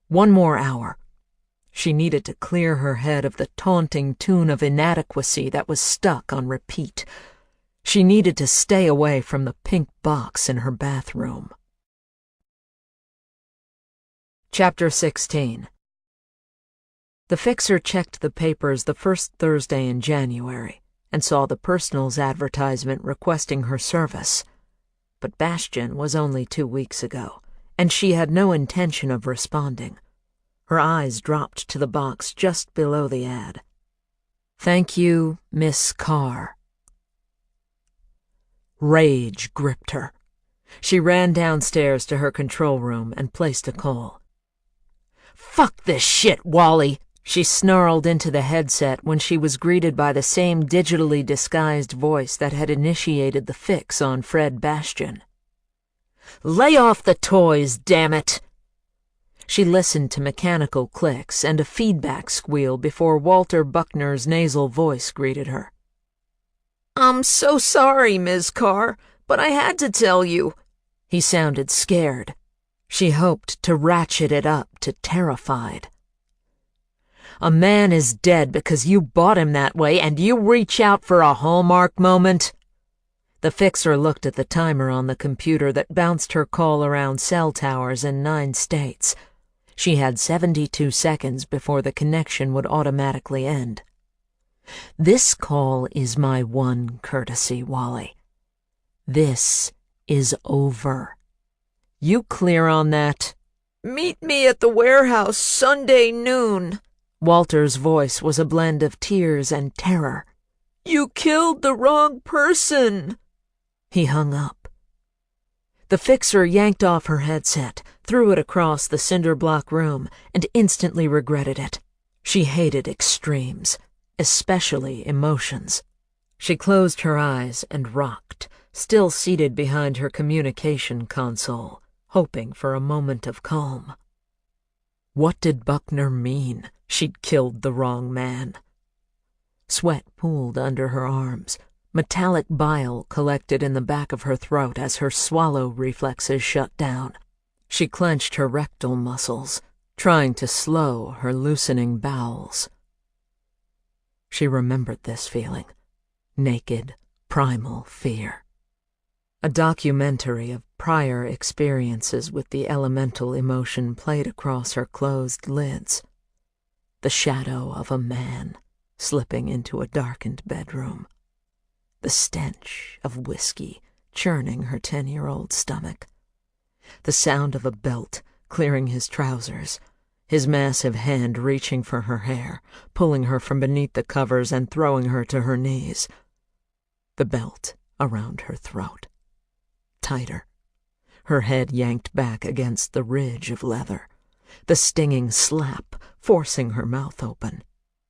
1 more hour. She needed to clear her head of the taunting tune of inadequacy that was stuck on repeat. She needed to stay away from the pink box in her bathroom. Chapter 16. The fixer checked the papers the first Thursday in January and saw the Personals advertisement requesting her service. But Bastion was only 2 weeks ago, and she had no intention of responding. Her eyes dropped to the box just below the ad. "Thank you, Miss Carr." Rage gripped her. She ran downstairs to her control room and placed a call. "Fuck this shit, Wally!" She snarled into the headset when she was greeted by the same digitally disguised voice that had initiated the fix on Fred Bastion. "Lay off the toys, damn it!" She listened to mechanical clicks and a feedback squeal before Walter Buckner's nasal voice greeted her. "I'm so sorry, Ms. Carr, but I had to tell you." He sounded scared. She hoped to ratchet it up to terrified. "A man is dead because you bought him that way, and you reach out for a Hallmark moment?" The fixer looked at the timer on the computer that bounced her call around cell towers in 9 states. She had 72 seconds before the connection would automatically end. "This call is my one courtesy, Wally. This is over. You clear on that?" "Meet me at the warehouse Sunday noon." Walter's voice was a blend of tears and terror. "You killed the wrong person." He hung up. The fixer yanked off her headset, threw it across the cinder-block room, and instantly regretted it. She hated extremes, especially emotions. She closed her eyes and rocked, still seated behind her communication console, hoping for a moment of calm. What did Buckner mean she'd killed the wrong man? Sweat pooled under her arms. Metallic bile collected in the back of her throat as her swallow reflexes shut down. She clenched her rectal muscles, trying to slow her loosening bowels. She remembered this feeling. Naked, primal fear. A documentary of prior experiences with the elemental emotion played across her closed lids. The shadow of a man slipping into a darkened bedroom. The stench of whiskey churning her 10-year-old stomach. The sound of a belt clearing his trousers, his massive hand reaching for her hair, pulling her from beneath the covers and throwing her to her knees. The belt around her throat. Tighter. Her head yanked back against the ridge of leather. The stinging slap forcing her mouth open.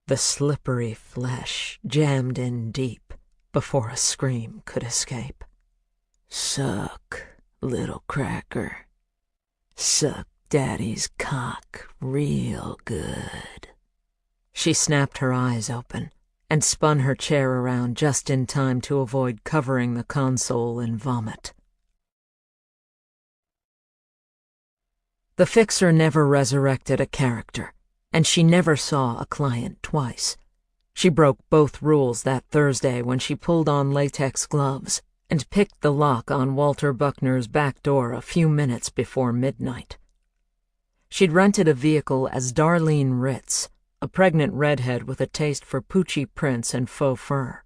The slippery flesh jammed in deep before a scream could escape. "Suck, little cracker. Suck Daddy's cock real good." She snapped her eyes open and spun her chair around just in time to avoid covering the console in vomit. The fixer never resurrected a character, and she never saw a client twice. She broke both rules that Thursday when she pulled on latex gloves and picked the lock on Walter Buckner's back door a few minutes before midnight. She'd rented a vehicle as Darlene Ritz, a pregnant redhead with a taste for poochy prints and faux fur.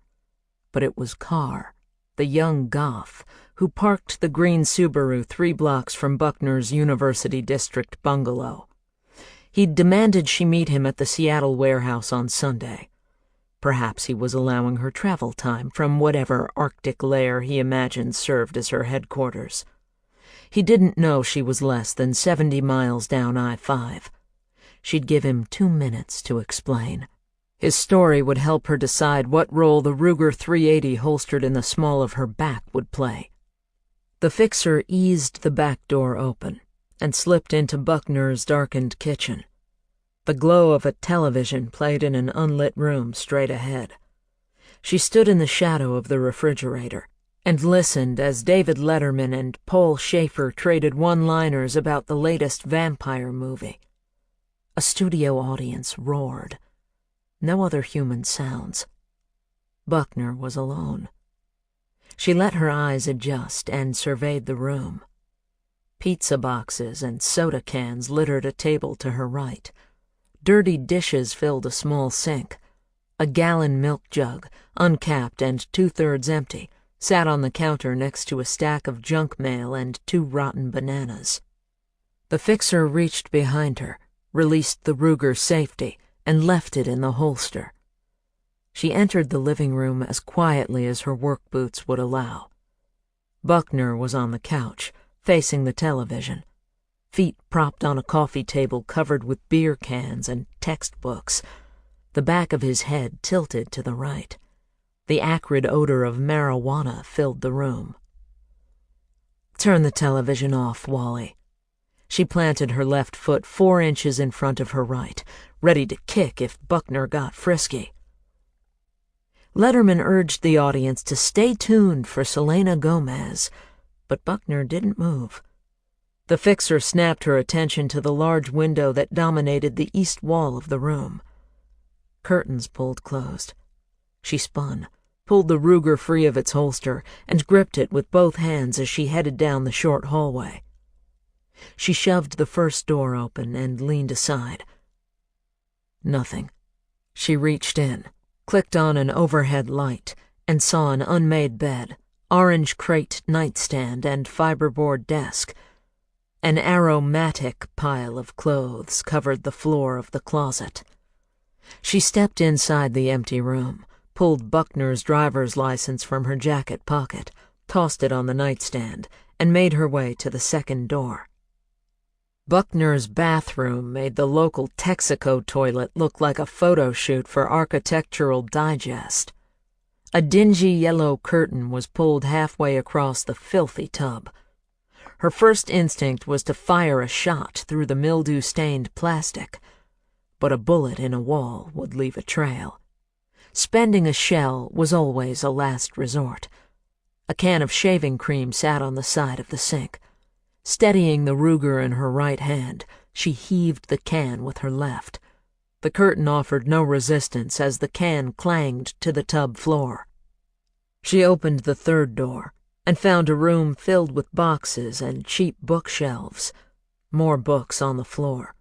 But it was Carr, the young goth, who parked the green Subaru 3 blocks from Buckner's University District bungalow. He'd demanded she meet him at the Seattle warehouse on Sunday. Perhaps he was allowing her travel time from whatever Arctic lair he imagined served as her headquarters. He didn't know she was less than 70 miles down I-5. She'd give him 2 minutes to explain. His story would help her decide what role the Ruger 380 holstered in the small of her back would play. The fixer eased the back door open and slipped into Buckner's darkened kitchen. The glow of a television played in an unlit room straight ahead. She stood in the shadow of the refrigerator and listened as David Letterman and Paul Schaefer traded one-liners about the latest vampire movie. A studio audience roared. No other human sounds. Buckner was alone. She let her eyes adjust and surveyed the room. Pizza boxes and soda cans littered a table to her right. Dirty dishes filled a small sink. A gallon milk jug, uncapped and 2/3 empty, sat on the counter next to a stack of junk mail and 2 rotten bananas. The fixer reached behind her, released the Ruger safety, and left it in the holster. She entered the living room as quietly as her work boots would allow. Buckner was on the couch, facing the television, feet propped on a coffee table covered with beer cans and textbooks, the back of his head tilted to the right. The acrid odor of marijuana filled the room. "Turn the television off, Wally." She planted her left foot 4 inches in front of her right, ready to kick if Buckner got frisky. Letterman urged the audience to stay tuned for Selena Gomez, but Buckner didn't move. The fixer snapped her attention to the large window that dominated the east wall of the room. Curtains pulled closed. She spun, pulled the Ruger free of its holster, and gripped it with both hands as she headed down the short hallway. She shoved the first door open and leaned aside. Nothing. She reached in, clicked on an overhead light, and saw an unmade bed, orange crate nightstand, and fiberboard desk. An aromatic pile of clothes covered the floor of the closet. She stepped inside the empty room, pulled Buckner's driver's license from her jacket pocket, tossed it on the nightstand, and made her way to the second door. Buckner's bathroom made the local Texaco toilet look like a photo shoot for Architectural Digest. A dingy yellow curtain was pulled halfway across the filthy tub. Her first instinct was to fire a shot through the mildew-stained plastic, but a bullet in a wall would leave a trail. Spending a shell was always a last resort. A can of shaving cream sat on the side of the sink. Steadying the Ruger in her right hand, she heaved the can with her left. The curtain offered no resistance as the can clanged to the tub floor. She opened the third door and found a room filled with boxes and cheap bookshelves. More books on the floor.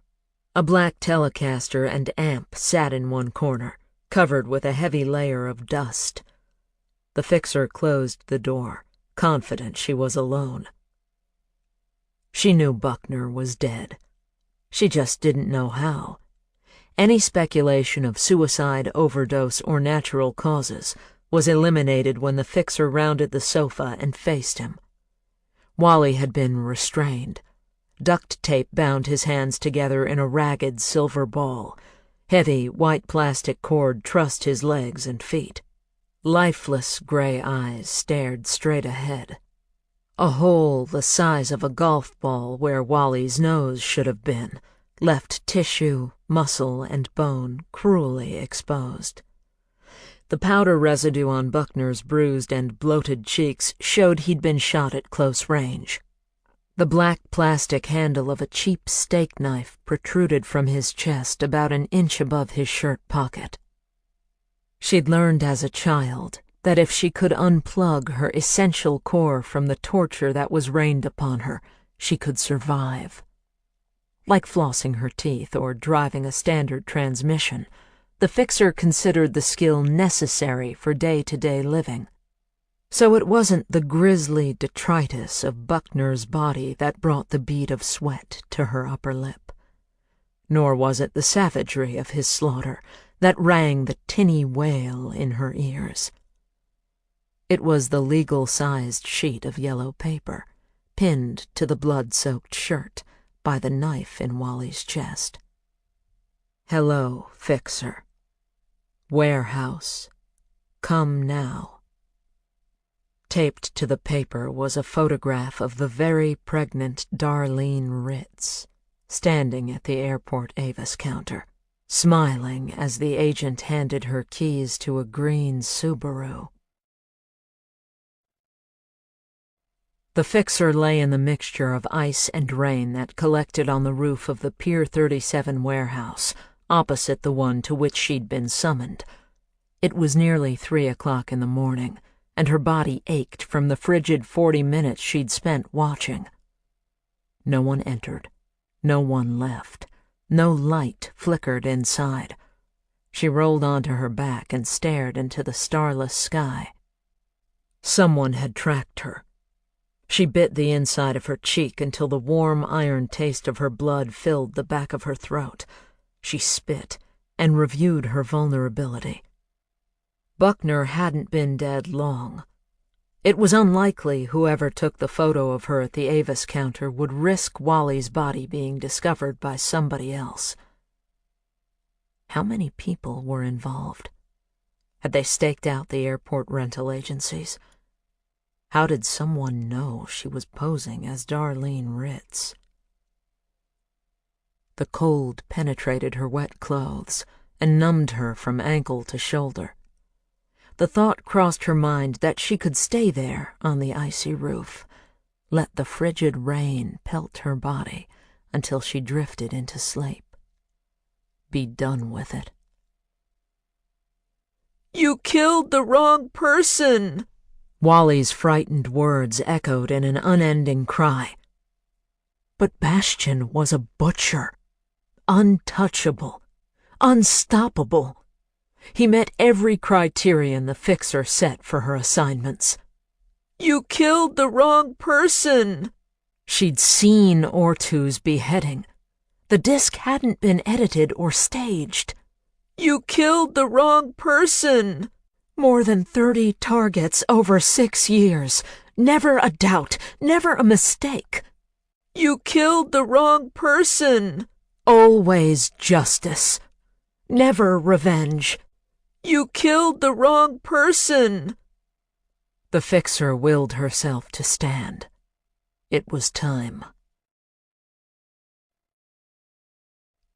A black Telecaster and amp sat in one corner, covered with a heavy layer of dust. The fixer closed the door, confident she was alone. She knew Buckner was dead. She just didn't know how. Any speculation of suicide, overdose, or natural causes was eliminated when the fixer rounded the sofa and faced him. Wally had been restrained. Duct tape bound his hands together in a ragged silver ball. Heavy, white plastic cord trussed his legs and feet. Lifeless gray eyes stared straight ahead. A hole the size of a golf ball where Wally's nose should have been left tissue, muscle, and bone cruelly exposed. The powder residue on Buckner's bruised and bloated cheeks showed he'd been shot at close range. The black plastic handle of a cheap steak knife protruded from his chest about an inch above his shirt pocket. She'd learned as a child that if she could unplug her essential core from the torture that was rained upon her, she could survive. Like flossing her teeth or driving a standard transmission, the fixer considered the skill necessary for day-to-day living. So it wasn't the grisly detritus of Buckner's body that brought the bead of sweat to her upper lip. Nor was it the savagery of his slaughter that rang the tinny wail in her ears. It was the legal-sized sheet of yellow paper, pinned to the blood-soaked shirt by the knife in Wally's chest. Hello, fixer. Warehouse. Come now. Taped to the paper was a photograph of the very pregnant Darlene Ritz, standing at the airport Avis counter, smiling as the agent handed her keys to a green Subaru. The fixer lay in the mixture of ice and rain that collected on the roof of the Pier 37 warehouse, opposite the one to which she'd been summoned. It was nearly 3 o'clock in the morning, and her body ached from the frigid 40 minutes she'd spent watching. No one entered. No one left. No light flickered inside. She rolled onto her back and stared into the starless sky. Someone had tracked her. She bit the inside of her cheek until the warm iron taste of her blood filled the back of her throat. She spit and reviewed her vulnerability. Buckner hadn't been dead long. It was unlikely whoever took the photo of her at the Avis counter would risk Wally's body being discovered by somebody else. How many people were involved? Had they staked out the airport rental agencies? How did someone know she was posing as Darlene Ritz? The cold penetrated her wet clothes and numbed her from ankle to shoulder. The thought crossed her mind that she could stay there on the icy roof, let the frigid rain pelt her body until she drifted into sleep. Be done with it. "You killed the wrong person!" Wally's frightened words echoed in an unending cry. But Bastian was a butcher, untouchable, unstoppable. He met every criterion the fixer set for her assignments. "You killed the wrong person!" She'd seen Ortu's beheading. The disc hadn't been edited or staged. "You killed the wrong person!" More than 30 targets over 6 years. Never a doubt, never a mistake. "You killed the wrong person!" Always justice. Never revenge. "You killed the wrong person!" The fixer willed herself to stand. It was time.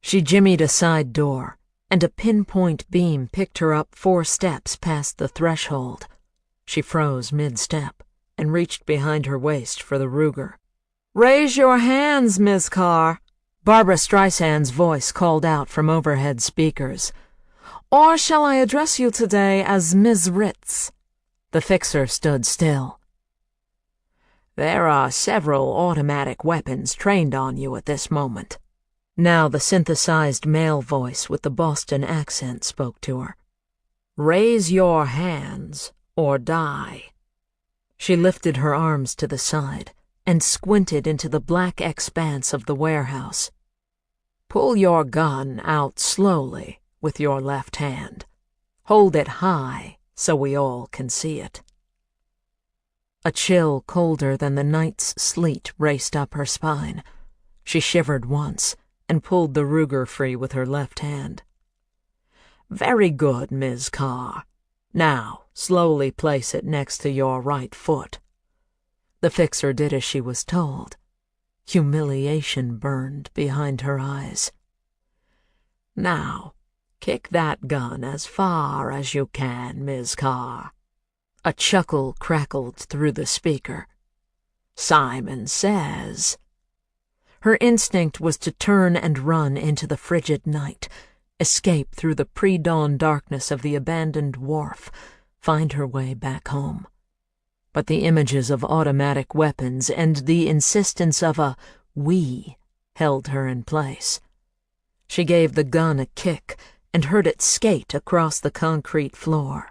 She jimmied a side door, and a pinpoint beam picked her up 4 steps past the threshold. She froze mid-step and reached behind her waist for the Ruger. "Raise your hands, Miss Carr," Barbara Streisand's voice called out from overhead speakers. "Or shall I address you today as Ms. Ritz?" The fixer stood still. "There are several automatic weapons trained on you at this moment." Now the synthesized male voice with the Boston accent spoke to her. "Raise your hands or die." She lifted her arms to the side and squinted into the black expanse of the warehouse. "Pull your gun out slowly with your left hand. Hold it high so we all can see it." A chill colder than the night's sleet raced up her spine. She shivered once and pulled the Ruger free with her left hand. "Very good, Ms. Carr. Now, slowly place it next to your right foot." The fixer did as she was told. Humiliation burned behind her eyes. "Now, kick that gun as far as you can, Ms. Carr." A chuckle crackled through the speaker. "Simon says." Her instinct was to turn and run into the frigid night, escape through the pre-dawn darkness of the abandoned wharf, find her way back home. But the images of automatic weapons and the insistence of a "we" held her in place. She gave the gun a kick and heard it skate across the concrete floor.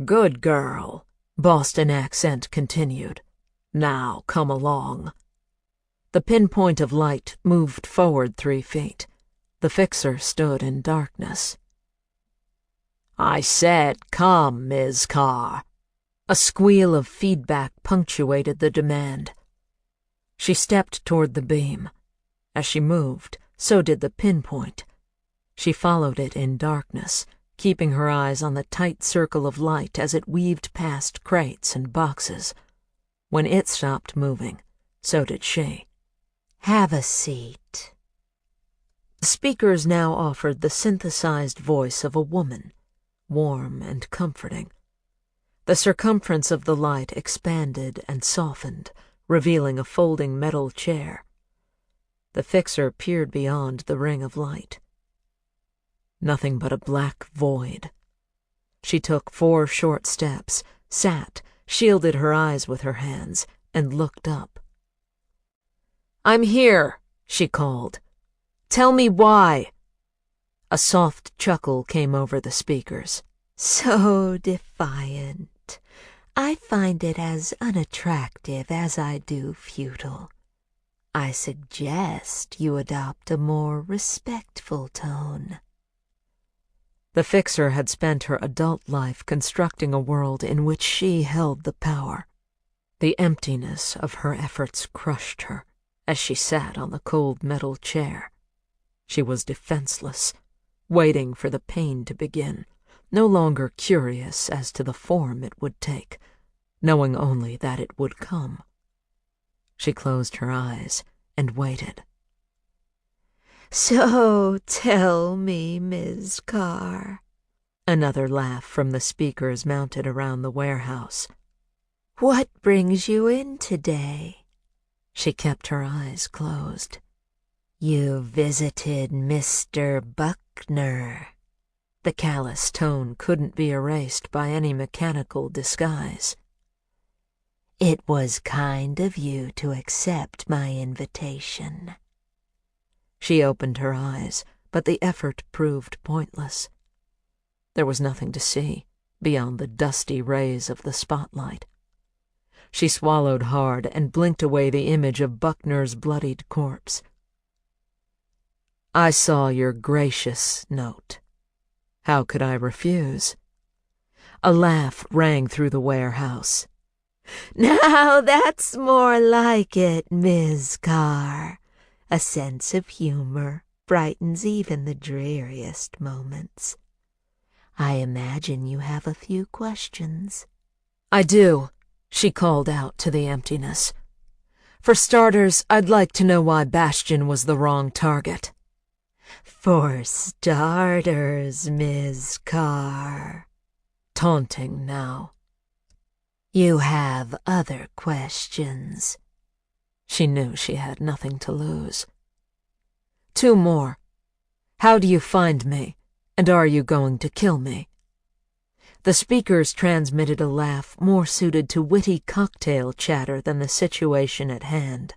"Good girl," Boston accent continued. "Now come along." The pinpoint of light moved forward 3 feet. The fixer stood in darkness. "I said come, Ms. Carr." A squeal of feedback punctuated the demand. She stepped toward the beam. As she moved, so did the pinpoint. She followed it in darkness, keeping her eyes on the tight circle of light as it weaved past crates and boxes. When it stopped moving, so did she. "Have a seat." The speakers now offered the synthesized voice of a woman, warm and comforting. The circumference of the light expanded and softened, revealing a folding metal chair. The fixer peered beyond the ring of light. Nothing but a black void. She took 4 short steps, sat, shielded her eyes with her hands, and looked up. "I'm here," she called. "Tell me why." A soft chuckle came over the speakers. "So defiant. I find it as unattractive as I do futile. I suggest you adopt a more respectful tone." The fixer had spent her adult life constructing a world in which she held the power. The emptiness of her efforts crushed her as she sat on the cold metal chair. She was defenseless, waiting for the pain to begin, no longer curious as to the form it would take, knowing only that it would come. She closed her eyes and waited. "So tell me, Ms. Carr." Another laugh from the speakers mounted around the warehouse. "What brings you in today?" She kept her eyes closed. "You visited Mr. Buckner." The callous tone couldn't be erased by any mechanical disguise. "It was kind of you to accept my invitation." She opened her eyes, but the effort proved pointless. There was nothing to see beyond the dusty rays of the spotlight. She swallowed hard and blinked away the image of Buckner's bloodied corpse. "I saw your gracious note. How could I refuse?" A laugh rang through the warehouse. "Now that's more like it, Ms. Carr. A sense of humor brightens even the dreariest moments. I imagine you have a few questions." "I do," she called out to the emptiness. "For starters, I'd like to know why Bastion was the wrong target." "For starters, Ms. Carr." Taunting now. "You have other questions." She knew she had nothing to lose. "2 more. How do you find me, and are you going to kill me?" The speakers transmitted a laugh more suited to witty cocktail chatter than the situation at hand.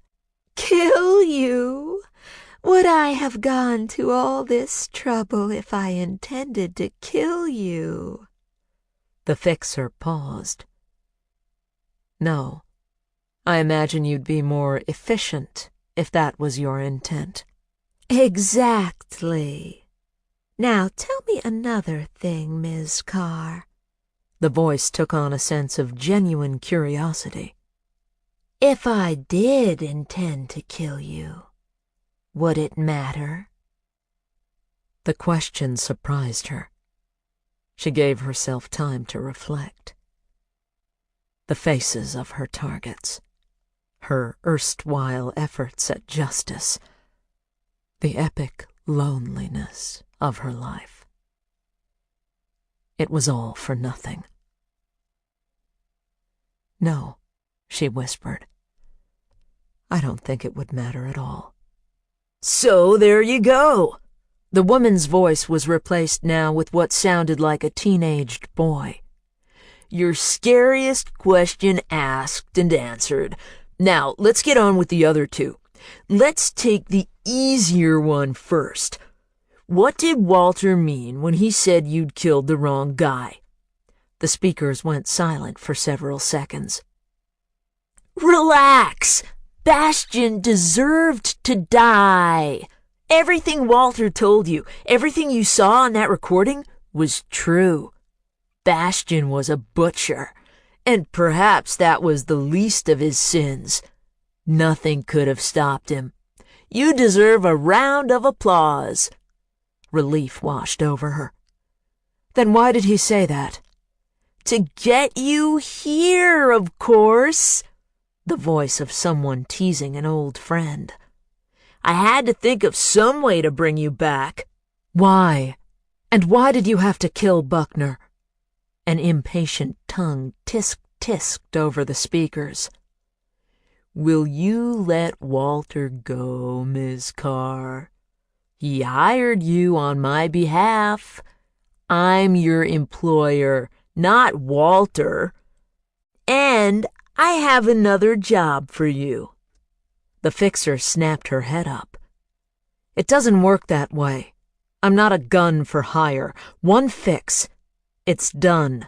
"Kill you? Would I have gone to all this trouble if I intended to kill you?" The fixer paused. "No. I imagine you'd be more efficient if that was your intent." "Exactly. Now tell me another thing, Ms. Carr." The voice took on a sense of genuine curiosity. "If I did intend to kill you, would it matter?" The question surprised her. She gave herself time to reflect. The faces of her targets, her erstwhile efforts at justice, the epic loneliness of her life. It was all for nothing. "No," she whispered. "I don't think it would matter at all." "So there you go." The woman's voice was replaced now with what sounded like a teenaged boy. "Your scariest question asked and answered. Now, let's get on with the other 2. Let's take the easier one first. What did Walter mean when he said you'd killed the wrong guy?" The speakers went silent for several seconds. "Relax! Bastion deserved to die. Everything Walter told you, everything you saw on that recording, was true. Bastion was a butcher, and perhaps that was the least of his sins. Nothing could have stopped him. You deserve a round of applause." Relief washed over her. "Then why did he say that?" "To get you here, of course." The voice of someone teasing an old friend. "I had to think of some way to bring you back." "Why? And why did you have to kill Buckner?" An impatient tongue tisk-tisked over the speakers. Will you let Walter go, Miss Carr? He hired you on my behalf. I'm your employer, not Walter. And I have another job for you." The fixer snapped her head up. "It doesn't work that way. I'm not a gun for hire. One fix. It's done."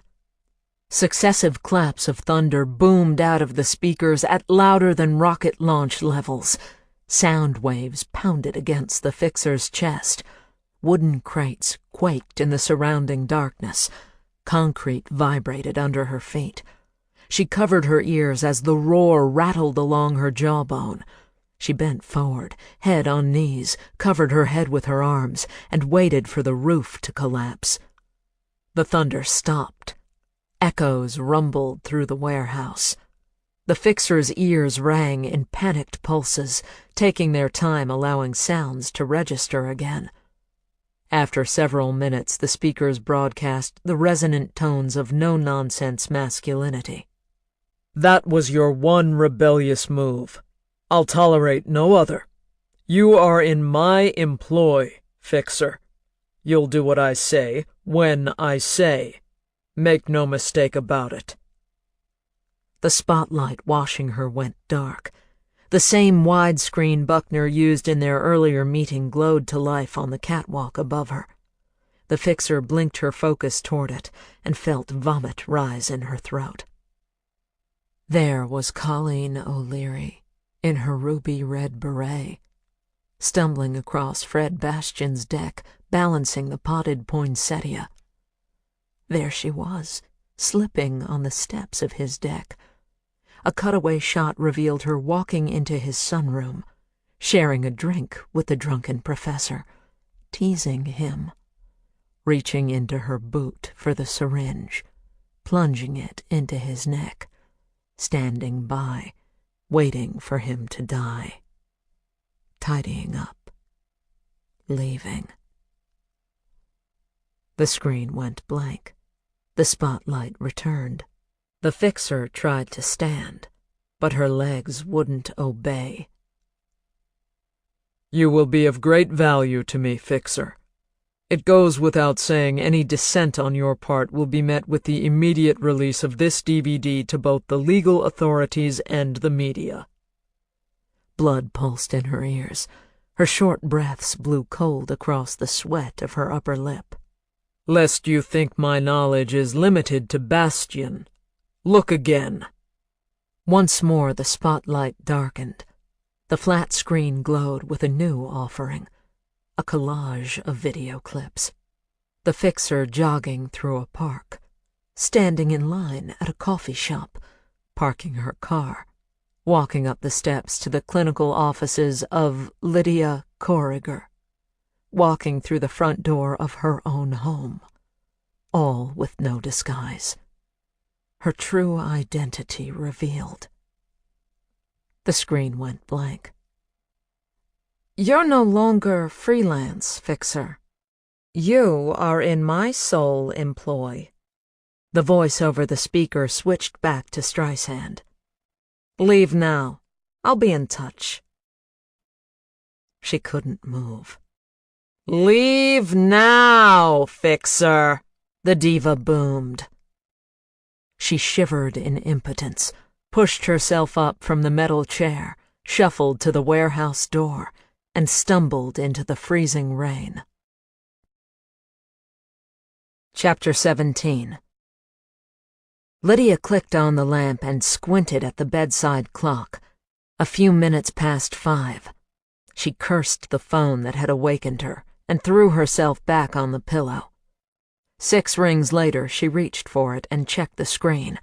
Successive claps of thunder boomed out of the speakers at louder than rocket launch levels. Sound waves pounded against the fixer's chest. Wooden crates quaked in the surrounding darkness. Concrete vibrated under her feet. She covered her ears as the roar rattled along her jawbone. She bent forward, head on knees, covered her head with her arms, and waited for the roof to collapse. The thunder stopped. Echoes rumbled through the warehouse. The fixer's ears rang in panicked pulses, taking their time allowing sounds to register again. After several minutes, the speakers broadcast the resonant tones of no-nonsense masculinity. "That was your one rebellious move. I'll tolerate no other. You are in my employ, fixer. You'll do what I say, when I say. Make no mistake about it." The spotlight washing her went dark. The same widescreen Buckner used in their earlier meeting glowed to life on the catwalk above her. The fixer blinked her focus toward it and felt vomit rise in her throat. There was Colleen O'Leary, in her ruby-red beret, stumbling across Fred Bastian's deck, balancing the potted poinsettia. There she was, slipping on the steps of his deck. A cutaway shot revealed her walking into his sunroom, sharing a drink with the drunken professor, teasing him, reaching into her boot for the syringe, plunging it into his neck, standing by, waiting for him to die, tidying up, leaving. The screen went blank. The spotlight returned. The fixer tried to stand, but her legs wouldn't obey. "You will be of great value to me, fixer. It goes without saying any dissent on your part will be met with the immediate release of this DVD to both the legal authorities and the media." Blood pulsed in her ears. Her short breaths blew cold across the sweat of her upper lip. "Lest you think my knowledge is limited to Bastian, look again." Once more the spotlight darkened. The flat screen glowed with a new offering, a collage of video clips. The fixer jogging through a park, standing in line at a coffee shop, parking her car, walking up the steps to the clinical offices of Lydia Corriger, walking through the front door of her own home, all with no disguise. Her true identity revealed. The screen went blank. "You're no longer freelance, fixer. You are in my sole employ." The voice over the speaker switched back to Streisand. "Leave now. I'll be in touch." She couldn't move. "Leave now, fixer," the diva boomed. She shivered in impotence, pushed herself up from the metal chair, shuffled to the warehouse door, and stumbled into the freezing rain. Chapter 17. Lydia clicked on the lamp and squinted at the bedside clock. A few minutes past 5. She cursed the phone that had awakened her and threw herself back on the pillow. 6 rings later, she reached for it and checked the screen.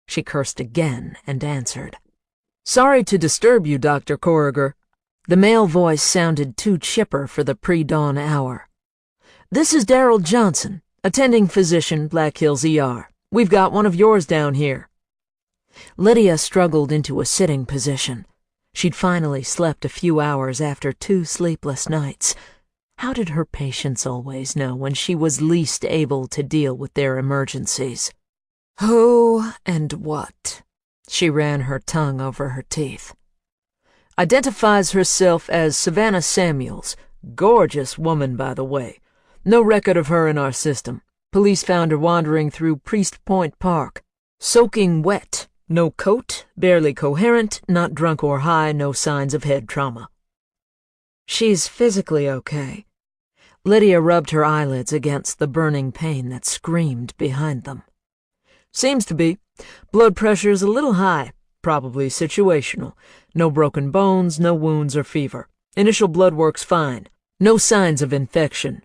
She cursed again and answered. "Sorry to disturb you, Dr. Corriger." The male voice sounded too chipper for the pre-dawn hour. "This is Darrell Johnson, attending physician, Black Hills ER. We've got one of yours down here." Lydia struggled into a sitting position. She'd finally slept a few hours after 2 sleepless nights. How did her patients always know when she was least able to deal with their emergencies? "Who and what?" She ran her tongue over her teeth. Identifies herself as Savannah Samuels. Gorgeous woman, by the way. No record of her in our system. Police found her wandering through Priest Point Park. Soaking wet. No coat, barely coherent, not drunk or high, no signs of head trauma. She's physically okay. Lydia rubbed her eyelids against the burning pain that screamed behind them. Seems to be. Blood pressure's a little high, probably situational. No broken bones, no wounds or fever. Initial blood work's fine. No signs of infection.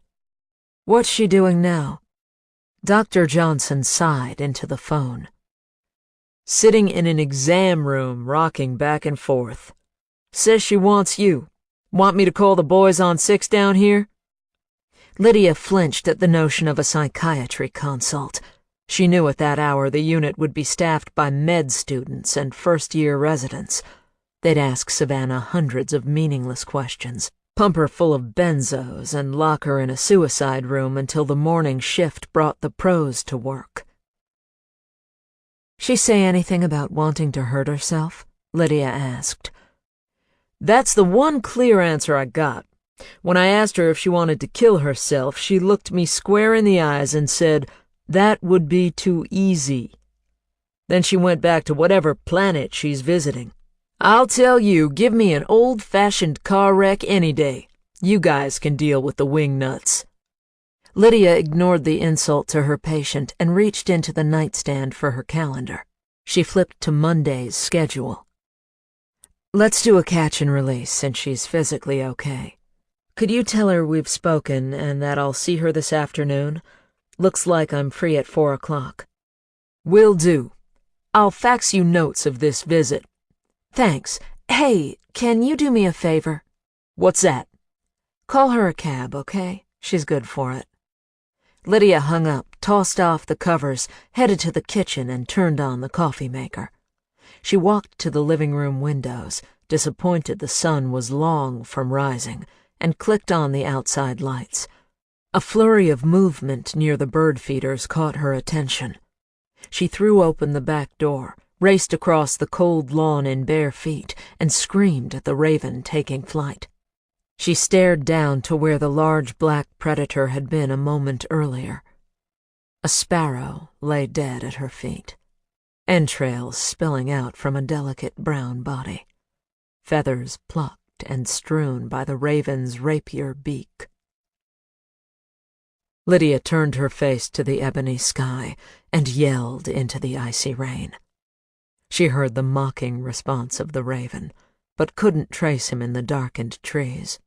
What's she doing now? Dr. Johnson sighed into the phone. Sitting in an exam room, rocking back and forth. Says she wants you. Want me to call the boys on 6 down here? Lydia flinched at the notion of a psychiatry consult. She knew at that hour the unit would be staffed by med students and first-year residents. They'd ask Savannah hundreds of meaningless questions, pump her full of benzos, and lock her in a suicide room until the morning shift brought the pros to work. She say anything about wanting to hurt herself? Lydia asked. That's the one clear answer I got. When I asked her if she wanted to kill herself, she looked me square in the eyes and said, "That would be too easy." Then she went back to whatever planet she's visiting. I'll tell you, give me an old-fashioned car wreck any day. You guys can deal with the wing nuts. Lydia ignored the insult to her patient and reached into the nightstand for her calendar. She flipped to Monday's schedule. Let's do a catch and release since she's physically okay. Could you tell her we've spoken and that I'll see her this afternoon? Looks like I'm free at 4 o'clock. Will do. I'll fax you notes of this visit. Thanks. Hey, can you do me a favor? What's that? Call her a cab, okay? She's good for it. Lydia hung up, tossed off the covers, headed to the kitchen, and turned on the coffee maker. She walked to the living room windows, disappointed the sun was long from rising, and clicked on the outside lights. A flurry of movement near the bird feeders caught her attention. She threw open the back door, raced across the cold lawn in bare feet, and screamed at the raven taking flight. She stared down to where the large black predator had been a moment earlier. A sparrow lay dead at her feet, entrails spilling out from a delicate brown body, feathers plucked and strewn by the raven's rapier beak. Lydia turned her face to the ebony sky and yelled into the icy rain. She heard the mocking response of the raven, but couldn't trace him in the darkened trees.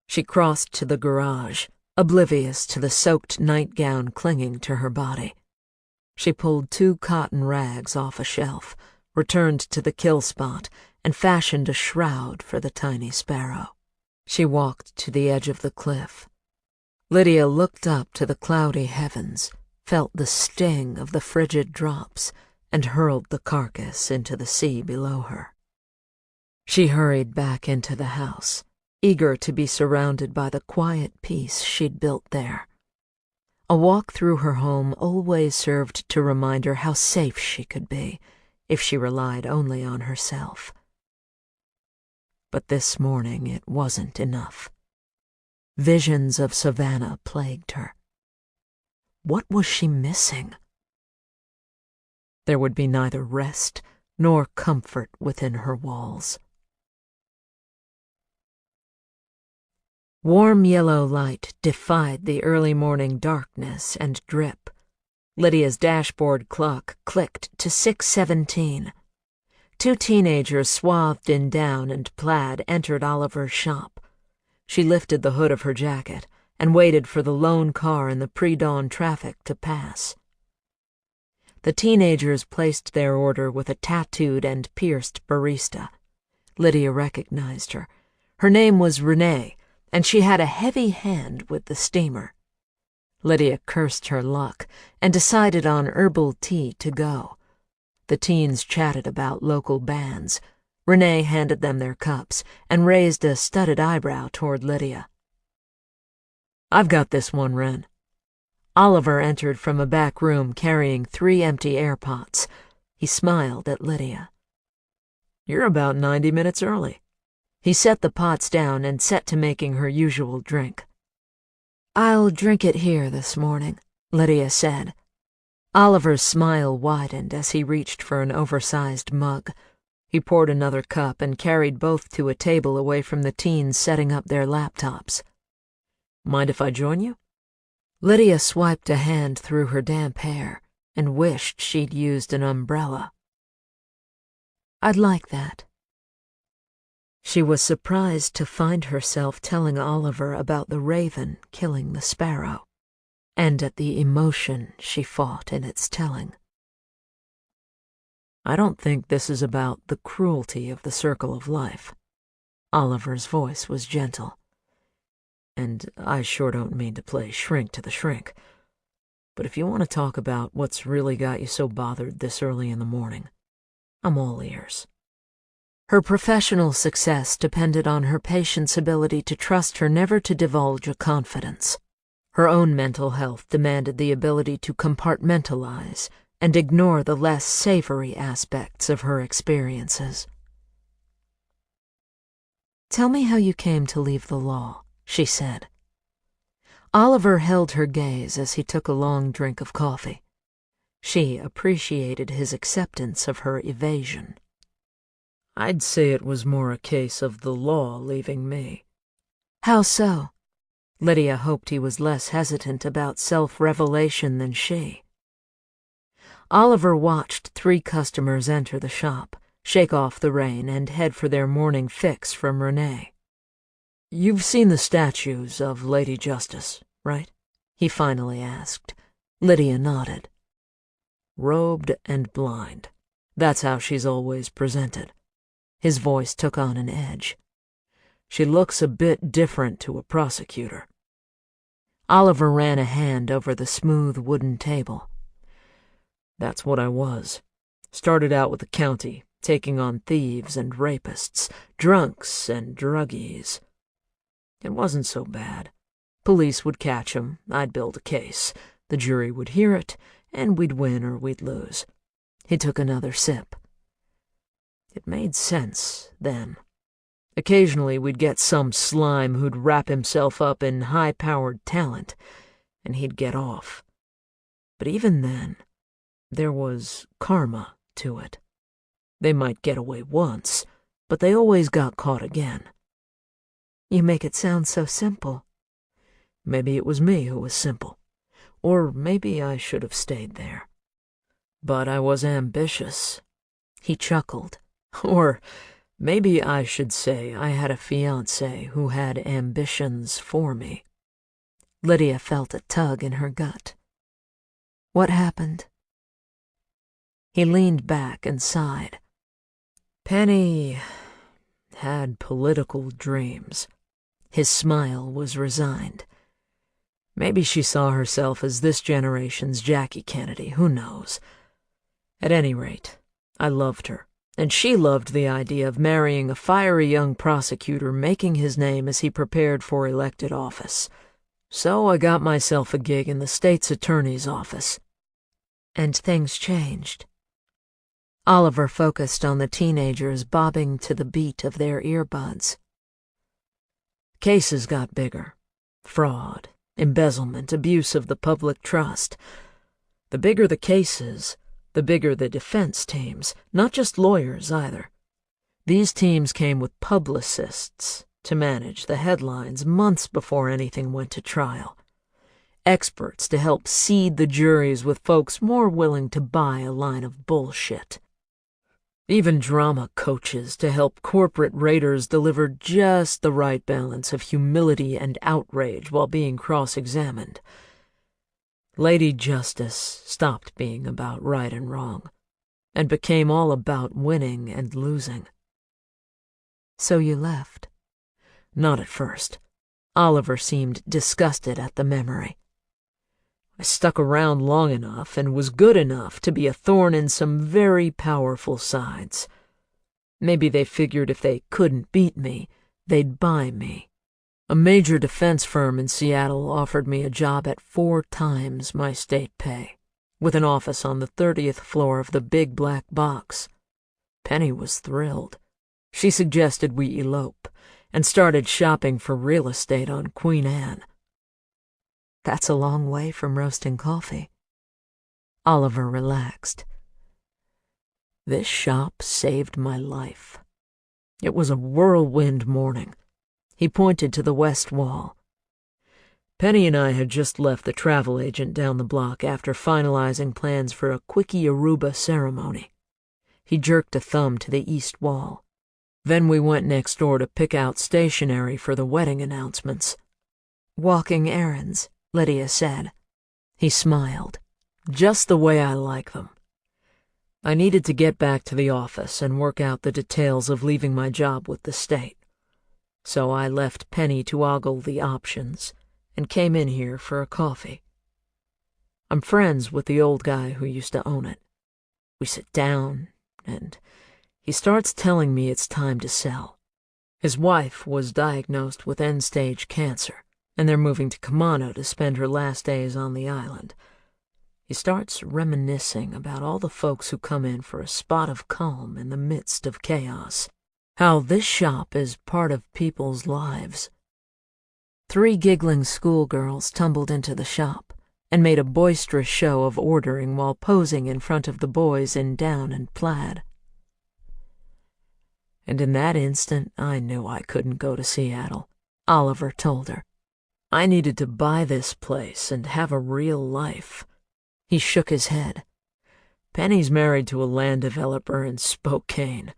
She crossed to the garage, oblivious to the soaked nightgown clinging to her body. She pulled 2 cotton rags off a shelf, returned to the kill spot, and fashioned a shroud for the tiny sparrow. She walked to the edge of the cliff. Lydia looked up to the cloudy heavens, felt the sting of the frigid drops, and hurled the carcass into the sea below her. She hurried back into the house, eager to be surrounded by the quiet peace she'd built there. A walk through her home always served to remind her how safe she could be if she relied only on herself. But this morning it wasn't enough. Visions of Savannah plagued her. What was she missing? There would be neither rest nor comfort within her walls. Warm yellow light defied the early morning darkness and drip. Lydia's dashboard clock clicked to 6:17. 2 teenagers swathed in down and plaid entered Oliver's shop. She lifted the hood of her jacket and waited for the lone car in the pre-dawn traffic to pass. The teenagers placed their order with a tattooed and pierced barista. Lydia recognized her. Her name was Renee, and she had a heavy hand with the steamer. Lydia cursed her luck and decided on herbal tea to go. The teens chatted about local bands. Renee handed them their cups and raised a studded eyebrow toward Lydia. "I've got this one, Ren." Oliver entered from a back room carrying 3 empty air pots. He smiled at Lydia. You're about 90 minutes early." He set the pots down and set to making her usual drink. "I'll drink it here this morning," Lydia said. Oliver's smile widened as he reached for an oversized mug. He poured another cup and carried both to a table away from the teens setting up their laptops. "Mind if I join you?" Lydia swiped a hand through her damp hair and wished she'd used an umbrella. "I'd like that." She was surprised to find herself telling Oliver about the raven killing the sparrow, and at the emotion she fought in its telling. "I don't think this is about the cruelty of the circle of life." Oliver's voice was gentle. "And I sure don't mean to play shrink to the shrink. But if you want to talk about what's really got you so bothered this early in the morning, I'm all ears." Her professional success depended on her patient's ability to trust her never to divulge a confidence. Her own mental health demanded the ability to compartmentalize and ignore the less savory aspects of her experiences. "Tell me how you came to leave the law," she said. Oliver held her gaze as he took a long drink of coffee. She appreciated his acceptance of her evasion. "I'd say it was more a case of the law leaving me." "How so?" Lydia hoped he was less hesitant about self-revelation than she. Oliver watched 3 customers enter the shop, shake off the rain, and head for their morning fix from Renee. "You've seen the statues of Lady Justice, right?" he finally asked. Lydia nodded. "Robed and blind. That's how she's always presented." His voice took on an edge. "She looks a bit different to a prosecutor." Oliver ran a hand over the smooth wooden table. "That's what I was. Started out with the county, taking on thieves and rapists, drunks and druggies. It wasn't so bad. Police would catch 'em, I'd build a case, the jury would hear it, and we'd win or we'd lose." He took another sip. "It made sense then. Occasionally we'd get some slime who'd wrap himself up in high-powered talent, and he'd get off. But even then, there was karma to it. They might get away once, but they always got caught again." "You make it sound so simple." Maybe it was me who was simple, or maybe I should have stayed there. But I was ambitious." He chuckled. "Or maybe I should say I had a fiancé who had ambitions for me." Lydia felt a tug in her gut. "What happened?" He leaned back and sighed. "Penny had political dreams." His smile was resigned. "Maybe she saw herself as this generation's Jackie Kennedy, who knows? At any rate, I loved her, and she loved the idea of marrying a fiery young prosecutor making his name as he prepared for elected office. So I got myself a gig in the state's attorney's office." "And things changed." Oliver focused on the teenagers bobbing to the beat of their earbuds. "Cases got bigger. Fraud, embezzlement, abuse of the public trust. The bigger the cases, the bigger the defense teams, not just lawyers either. These teams came with publicists to manage the headlines months before anything went to trial. Experts to help seed the juries with folks more willing to buy a line of bullshit. Even drama coaches to help corporate raiders deliver just the right balance of humility and outrage while being cross-examined. Lady Justice stopped being about right and wrong, and became all about winning and losing." "So you left?" "Not at first." Oliver seemed disgusted at the memory. "I stuck around long enough and was good enough to be a thorn in some very powerful sides. Maybe they figured if they couldn't beat me, they'd buy me. A major defense firm in Seattle offered me a job at 4 times my state pay, with an office on the 30th floor of the big black box. Penny was thrilled. She suggested we elope and started shopping for real estate on Queen Anne. That's a long way from roasting coffee. Oliver relaxed. This shop saved my life. It was a whirlwind morning. He pointed to the west wall. Penny and I had just left the travel agent down the block after finalizing plans for a quickie Aruba ceremony. He jerked a thumb to the east wall. Then we went next door to pick out stationery for the wedding announcements. Walking errands, Lydia said. He smiled. Just the way I like them. I needed to get back to the office and work out the details of leaving my job with the state. So I left Penny to ogle the options and came in here for a coffee. I'm friends with the old guy who used to own it. We sit down, and he starts telling me it's time to sell. His wife was diagnosed with end-stage cancer, and they're moving to Camano to spend her last days on the island. He starts reminiscing about all the folks who come in for a spot of calm in the midst of chaos. How this shop is part of people's lives. 3 giggling schoolgirls tumbled into the shop and made a boisterous show of ordering while posing in front of the boys in down and plaid. And in that instant, I knew I couldn't go to Seattle, Oliver told her. I needed to buy this place and have a real life. He shook his head. Penny's married to a land developer in Spokane.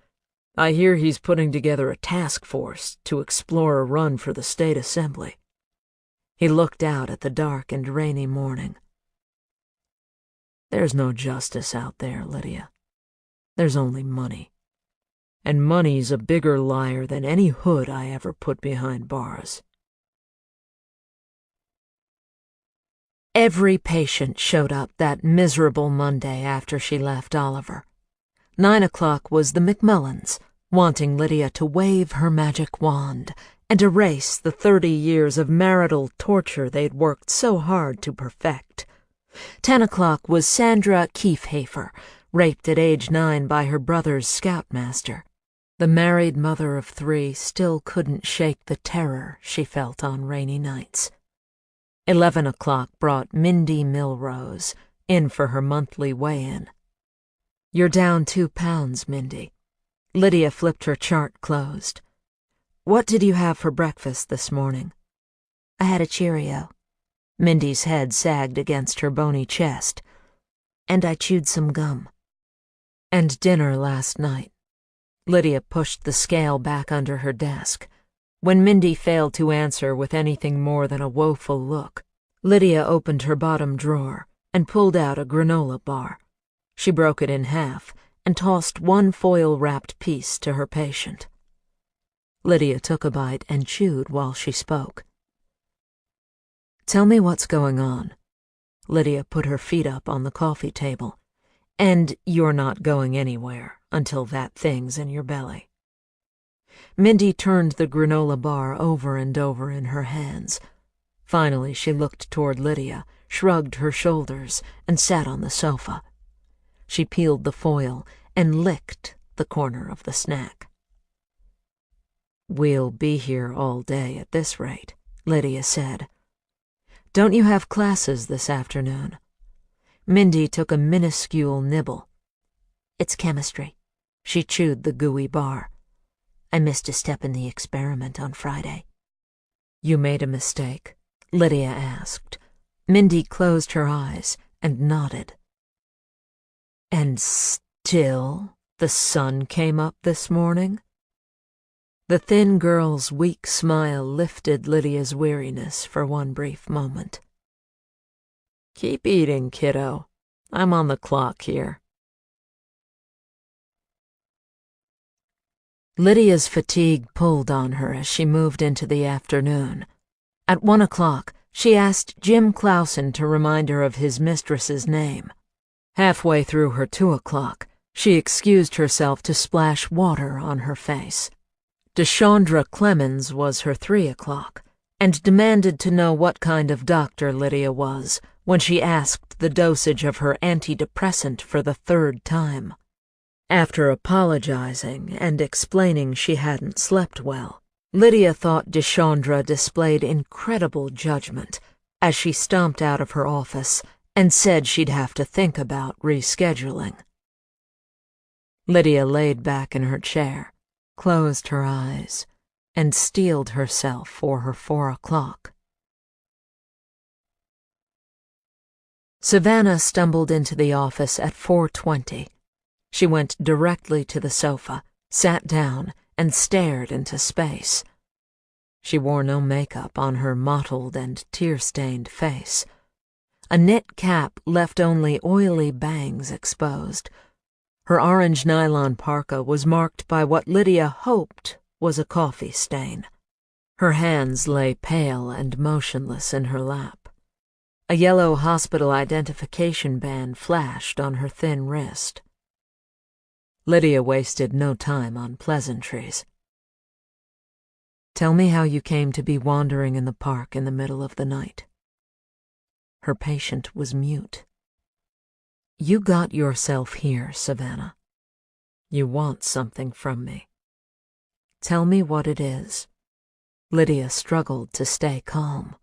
I hear he's putting together a task force to explore a run for the state assembly. He looked out at the dark and rainy morning. There's no justice out there, Lydia. There's only money. And money's a bigger liar than any hood I ever put behind bars. Every patient showed up that miserable Monday after she left Oliver. 9 o'clock was the McMullans, wanting Lydia to wave her magic wand and erase the 30 years of marital torture they'd worked so hard to perfect. 10 o'clock was Sandra Kiefhafer, raped at age 9 by her brother's scoutmaster. The married mother of 3 still couldn't shake the terror she felt on rainy nights. 11 o'clock brought Mindy Milrose in for her monthly weigh-in. "You're down 2 pounds, Mindy." Lydia flipped her chart closed. "What did you have for breakfast this morning?" "I had a Cheerio." Mindy's head sagged against her bony chest. "And I chewed some gum." "And dinner last night?" Lydia pushed the scale back under her desk. When Mindy failed to answer with anything more than a woeful look, Lydia opened her bottom drawer and pulled out a granola bar. She broke it in half and tossed 1 foil-wrapped piece to her patient. Lydia took a bite and chewed while she spoke. "Tell me what's going on." Lydia put her feet up on the coffee table. "And you're not going anywhere until that thing's in your belly." Mindy turned the granola bar over and over in her hands. Finally, she looked toward Lydia, shrugged her shoulders, and sat on the sofa. She peeled the foil and licked the corner of the snack. "We'll be here all day at this rate," Lydia said. "Don't you have classes this afternoon?" Mindy took a minuscule nibble. "It's chemistry." She chewed the gooey bar. "I missed a step in the experiment on Friday." "You made a mistake?" Lydia asked. Mindy closed her eyes and nodded. "And still the sun came up this morning?" The thin girl's weak smile lifted Lydia's weariness for one brief moment. "Keep eating, kiddo. I'm on the clock here." Lydia's fatigue pulled on her as she moved into the afternoon. At 1 o'clock, she asked Jim Clausen to remind her of his mistress's name. Halfway through her 2 o'clock, she excused herself to splash water on her face. Deshandra Clemens was her 3 o'clock, and demanded to know what kind of doctor Lydia was when she asked the dosage of her antidepressant for the 3rd time. After apologizing and explaining she hadn't slept well, Lydia thought Deshandra displayed incredible judgment as she stomped out of her office and said she'd have to think about rescheduling. Lydia laid back in her chair, closed her eyes, and steeled herself for her 4 o'clock. Savannah stumbled into the office at 4:20. She went directly to the sofa, sat down, and stared into space. She wore no makeup on her mottled and tear-stained face. A knit cap left only oily bangs exposed. Her orange nylon parka was marked by what Lydia hoped was a coffee stain. Her hands lay pale and motionless in her lap. A yellow hospital identification band flashed on her thin wrist. Lydia wasted no time on pleasantries. "Tell me how you came to be wandering in the park in the middle of the night." Her patient was mute. "You got yourself here, Savannah. You want something from me. Tell me what it is." Lydia struggled to stay calm.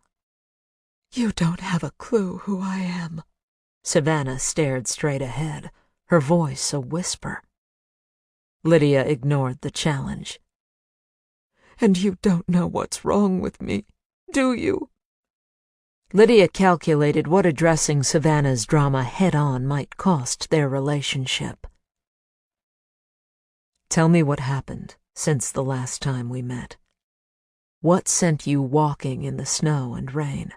"You don't have a clue who I am." Savannah stared straight ahead, her voice a whisper. Lydia ignored the challenge. "And you don't know what's wrong with me, do you?" Lydia calculated what addressing Savannah's drama head-on might cost their relationship. "Tell me what happened since the last time we met. What sent you walking in the snow and rain?"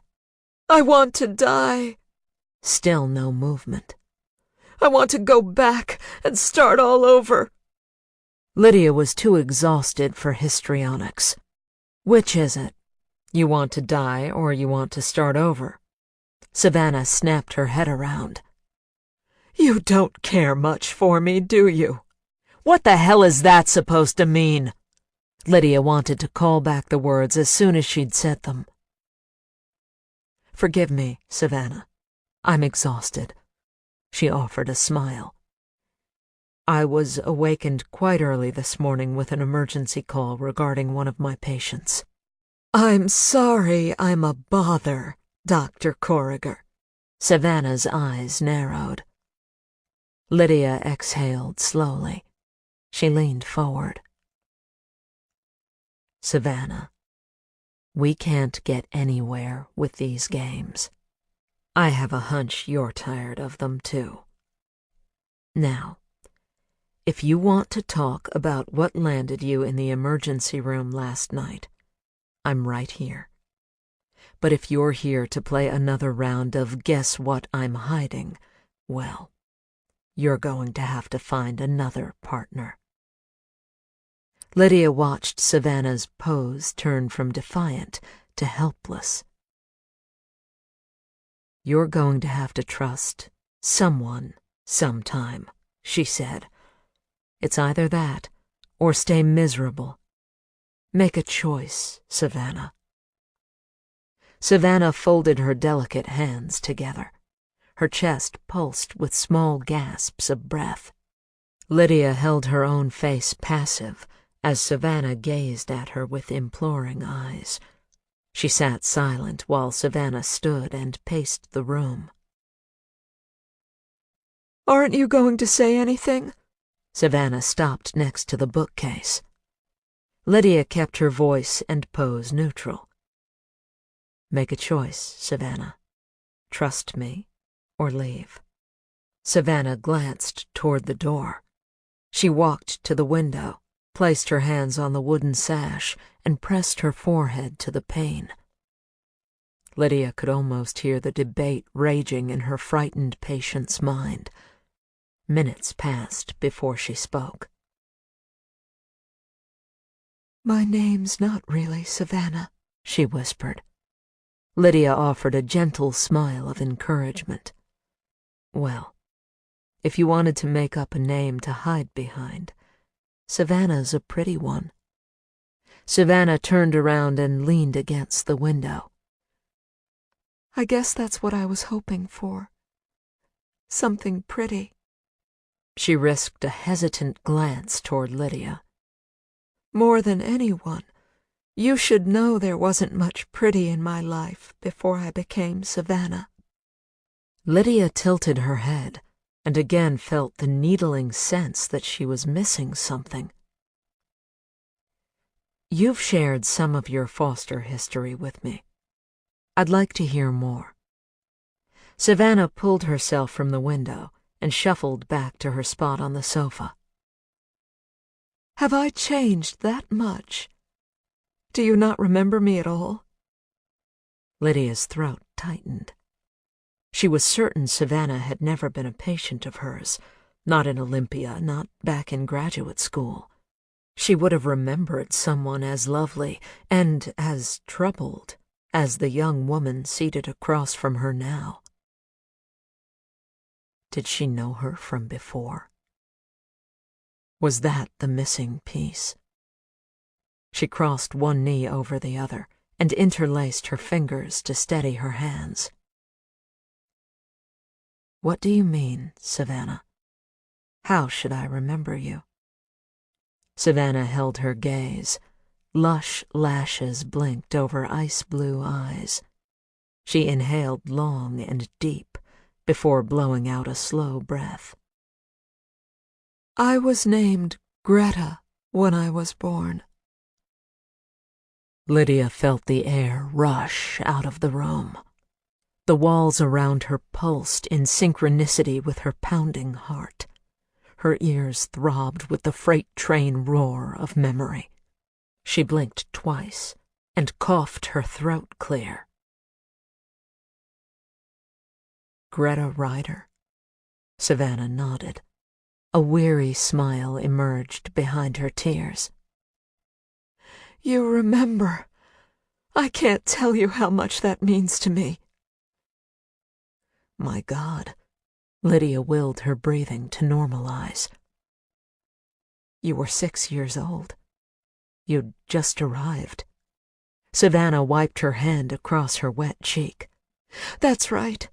"I want to die." Still no movement. "I want to go back and start all over." Lydia was too exhausted for histrionics. "Which is it? You want to die or you want to start over?" Savannah snapped her head around. "You don't care much for me, do you?" "What the hell is that supposed to mean?" Lydia wanted to call back the words as soon as she'd said them. "Forgive me, Savannah. I'm exhausted." She offered a smile. "I was awakened quite early this morning with an emergency call regarding one of my patients." "I'm sorry I'm a bother, Dr. Corriger." Savannah's eyes narrowed. Lydia exhaled slowly. She leaned forward. "Savannah, we can't get anywhere with these games. I have a hunch you're tired of them too. Now, if you want to talk about what landed you in the emergency room last night, I'm right here. But if you're here to play another round of guess what I'm hiding, well, you're going to have to find another partner." Lydia watched Savannah's pose turn from defiant to helpless. "You're going to have to trust someone sometime," she said. "It's either that or stay miserable. Make a choice, Savannah." Savannah folded her delicate hands together. Her chest pulsed with small gasps of breath. Lydia held her own face passive as Savannah gazed at her with imploring eyes. She sat silent while Savannah stood and paced the room. "Aren't you going to say anything?" Savannah stopped next to the bookcase. Lydia kept her voice and pose neutral. "Make a choice, Savannah. Trust me or leave." Savannah glanced toward the door. She walked to the window, placed her hands on the wooden sash, and pressed her forehead to the pane. Lydia could almost hear the debate raging in her frightened patient's mind. Minutes passed before she spoke. "My name's not really Savannah," she whispered. Lydia offered a gentle smile of encouragement. "Well, if you wanted to make up a name to hide behind, Savannah's a pretty one." Savannah turned around and leaned against the window. "I guess that's what I was hoping for. Something pretty." She risked a hesitant glance toward Lydia. More than anyone, you should know there wasn't much pretty in my life before I became Savannah. Lydia tilted her head and again felt the needling sense that she was missing something. You've shared some of your foster history with me. I'd like to hear more. Savannah pulled herself from the window and shuffled back to her spot on the sofa. Have I changed that much? Do you not remember me at all? Lydia's throat tightened. She was certain Savannah had never been a patient of hers, not in Olympia, not back in graduate school. She would have remembered someone as lovely and as troubled as the young woman seated across from her now. Did she know her from before? Was that the missing piece? She crossed one knee over the other and interlaced her fingers to steady her hands. What do you mean, Savannah? How should I remember you? Savannah held her gaze. Lush lashes blinked over ice-blue eyes. She inhaled long and deep before blowing out a slow breath. I was named Greta when I was born. Lydia felt the air rush out of the room. The walls around her pulsed in synchronicity with her pounding heart. Her ears throbbed with the freight train roar of memory. She blinked twice and coughed her throat clear. Greta Ryder? Savannah nodded. A weary smile emerged behind her tears. You remember. I can't tell you how much that means to me. My God. Lydia willed her breathing to normalize. You were 6 years old. You'd just arrived. Savannah wiped her hand across her wet cheek. That's right.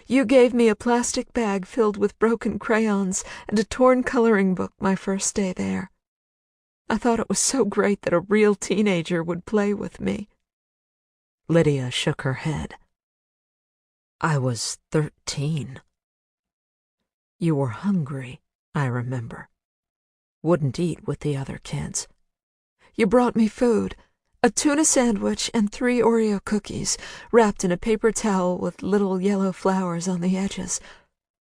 You gave me a plastic bag filled with broken crayons and a torn coloring book my first day there. I thought it was so great that a real teenager would play with me. Lydia shook her head. I was 13. You were hungry, I remember. Wouldn't eat with the other kids. You brought me food, a tuna sandwich and 3 Oreo cookies, wrapped in a paper towel with little yellow flowers on the edges.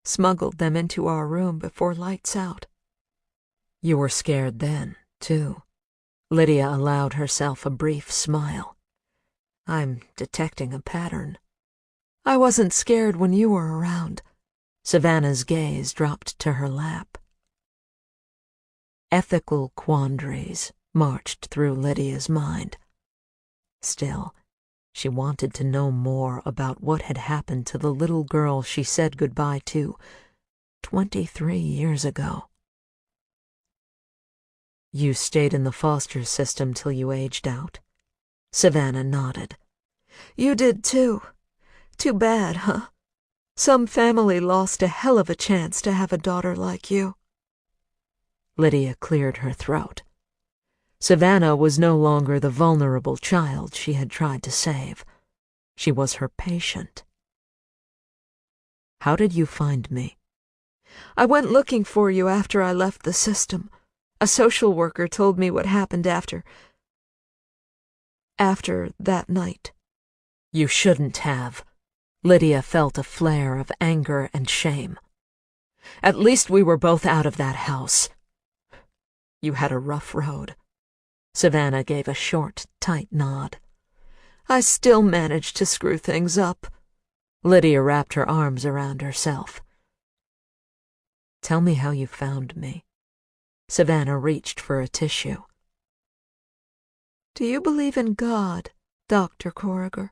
Smuggled them into our room before lights out. You were scared then, too. Lydia allowed herself a brief smile. I'm detecting a pattern. I wasn't scared when you were around. Savannah's gaze dropped to her lap. Ethical quandaries marched through Lydia's mind. Still, she wanted to know more about what had happened to the little girl she said goodbye to 23 years ago. You stayed in the foster system till you aged out? Savannah nodded. You did too. Too bad, huh? Some family lost a hell of a chance to have a daughter like you. Lydia cleared her throat. Savannah was no longer the vulnerable child she had tried to save. She was her patient. How did you find me? I went looking for you after I left the system. A social worker told me what happened after that night. You shouldn't have. Lydia felt a flare of anger and shame. At least we were both out of that house. You had a rough road. Savannah gave a short, tight nod. I still managed to screw things up. Lydia wrapped her arms around herself. Tell me how you found me. Savannah reached for a tissue. Do you believe in God, Dr. Corriger?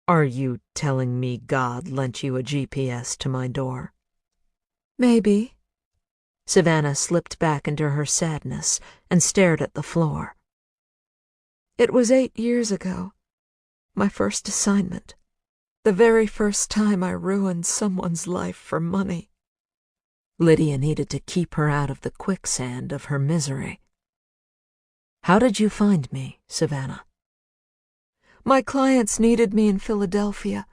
Are you telling me God lent you a GPS to my door? Maybe. Savannah slipped back into her sadness and stared at the floor. It was 8 years ago. My first assignment. The very first time I ruined someone's life for money. Lydia needed to keep her out of the quicksand of her misery. "How did you find me, Savannah?" "My clients needed me in Philadelphia.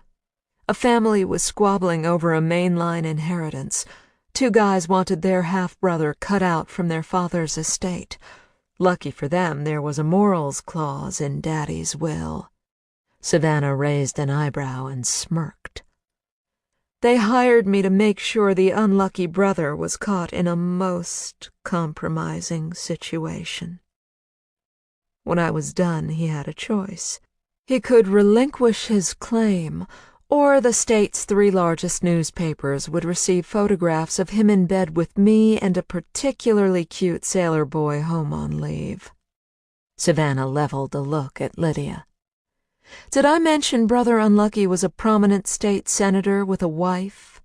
A family was squabbling over a mainline inheritance. 2 guys wanted their half-brother cut out from their father's estate. Lucky for them, there was a morals clause in Daddy's will." Savannah raised an eyebrow and smirked. "They hired me to make sure the unlucky brother was caught in a most compromising situation. When I was done, he had a choice. He could relinquish his claim, or the state's 3 largest newspapers would receive photographs of him in bed with me and a particularly cute sailor boy home on leave." Savannah leveled a look at Lydia. "Did I mention Brother Unlucky was a prominent state senator with a wife,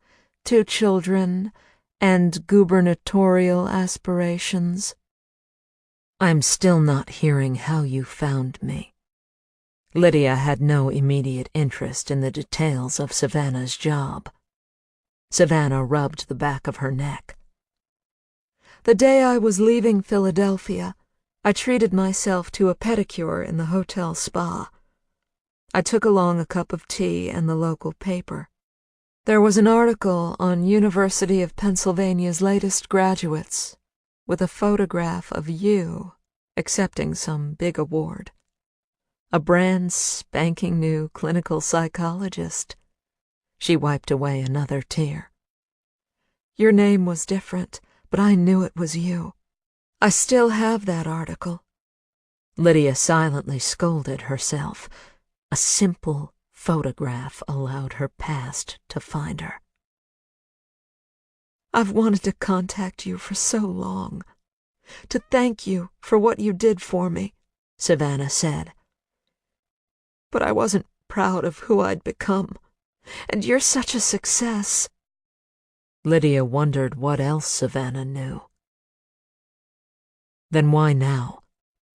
2 children, and gubernatorial aspirations?" "I'm still not hearing how you found me." Lydia had no immediate interest in the details of Savannah's job. Savannah rubbed the back of her neck. "The day I was leaving Philadelphia, I treated myself to a pedicure in the hotel spa. I took along a cup of tea and the local paper. There was an article on University of Pennsylvania's latest graduates, with a photograph of you accepting some big award. A brand spanking new clinical psychologist." She wiped away another tear. "Your name was different, but I knew it was you. I still have that article." Lydia silently scolded herself. A simple photograph allowed her past to find her. "I've wanted to contact you for so long, to thank you for what you did for me," Savannah said. "But I wasn't proud of who I'd become, and you're such a success." Lydia wondered what else Savannah knew. "Then why now?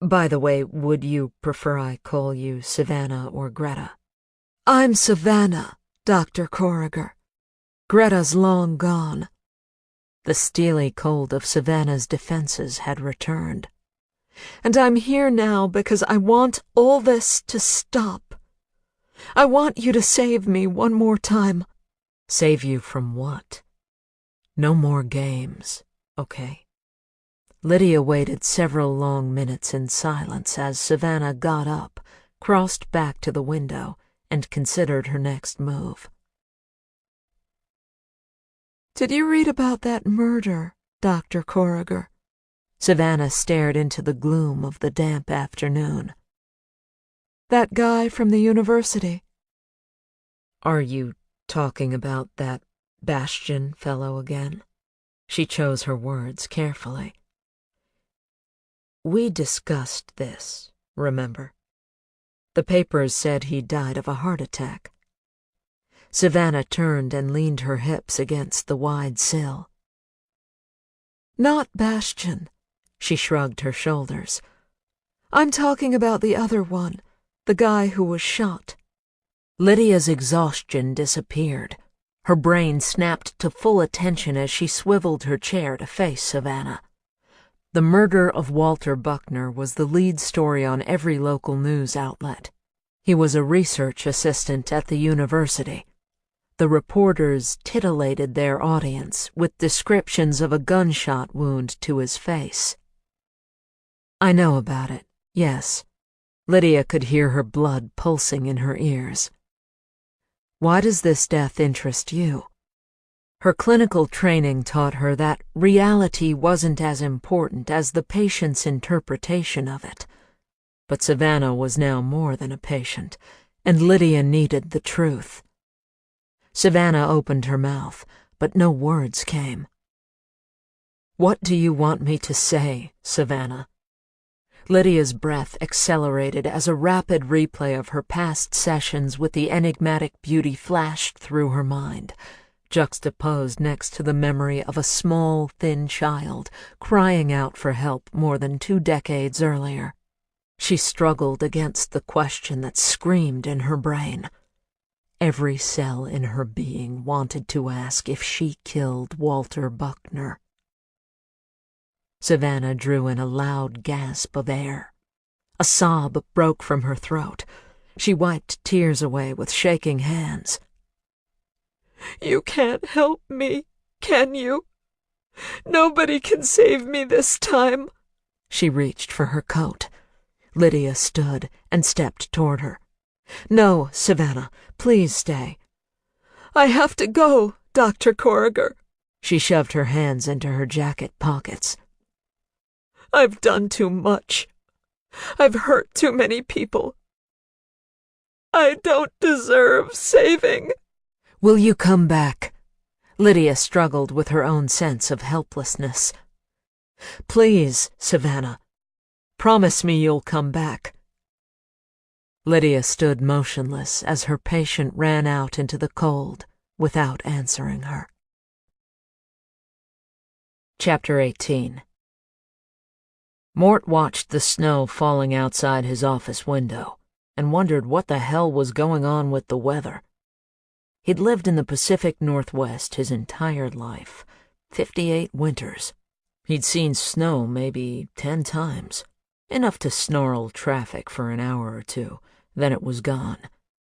By the way, would you prefer I call you Savannah or Greta?" "I'm Savannah, Dr. Corriger. Greta's long gone." The steely cold of Savannah's defenses had returned. "And I'm here now because I want all this to stop. I want you to save me one more time." "Save you from what? No more games, okay?" Lydia waited several long minutes in silence as Savannah got up, crossed back to the window, and considered her next move. "Did you read about that murder, Dr. Corriger?" Savannah stared into the gloom of the damp afternoon. "That guy from the university." "Are you talking about that Bastian fellow again?" She chose her words carefully. "We discussed this, remember? The papers said he died of a heart attack." Savannah turned and leaned her hips against the wide sill. "Not Bastian," she shrugged her shoulders. "I'm talking about the other one, the guy who was shot." Lydia's exhaustion disappeared. Her brain snapped to full attention as she swiveled her chair to face Savannah. The murder of Walter Buckner was the lead story on every local news outlet. He was a research assistant at the university. The reporters titillated their audience with descriptions of a gunshot wound to his face. "I know about it, yes." Lydia could hear her blood pulsing in her ears. "Why does this death interest you?" Her clinical training taught her that reality wasn't as important as the patient's interpretation of it. But Savannah was now more than a patient, and Lydia needed the truth. Savannah opened her mouth, but no words came. "What do you want me to say, Savannah?" Lydia's breath accelerated as a rapid replay of her past sessions with the enigmatic beauty flashed through her mind, juxtaposed next to the memory of a small, thin child crying out for help more than 2 decades earlier. She struggled against the question that screamed in her brain. Every cell in her being wanted to ask if she killed Walter Buckner. Savannah drew in a loud gasp of air. A sob broke from her throat. She wiped tears away with shaking hands. "You can't help me, can you? Nobody can save me this time." She reached for her coat. Lydia stood and stepped toward her. "No, Savannah, please stay." "I have to go, Dr. Corriger." She shoved her hands into her jacket pockets. "I've done too much. I've hurt too many people. I don't deserve saving." "Will you come back?" Lydia struggled with her own sense of helplessness. "Please, Savannah, promise me you'll come back." Lydia stood motionless as her patient ran out into the cold without answering her. Chapter 18. Mort watched the snow falling outside his office window and wondered what the hell was going on with the weather. He'd lived in the Pacific Northwest his entire life, 58 winters. He'd seen snow maybe 10 times, enough to snarl traffic for an hour or two, then it was gone.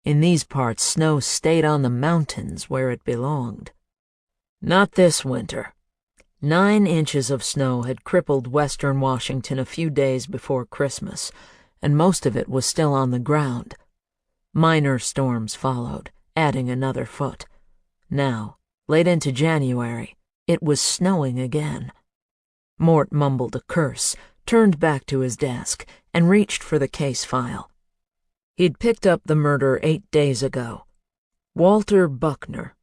In these parts, snow stayed on the mountains where it belonged. Not this winter. 9 inches of snow had crippled western Washington a few days before Christmas, and most of it was still on the ground. Minor storms followed, adding another foot. Now, late into January, it was snowing again. Mort mumbled a curse, turned back to his desk, and reached for the case file. He'd picked up the murder 8 days ago. Walter Buckner,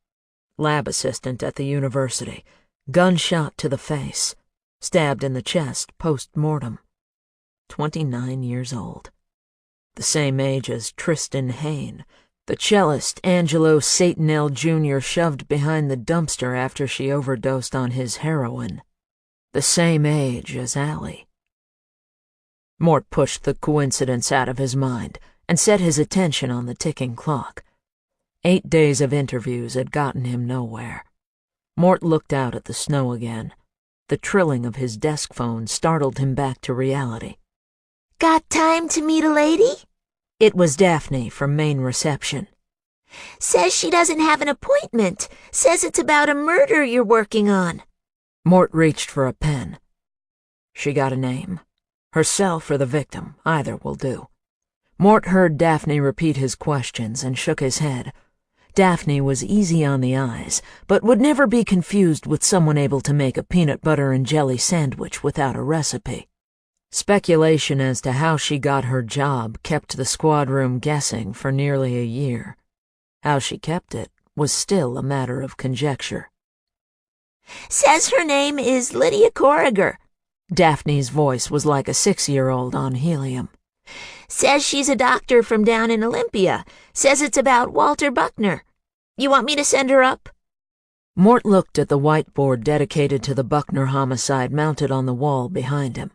lab assistant at the university, gunshot to the face, stabbed in the chest post-mortem. 29 years old. The same age as Tristan Hayne, the cellist Angelo Satanel Jr. shoved behind the dumpster after she overdosed on his heroin. The same age as Allie. Mort pushed the coincidence out of his mind and set his attention on the ticking clock. 8 days of interviews had gotten him nowhere. Mort looked out at the snow again. The trilling of his desk phone startled him back to reality. "Got time to meet a lady?" It was Daphne from main reception. "Says she doesn't have an appointment. Says it's about a murder you're working on." Mort reached for a pen. She got a name. Herself or the victim, either will do. Mort heard Daphne repeat his questions and shook his head. Daphne was easy on the eyes, but would never be confused with someone able to make a peanut butter and jelly sandwich without a recipe. Speculation as to how she got her job kept the squad room guessing for nearly a year. How she kept it was still a matter of conjecture. "Says her name is Lydia Corriger." Daphne's voice was like a 6-year-old on helium. "Says she's a doctor from down in Olympia. Says it's about Walter Buckner. You want me to send her up?" Mort looked at the whiteboard dedicated to the Buckner homicide mounted on the wall behind him.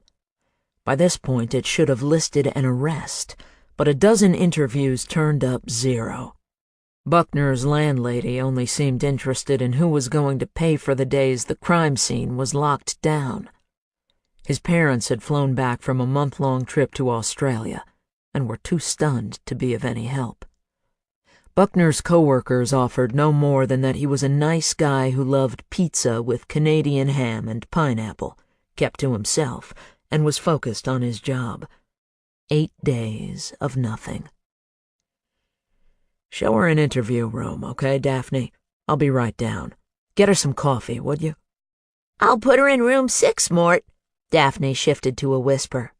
By this point, it should have listed an arrest, but a dozen interviews turned up 0. Buckner's landlady only seemed interested in who was going to pay for the days the crime scene was locked down. His parents had flown back from a month-long trip to Australia and were too stunned to be of any help. Buckner's coworkers offered no more than that he was a nice guy who loved pizza with Canadian ham and pineapple, kept to himself, and was focused on his job. 8 days of nothing. "Show her an interview room, okay, Daphne? I'll be right down. Get her some coffee, would you?" "I'll put her in room 6, Mort." Daphne shifted to a whisper.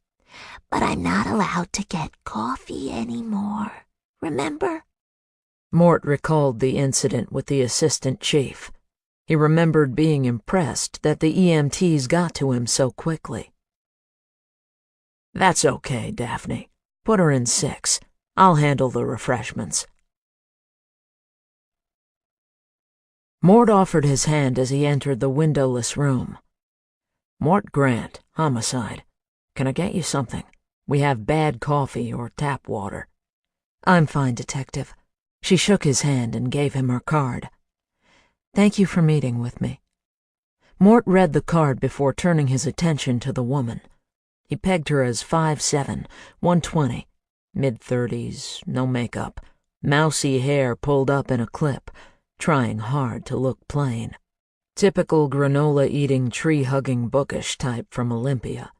"But I'm not allowed to get coffee anymore. Remember?" Mort recalled the incident with the assistant chief. He remembered being impressed that the EMTs got to him so quickly. "That's okay, Daphne. Put her in 6. I'll handle the refreshments." Mort offered his hand as he entered the windowless room. "Mort Grant, homicide. Can I get you something? We have bad coffee or tap water." "I'm fine, Detective." She shook his hand and gave him her card. "Thank you for meeting with me." Mort read the card before turning his attention to the woman. He pegged her as 5'7", 120, mid-30s, no makeup, mousy hair pulled up in a clip, trying hard to look plain. Typical granola-eating, tree-hugging bookish type from Olympia.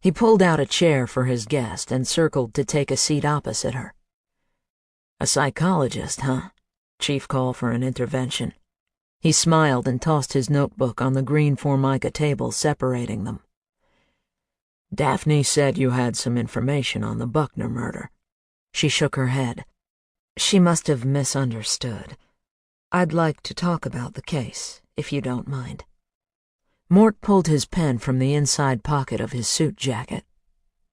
He pulled out a chair for his guest and circled to take a seat opposite her. "A psychologist, huh? Chief call for an intervention." He smiled and tossed his notebook on the green Formica table separating them. "Daphne said you had some information on the Buckner murder." She shook her head. "She must have misunderstood. I'd like to talk about the case, if you don't mind." Mort pulled his pen from the inside pocket of his suit jacket.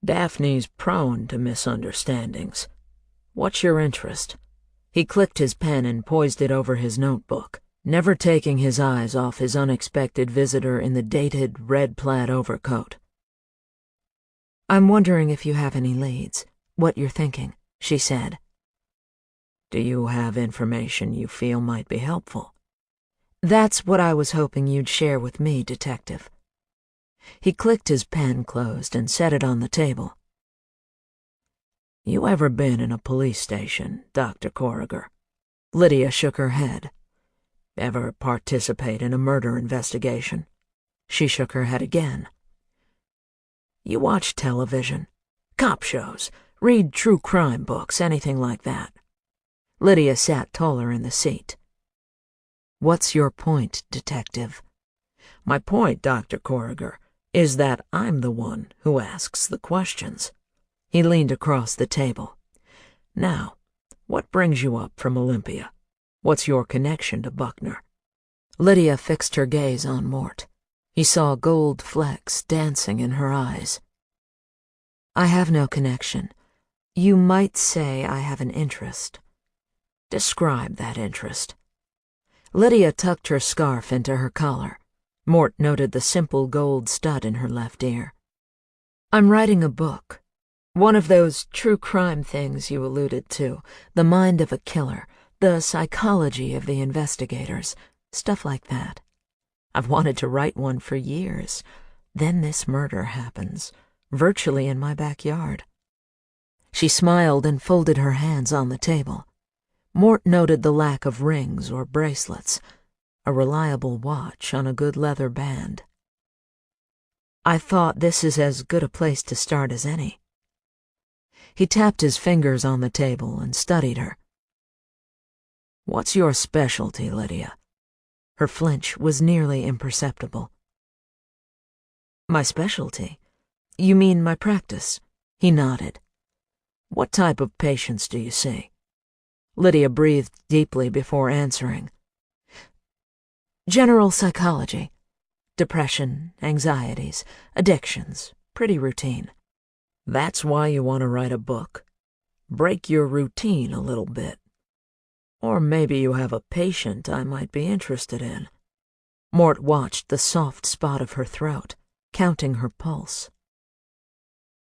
"Daphne's prone to misunderstandings. What's your interest?" He clicked his pen and poised it over his notebook, never taking his eyes off his unexpected visitor in the dated red plaid overcoat. "I'm wondering if you have any leads, what you're thinking," she said. "Do you have information you feel might be helpful?" "That's what I was hoping you'd share with me, Detective." He clicked his pen closed and set it on the table. "You ever been in a police station, Dr. Corriger?" Lydia shook her head. "Ever participate in a murder investigation?" She shook her head again. "You watch television, cop shows, read true crime books, anything like that?" Lydia sat taller in the seat. "What's your point, Detective?" "My point, Dr. Corriger, is that I'm the one who asks the questions." He leaned across the table. "Now, what brings you up from Olympia? What's your connection to Buckner?" Lydia fixed her gaze on Mort. He saw gold flecks dancing in her eyes. "I have no connection. You might say I have an interest." "Describe that interest." Lydia tucked her scarf into her collar. Mort noted the simple gold stud in her left ear. "I'm writing a book. One of those true crime things you alluded to, the mind of a killer, the psychology of the investigators, stuff like that. I've wanted to write one for years. Then this murder happens, virtually in my backyard." She smiled and folded her hands on the table. Mort noted the lack of rings or bracelets, a reliable watch on a good leather band. "I thought this is as good a place to start as any." He tapped his fingers on the table and studied her. "What's your specialty, Lydia?" Her flinch was nearly imperceptible. "My specialty? You mean my practice?" He nodded. "What type of patients do you see?" Lydia breathed deeply before answering. "General psychology. Depression, anxieties, addictions, pretty routine." "That's why you want to write a book? Break your routine a little bit. Or maybe you have a patient I might be interested in." Mort watched the soft spot of her throat, counting her pulse.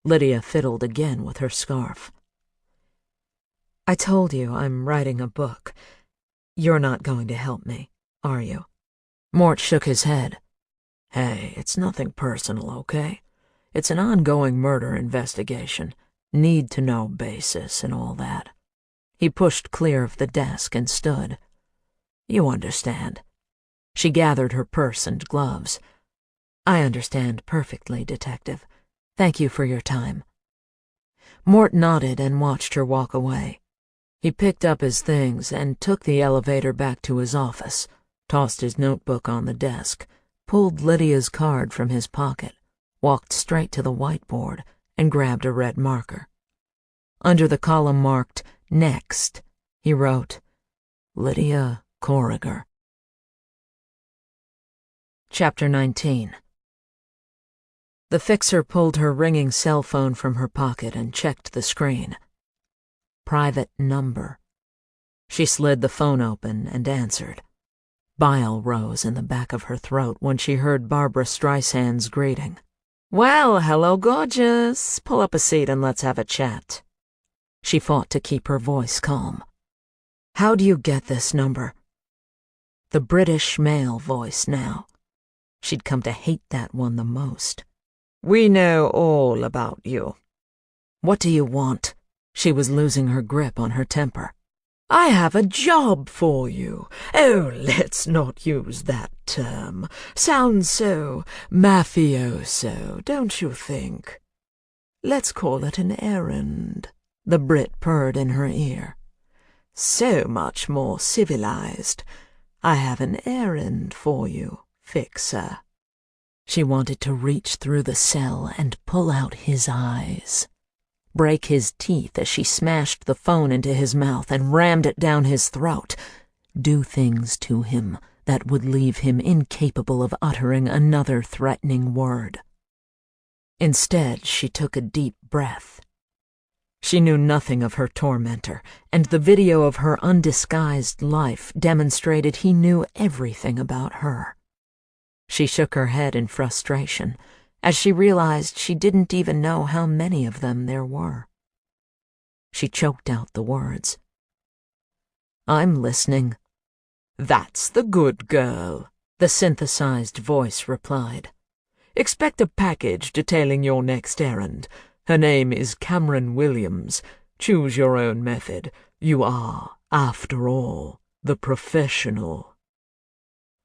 Lydia fiddled again with her scarf. "I told you I'm writing a book. You're not going to help me, are you?" Mort shook his head. "Hey, it's nothing personal, okay? It's an ongoing murder investigation, need-to-know basis and all that." He pushed clear of the desk and stood. "You understand." She gathered her purse and gloves. "I understand perfectly, Detective. Thank you for your time." Mort nodded and watched her walk away. He picked up his things and took the elevator back to his office, tossed his notebook on the desk, pulled Lydia's card from his pocket, walked straight to the whiteboard, and grabbed a red marker. Under the column marked "Next," he wrote, "Lydia Corriger." Chapter 19. The fixer pulled her ringing cell phone from her pocket and checked the screen. Private number. She slid the phone open and answered. Bile rose in the back of her throat when she heard Barbara Streisand's greeting. "Well, hello, gorgeous. Pull up a seat and let's have a chat." She fought to keep her voice calm. How do you get this number? The British male voice now. She'd come to hate that one the most. We know all about you. What do you want? She was losing her grip on her temper. I have a job for you. Oh, let's not use that term. Sounds so mafioso, don't you think? Let's call it an errand. The Brit purred in her ear. So much more civilized. I have an errand for you, Fixer. She wanted to reach through the cell and pull out his eyes, break his teeth as she smashed the phone into his mouth and rammed it down his throat, do things to him that would leave him incapable of uttering another threatening word. Instead, she took a deep breath. She knew nothing of her tormentor, and the video of her undisguised life demonstrated he knew everything about her. She shook her head in frustration, as she realized she didn't even know how many of them there were. She choked out the words. I'm listening. That's the good girl, the synthesized voice replied. Expect a package detailing your next errand. Her name is Cameron Williams. Choose your own method. You are, after all, the professional.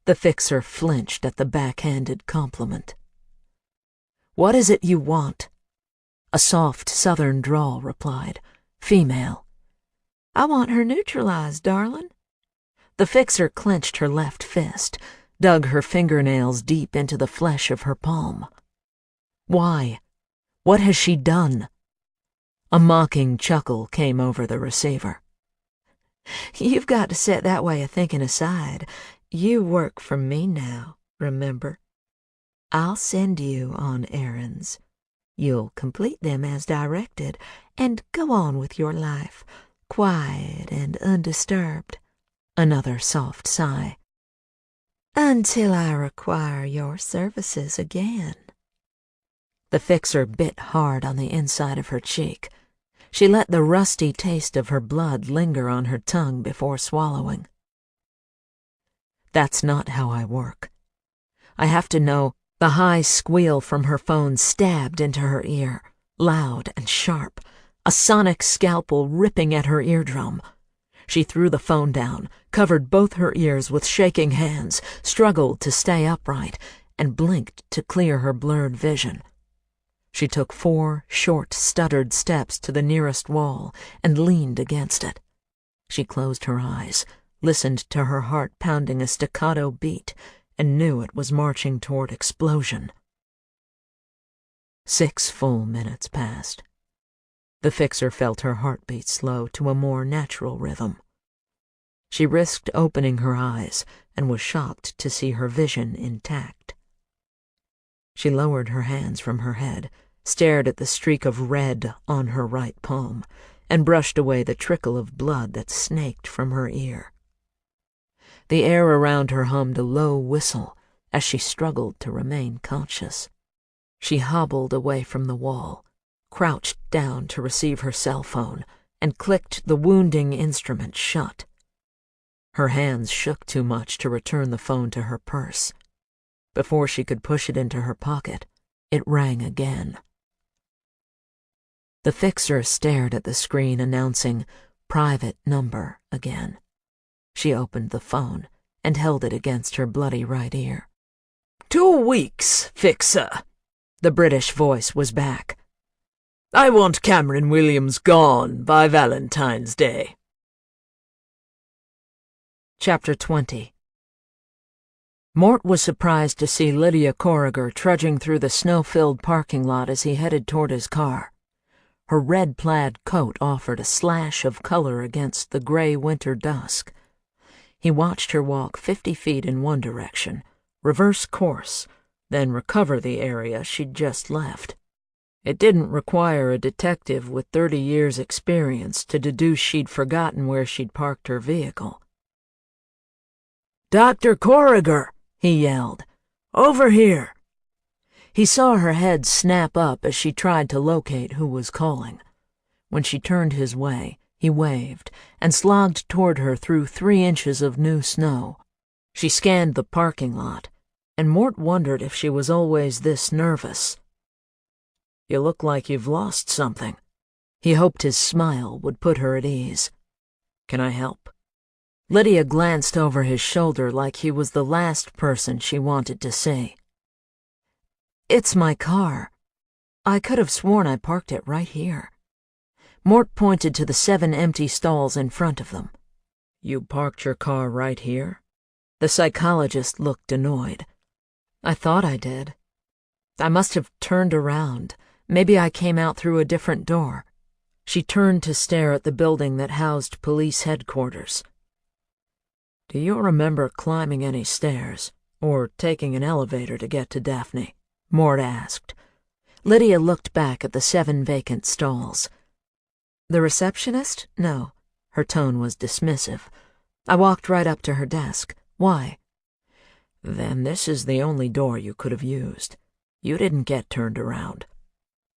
The Fixer flinched at the backhanded compliment. What is it you want? A soft southern drawl replied, female. I want her neutralized, darling. The Fixer clenched her left fist, dug her fingernails deep into the flesh of her palm. Why? What has she done? A mocking chuckle came over the receiver. You've got to set that way of thinking aside. You work for me now, remember? I'll send you on errands. You'll complete them as directed and go on with your life, quiet and undisturbed. Another soft sigh. Until I require your services again. The Fixer bit hard on the inside of her cheek. She let the rusty taste of her blood linger on her tongue before swallowing. That's not how I work. I have to know. The high squeal from her phone stabbed into her ear, loud and sharp, a sonic scalpel ripping at her eardrum. She threw the phone down, covered both her ears with shaking hands, struggled to stay upright, and blinked to clear her blurred vision. She took 4 short, stuttered steps to the nearest wall and leaned against it. She closed her eyes, listened to her heart pounding a staccato beat, and knew it was marching toward explosion. 6 full minutes passed. The Fixer felt her heartbeat slow to a more natural rhythm. She risked opening her eyes and was shocked to see her vision intact. She lowered her hands from her head, stared at the streak of red on her right palm, and brushed away the trickle of blood that snaked from her ear. The air around her hummed a low whistle as she struggled to remain conscious. She hobbled away from the wall, crouched down to receive her cell phone, and clicked the wounding instrument shut. Her hands shook too much to return the phone to her purse. Before she could push it into her pocket, it rang again. The Fixer stared at the screen announcing "private number" again. She opened the phone and held it against her bloody right ear. 2 weeks, Fixer. The British voice was back. I want Cameron Williams gone by Valentine's Day. Chapter 20. Mort was surprised to see Lydia Corriger trudging through the snow-filled parking lot as he headed toward his car. Her red plaid coat offered a slash of color against the gray winter dusk. He watched her walk 50 feet in one direction, reverse course, then recover the area she'd just left. It didn't require a detective with 30 years' experience to deduce she'd forgotten where she'd parked her vehicle. "Dr. Corriger!" he yelled. "Over here!" He saw her head snap up as she tried to locate who was calling. When she turned his way, He waved and slogged toward her through 3 inches of new snow. She scanned the parking lot, and Mort wondered if she was always this nervous. "You look like you've lost something." He hoped his smile would put her at ease. "Can I help?" Lydia glanced over his shoulder like he was the last person she wanted to see. "It's my car. I could have sworn I parked it right here." Mort pointed to the 7 empty stalls in front of them. "You parked your car right here?" The psychologist looked annoyed. "I thought I did. I must have turned around. Maybe I came out through a different door." She turned to stare at the building that housed police headquarters. "Do you remember climbing any stairs, or taking an elevator to get to Daphne?" Mort asked. Lydia looked back at the 7 vacant stalls. "The receptionist? No." Her tone was dismissive. "I walked right up to her desk. Why?" "Then this is the only door you could have used. You didn't get turned around."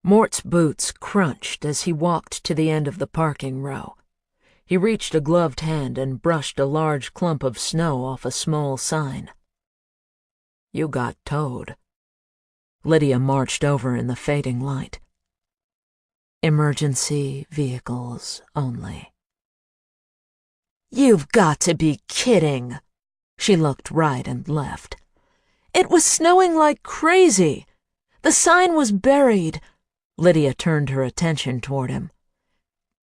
Mort's boots crunched as he walked to the end of the parking row. He reached a gloved hand and brushed a large clump of snow off a small sign. "You got towed." Lydia marched over in the fading light. "Emergency vehicles only." "You've got to be kidding." She looked right and left. "It was snowing like crazy. The sign was buried." Lydia turned her attention toward him.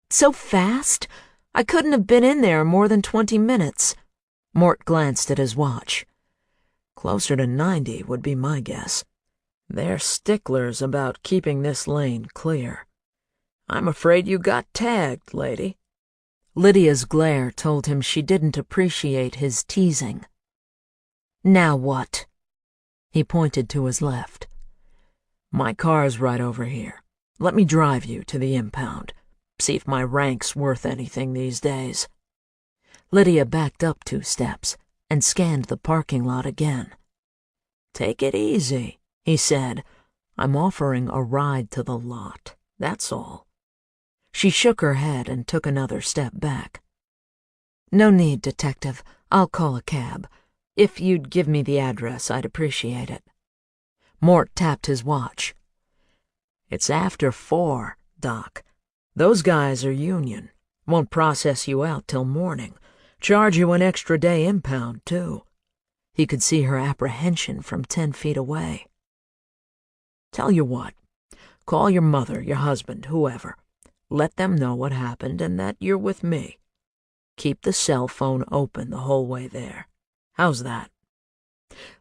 "So fast? I couldn't have been in there more than 20 minutes. Mort glanced at his watch. "Closer to 90 would be my guess. They're sticklers about keeping this lane clear. I'm afraid you got tagged, lady." Lydia's glare told him she didn't appreciate his teasing. "Now what?" He pointed to his left. "My car's right over here. Let me drive you to the impound. See if my rank's worth anything these days." Lydia backed up 2 steps and scanned the parking lot again. "Take it easy," he said. "I'm offering a ride to the lot, that's all." She shook her head and took another step back. "No need, Detective. I'll call a cab. If you'd give me the address, I'd appreciate it." Mort tapped his watch. "It's after 4, Doc. Those guys are union. Won't process you out till morning. Charge you an extra day impound, too." He could see her apprehension from 10 feet away. "Tell you what. Call your mother, your husband, whoever. Let them know what happened and that you're with me. Keep the cell phone open the whole way there. How's that?"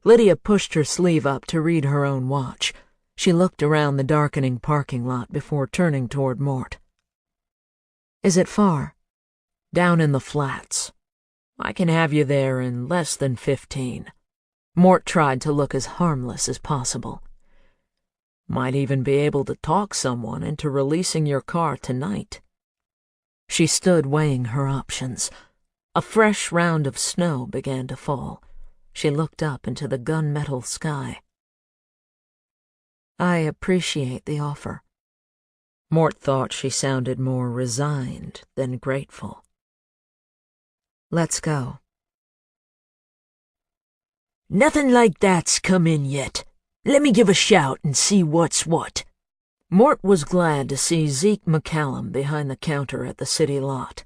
Lydia pushed her sleeve up to read her own watch. She looked around the darkening parking lot before turning toward Mort. "Is it far?" "Down in the flats. I can have you there in less than 15. Mort tried to look as harmless as possible. "Might even be able to talk someone into releasing your car tonight." She stood weighing her options. A fresh round of snow began to fall. She looked up into the gunmetal sky. "I appreciate the offer." Mort thought she sounded more resigned than grateful. "Let's go." "Nothing like that's come in yet. Let me give a shout and see what's what." Mort was glad to see Zeke McCallum behind the counter at the city lot.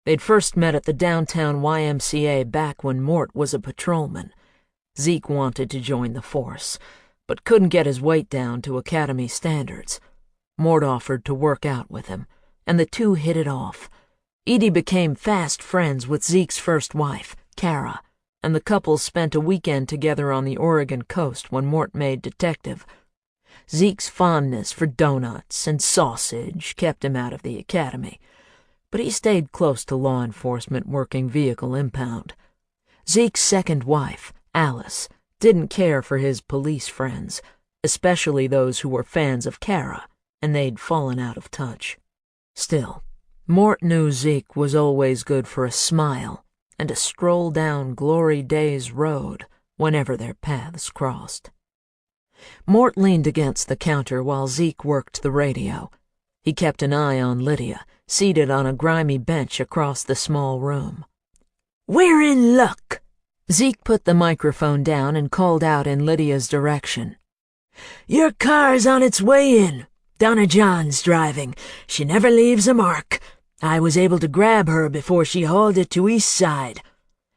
They'd first met at the downtown YMCA back when Mort was a patrolman. Zeke wanted to join the force, but couldn't get his weight down to academy standards. Mort offered to work out with him, and the two hit it off. Edie became fast friends with Zeke's first wife, Kara, and the couple spent a weekend together on the Oregon coast when Mort made detective. Zeke's fondness for donuts and sausage kept him out of the academy, but he stayed close to law enforcement working vehicle impound. Zeke's second wife, Alice, didn't care for his police friends, especially those who were fans of Kara, and they'd fallen out of touch. Still, Mort knew Zeke was always good for a smile and a stroll down Glory Days Road whenever their paths crossed. Mort leaned against the counter while Zeke worked the radio. He kept an eye on Lydia, seated on a grimy bench across the small room. "We're in luck." Zeke put the microphone down and called out in Lydia's direction. "Your car's on its way in. Donna John's driving. She never leaves a mark. I was able to grab her before she hauled it to East Side."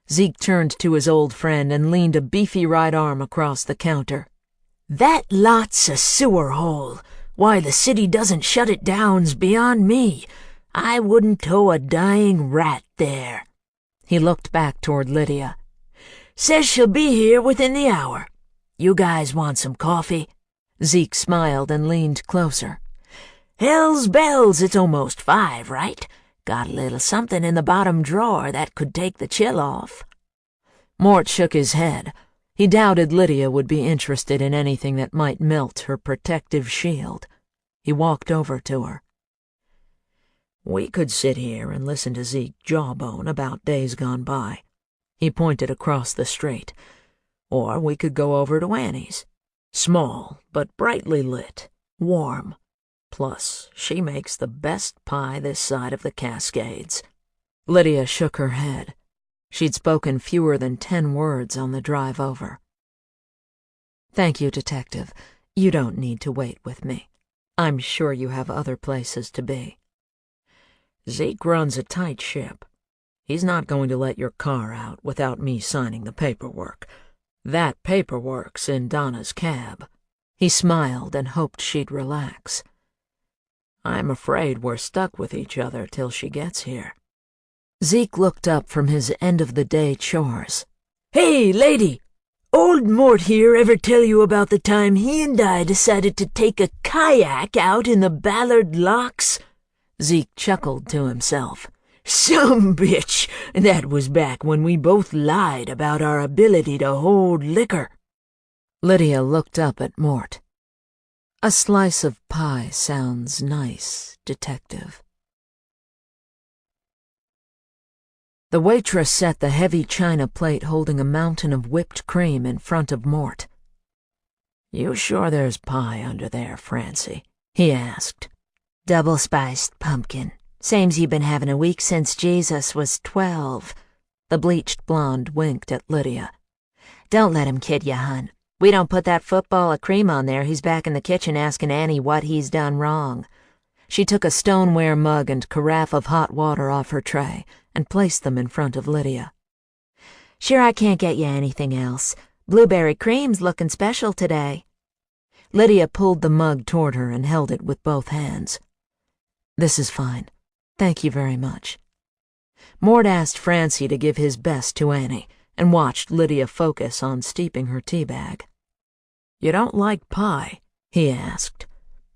Zeke turned to his old friend and leaned a beefy right arm across the counter. "That lot's a sewer hole. Why the city doesn't shut it down's beyond me. I wouldn't tow a dying rat there." He looked back toward Lydia. "Says she'll be here within the hour. You guys want some coffee?" Zeke smiled and leaned closer. "Hell's bells, it's almost 5, right? Got a little something in the bottom drawer that could take the chill off." Mort shook his head. He doubted Lydia would be interested in anything that might melt her protective shield. He walked over to her. "We could sit here and listen to Zeke jawbone about days gone by." He pointed across the street. "Or we could go over to Annie's. Small, but brightly lit, warm. Plus, she makes the best pie this side of the Cascades." Lydia shook her head. She'd spoken fewer than 10 words on the drive over. "Thank you, Detective. You don't need to wait with me. I'm sure you have other places to be." "Zeke runs a tight ship. He's not going to let your car out without me signing the paperwork. That paperwork's in Donna's cab." He smiled and hoped she'd relax. "I'm afraid we're stuck with each other till she gets here." Zeke looked up from his end-of-the-day chores. "Hey, lady! Old Mort here ever tell you about the time he and I decided to take a kayak out in the Ballard Locks?" Zeke chuckled to himself. "Some bitch! That was back when we both lied about our ability to hold liquor." Lydia looked up at Mort. "A slice of pie sounds nice, Detective." The waitress set the heavy china plate holding a mountain of whipped cream in front of Mort. "You sure there's pie under there, Francie?" he asked. "Double-spiced pumpkin. Same's you've been having a week since Jesus was 12. The bleached blonde winked at Lydia. "Don't let him kid you, hun. We don't put that football of cream on there. He's back in the kitchen asking Annie what he's done wrong." She took a stoneware mug and carafe of hot water off her tray and placed them in front of Lydia. "Sure I can't get you anything else. Blueberry cream's looking special today." Lydia pulled the mug toward her and held it with both hands. "This is fine. Thank you very much." Mort asked Francie to give his best to Annie and watched Lydia focus on steeping her tea bag. "You don't like pie?" he asked.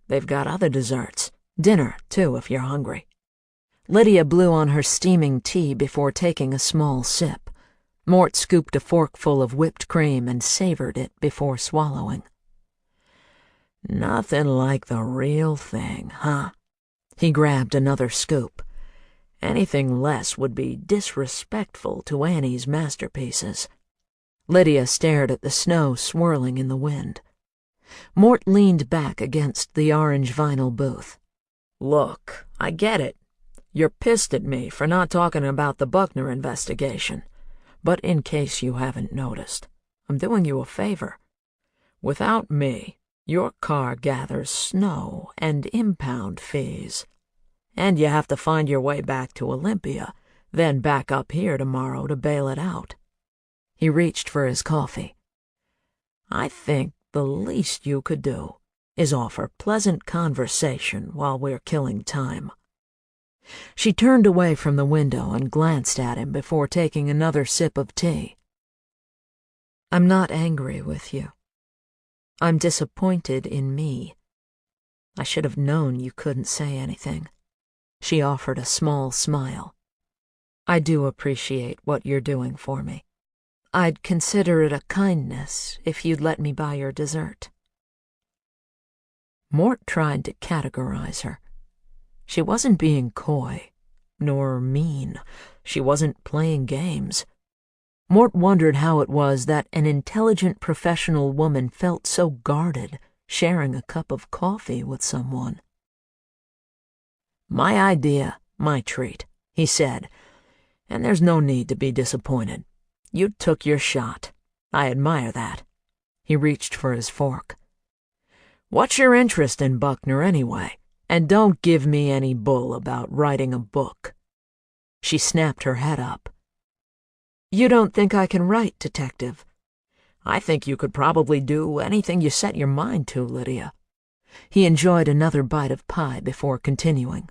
"They've got other desserts. Dinner, too, if you're hungry." Lydia blew on her steaming tea before taking a small sip. Mort scooped a forkful of whipped cream and savored it before swallowing. "Nothing like the real thing, huh?" He grabbed another scoop. "Anything less would be disrespectful to Annie's masterpieces." Lydia stared at the snow swirling in the wind. Mort leaned back against the orange vinyl booth. "Look, I get it. You're pissed at me for not talking about the Buckner investigation. But in case you haven't noticed, I'm doing you a favor. Without me, your car gathers snow and impound fees. And you have to find your way back to Olympia, then back up here tomorrow to bail it out." He reached for his coffee. "I think the least you could do is offer pleasant conversation while we're killing time." She turned away from the window and glanced at him before taking another sip of tea. "I'm not angry with you. I'm disappointed in me. I should have known you couldn't say anything." She offered a small smile. "I do appreciate what you're doing for me. I'd consider it a kindness if you'd let me buy your dessert." Mort tried to categorize her. She wasn't being coy, nor mean. She wasn't playing games. Mort wondered how it was that an intelligent professional woman felt so guarded sharing a cup of coffee with someone. My idea, my treat, he said, and there's no need to be disappointed. You took your shot. I admire that. He reached for his fork. What's your interest in Buckner anyway? And don't give me any bull about writing a book. She snapped her head up. You don't think I can write, Detective? I think you could probably do anything you set your mind to, Lydia. He enjoyed another bite of pie before continuing.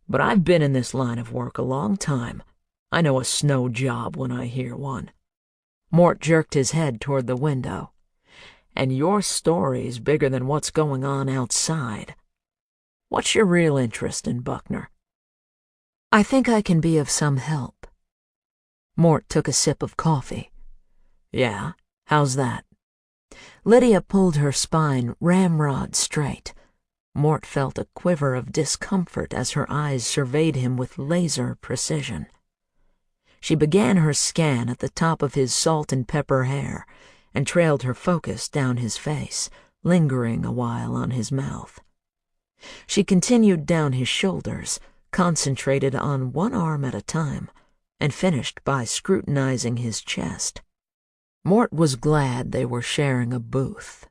But I've been in this line of work a long time. I know a snow job when I hear one. Mort jerked his head toward the window. And your story's bigger than what's going on outside. What's your real interest in Buckner? I think I can be of some help. Mort took a sip of coffee. Yeah? How's that? Lydia pulled her spine ramrod straight. Mort felt a quiver of discomfort as her eyes surveyed him with laser precision. She began her scan at the top of his salt and pepper hair and trailed her focus down his face, lingering a while on his mouth. She continued down his shoulders, concentrated on one arm at a time, and finished by scrutinizing his chest. Mort was glad they were sharing a booth.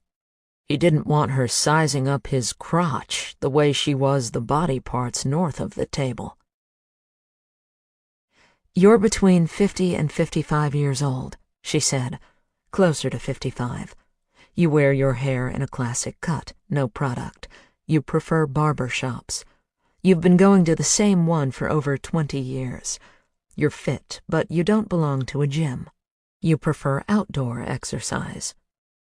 He didn't want her sizing up his crotch the way she was the body parts north of the table. You're between 50 and 55 years old, she said, closer to 55. You wear your hair in a classic cut, no product. You prefer barber shops. You've been going to the same one for over 20 years. You're fit, but you don't belong to a gym. You prefer outdoor exercise.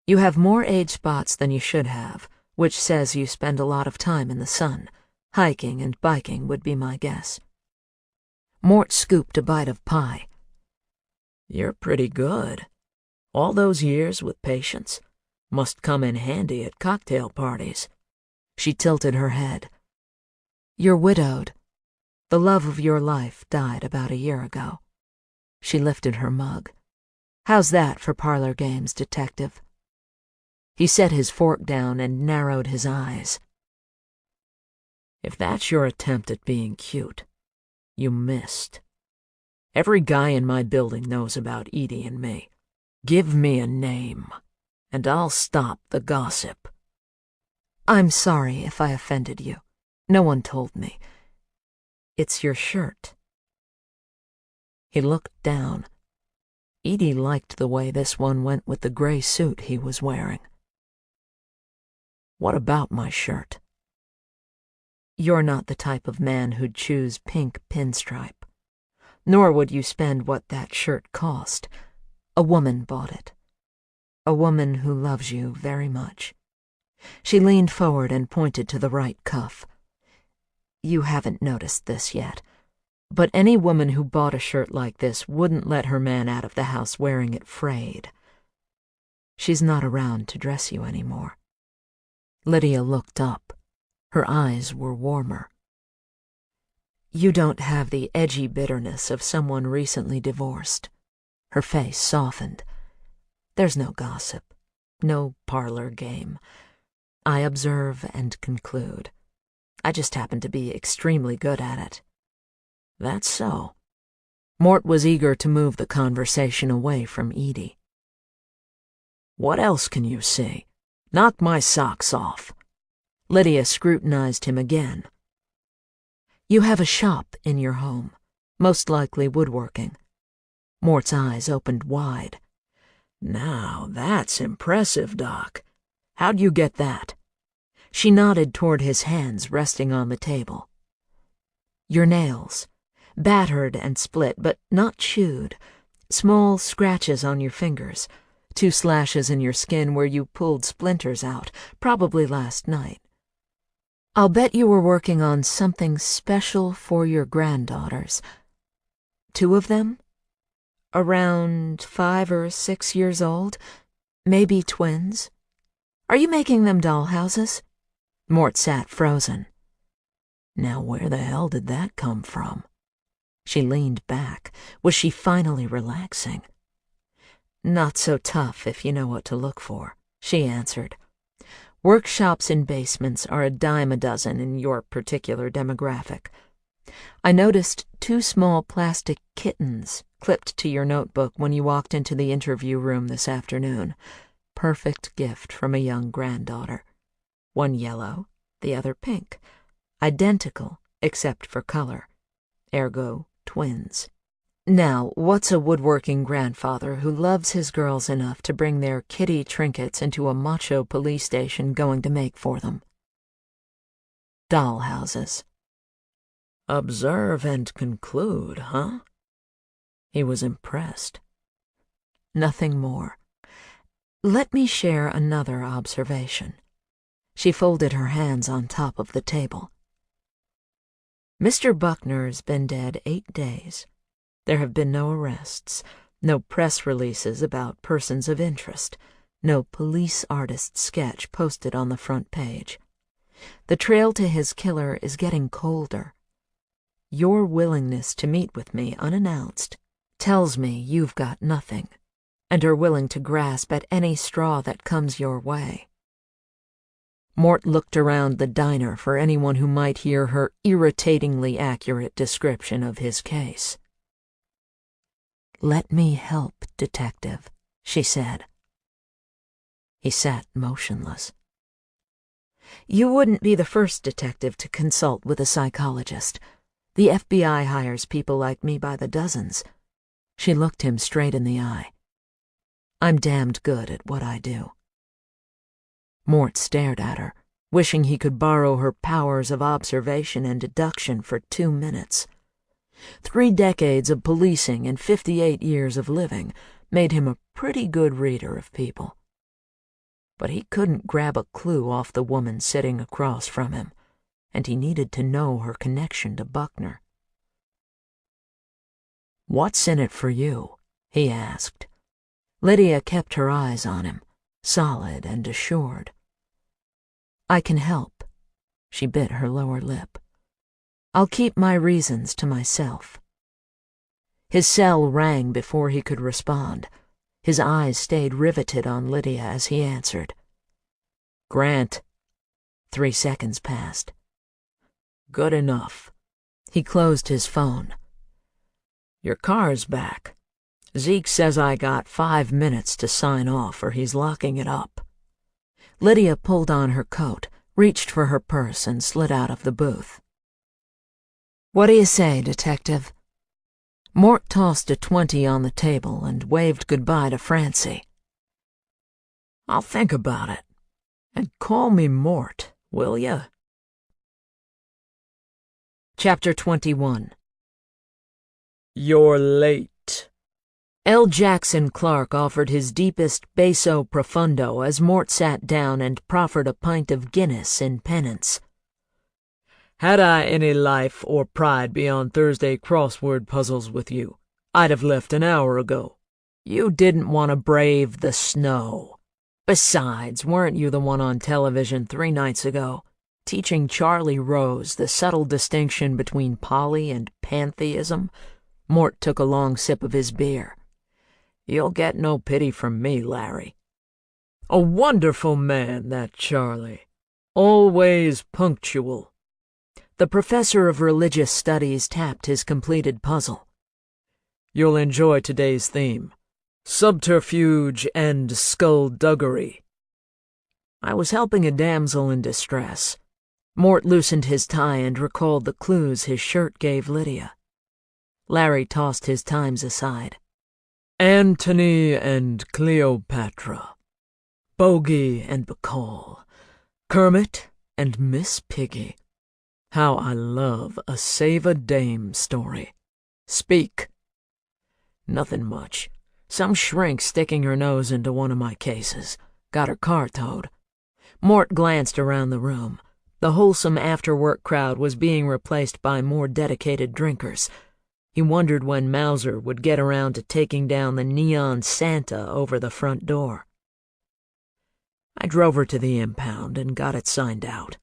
You have more age spots than you should have, which says you spend a lot of time in the sun. Hiking and biking would be my guess. Mort scooped a bite of pie. You're pretty good. All those years with patience must come in handy at cocktail parties. She tilted her head. You're widowed. The love of your life died about a year ago. She lifted her mug. How's that for parlor games, Detective? He set his fork down and narrowed his eyes. If that's your attempt at being cute, you missed. Every guy in my building knows about Edie and me. Give me a name, and I'll stop the gossip. I'm sorry if I offended you. No one told me. It's your shirt. He looked down. Edie liked the way this one went with the gray suit he was wearing. What about my shirt? You're not the type of man who'd choose pink pinstripe. Nor would you spend what that shirt cost. A woman bought it. A woman who loves you very much. She leaned forward and pointed to the right cuff. You haven't noticed this yet, but any woman who bought a shirt like this wouldn't let her man out of the house wearing it frayed. She's not around to dress you anymore. Lydia looked up. Her eyes were warmer. You don't have the edgy bitterness of someone recently divorced. Her face softened. There's no gossip, no parlor game. I observe and conclude. I just happen to be extremely good at it. That's so. Mort was eager to move the conversation away from Edie. What else can you see? Knock my socks off. Lydia scrutinized him again. You have a shop in your home, most likely woodworking. Mort's eyes opened wide. Now that's impressive, Doc. How'd you get that? She nodded toward his hands resting on the table. Your nails, battered and split, but not chewed. Small scratches on your fingers. 2 slashes in your skin where you pulled splinters out, probably last night. I'll bet you were working on something special for your granddaughters. 2 of them? Around 5 or 6 years old? Maybe twins? Are you making them dollhouses? Mort sat frozen. Now where the hell did that come from? She leaned back. Was she finally relaxing? Not so tough if you know what to look for, she answered. Workshops in basements are a dime a dozen in your particular demographic. I noticed 2 small plastic kittens clipped to your notebook when you walked into the interview room this afternoon. Perfect gift from a young granddaughter. One yellow, the other pink. Identical, except for color. Ergo, twins. Now, what's a woodworking grandfather who loves his girls enough to bring their kitty trinkets into a macho police station going to make for them? Dollhouses. Observe and conclude, huh? He was impressed. Nothing more. Let me share another observation. She folded her hands on top of the table. Mr. Buckner's been dead 8 days. There have been no arrests, no press releases about persons of interest, no police artist sketch posted on the front page. The trail to his killer is getting colder. Your willingness to meet with me unannounced tells me you've got nothing, and are willing to grasp at any straw that comes your way. Mort looked around the diner for anyone who might hear her irritatingly accurate description of his case. "Let me help, Detective," she said. He sat motionless. "You wouldn't be the first detective to consult with a psychologist. The FBI hires people like me by the dozens." She looked him straight in the eye. "I'm damned good at what I do." Mort stared at her, wishing he could borrow her powers of observation and deduction for 2 minutes. 3 decades of policing and 58 years of living made him a pretty good reader of people. But he couldn't grab a clue off the woman sitting across from him, and he needed to know her connection to Buckner. "What's in it for you?" he asked. Lydia kept her eyes on him, solid and assured. "I can help." She bit her lower lip. "I'll keep my reasons to myself." His cell rang before he could respond. His eyes stayed riveted on Lydia as he answered. "Grant." 3 seconds passed. "Good enough." He closed his phone. "Your car's back. Zeke says I got 5 minutes to sign off or he's locking it up." Lydia pulled on her coat, reached for her purse, and slid out of the booth. "What do you say, Detective?" Mort tossed a 20 on the table and waved goodbye to Francie. "I'll think about it. And call me Mort, will ya?" Chapter 21. "You're late." L. Jackson Clark offered his deepest basso profundo as Mort sat down and proffered a pint of Guinness in penance. "Had I any life or pride beyond Thursday crossword puzzles with you, I'd have left an hour ago. You didn't want to brave the snow. Besides, weren't you the one on television 3 nights ago, teaching Charlie Rose the subtle distinction between poly and pantheism?" Mort took a long sip of his beer. "You'll get no pity from me, Larry. A wonderful man, that Charlie. Always punctual." The professor of religious studies tapped his completed puzzle. "You'll enjoy today's theme. Subterfuge and skullduggery." "I was helping a damsel in distress." Mort loosened his tie and recalled the clues his shirt gave Lydia. Larry tossed his Times aside. "Antony and Cleopatra. Bogey and Bacall. Kermit and Miss Piggy. How I love a save-a-dame story. Speak." "Nothing much. Some shrink sticking her nose into one of my cases. Got her car towed." Mort glanced around the room. The wholesome after-work crowd was being replaced by more dedicated drinkers. He wondered when Mauser would get around to taking down the neon Santa over the front door. "I drove her to the impound and got it signed out."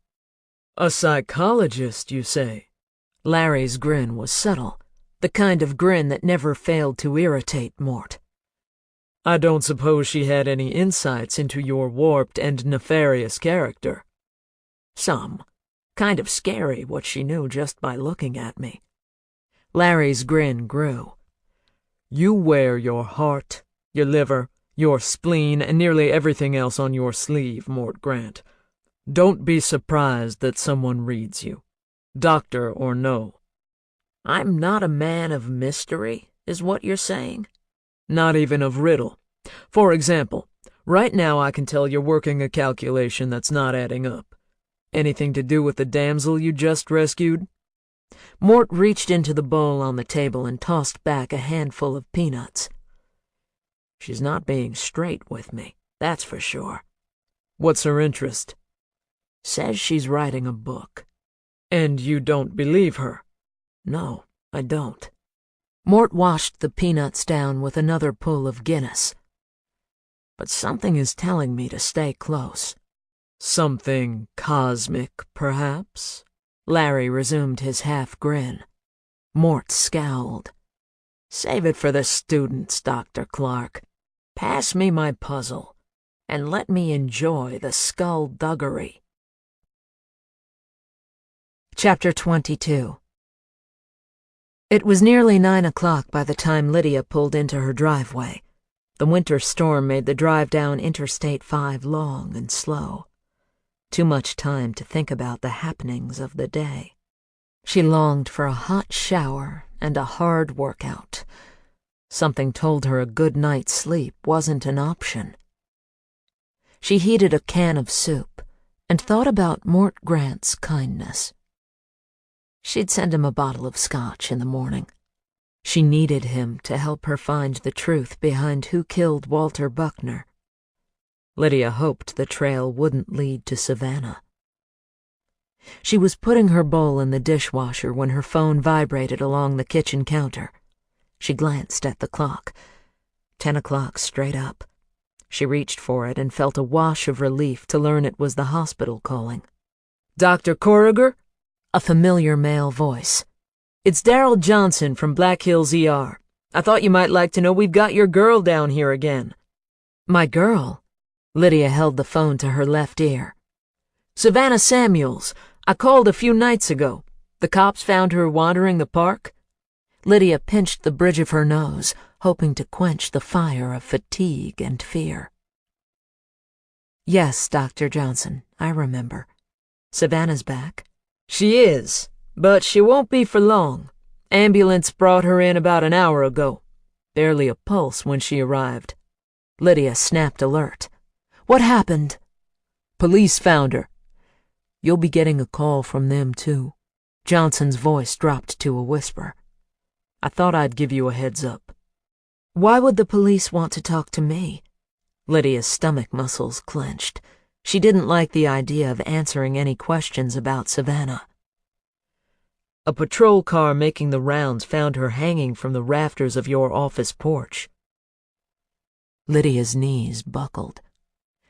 "A psychologist, you say?" Larry's grin was subtle, the kind of grin that never failed to irritate Mort. I don't suppose she had any insights into your warped and nefarious character. Some. Kind of scary what she knew just by looking at me. Larry's grin grew. You wear your heart, your liver, your spleen, and nearly everything else on your sleeve, Mort Grant. Don't be surprised that someone reads you, doctor or no. I'm not a man of mystery, is what you're saying? Not even of riddle. For example, right now I can tell you're working a calculation that's not adding up. Anything to do with the damsel you just rescued? Mort reached into the bowl on the table and tossed back a handful of peanuts. She's not being straight with me, that's for sure. What's her interest? Says she's writing a book. And you don't believe her? No, I don't. Mort washed the peanuts down with another pull of Guinness. But something is telling me to stay close. Something cosmic, perhaps? Larry resumed his half-grin. Mort scowled. Save it for the students, Dr. Clark. Pass me my puzzle, and let me enjoy the skullduggery. Chapter 22. It was nearly 9 o'clock by the time Lydia pulled into her driveway. The winter storm made the drive down Interstate 5 long and slow. Too much time to think about the happenings of the day. She longed for a hot shower and a hard workout. Something told her a good night's sleep wasn't an option. She heated a can of soup and thought about Mort Grant's kindness. She'd send him a bottle of scotch in the morning. She needed him to help her find the truth behind who killed Walter Buckner. Lydia hoped the trail wouldn't lead to Savannah. She was putting her bowl in the dishwasher when her phone vibrated along the kitchen counter. She glanced at the clock. 10 o'clock straight up. She reached for it and felt a wash of relief to learn it was the hospital calling. Dr. Corriger? A familiar male voice. It's Daryl Johnson from Black Hills ER. I thought you might like to know we've got your girl down here again. My girl? Lydia held the phone to her left ear. Savannah Samuels. I called a few nights ago. The cops found her wandering the park. Lydia pinched the bridge of her nose, hoping to quench the fire of fatigue and fear. Yes, Dr. Johnson, I remember. Savannah's back. She is, but she won't be for long. Ambulance brought her in about an hour ago. Barely a pulse when she arrived. Lydia snapped alert. What happened? Police found her. You'll be getting a call from them, too. Johnson's voice dropped to a whisper. I thought I'd give you a heads up. Why would the police want to talk to me? Lydia's stomach muscles clenched. She didn't like the idea of answering any questions about Savannah. A patrol car making the rounds found her hanging from the rafters of your office porch. Lydia's knees buckled.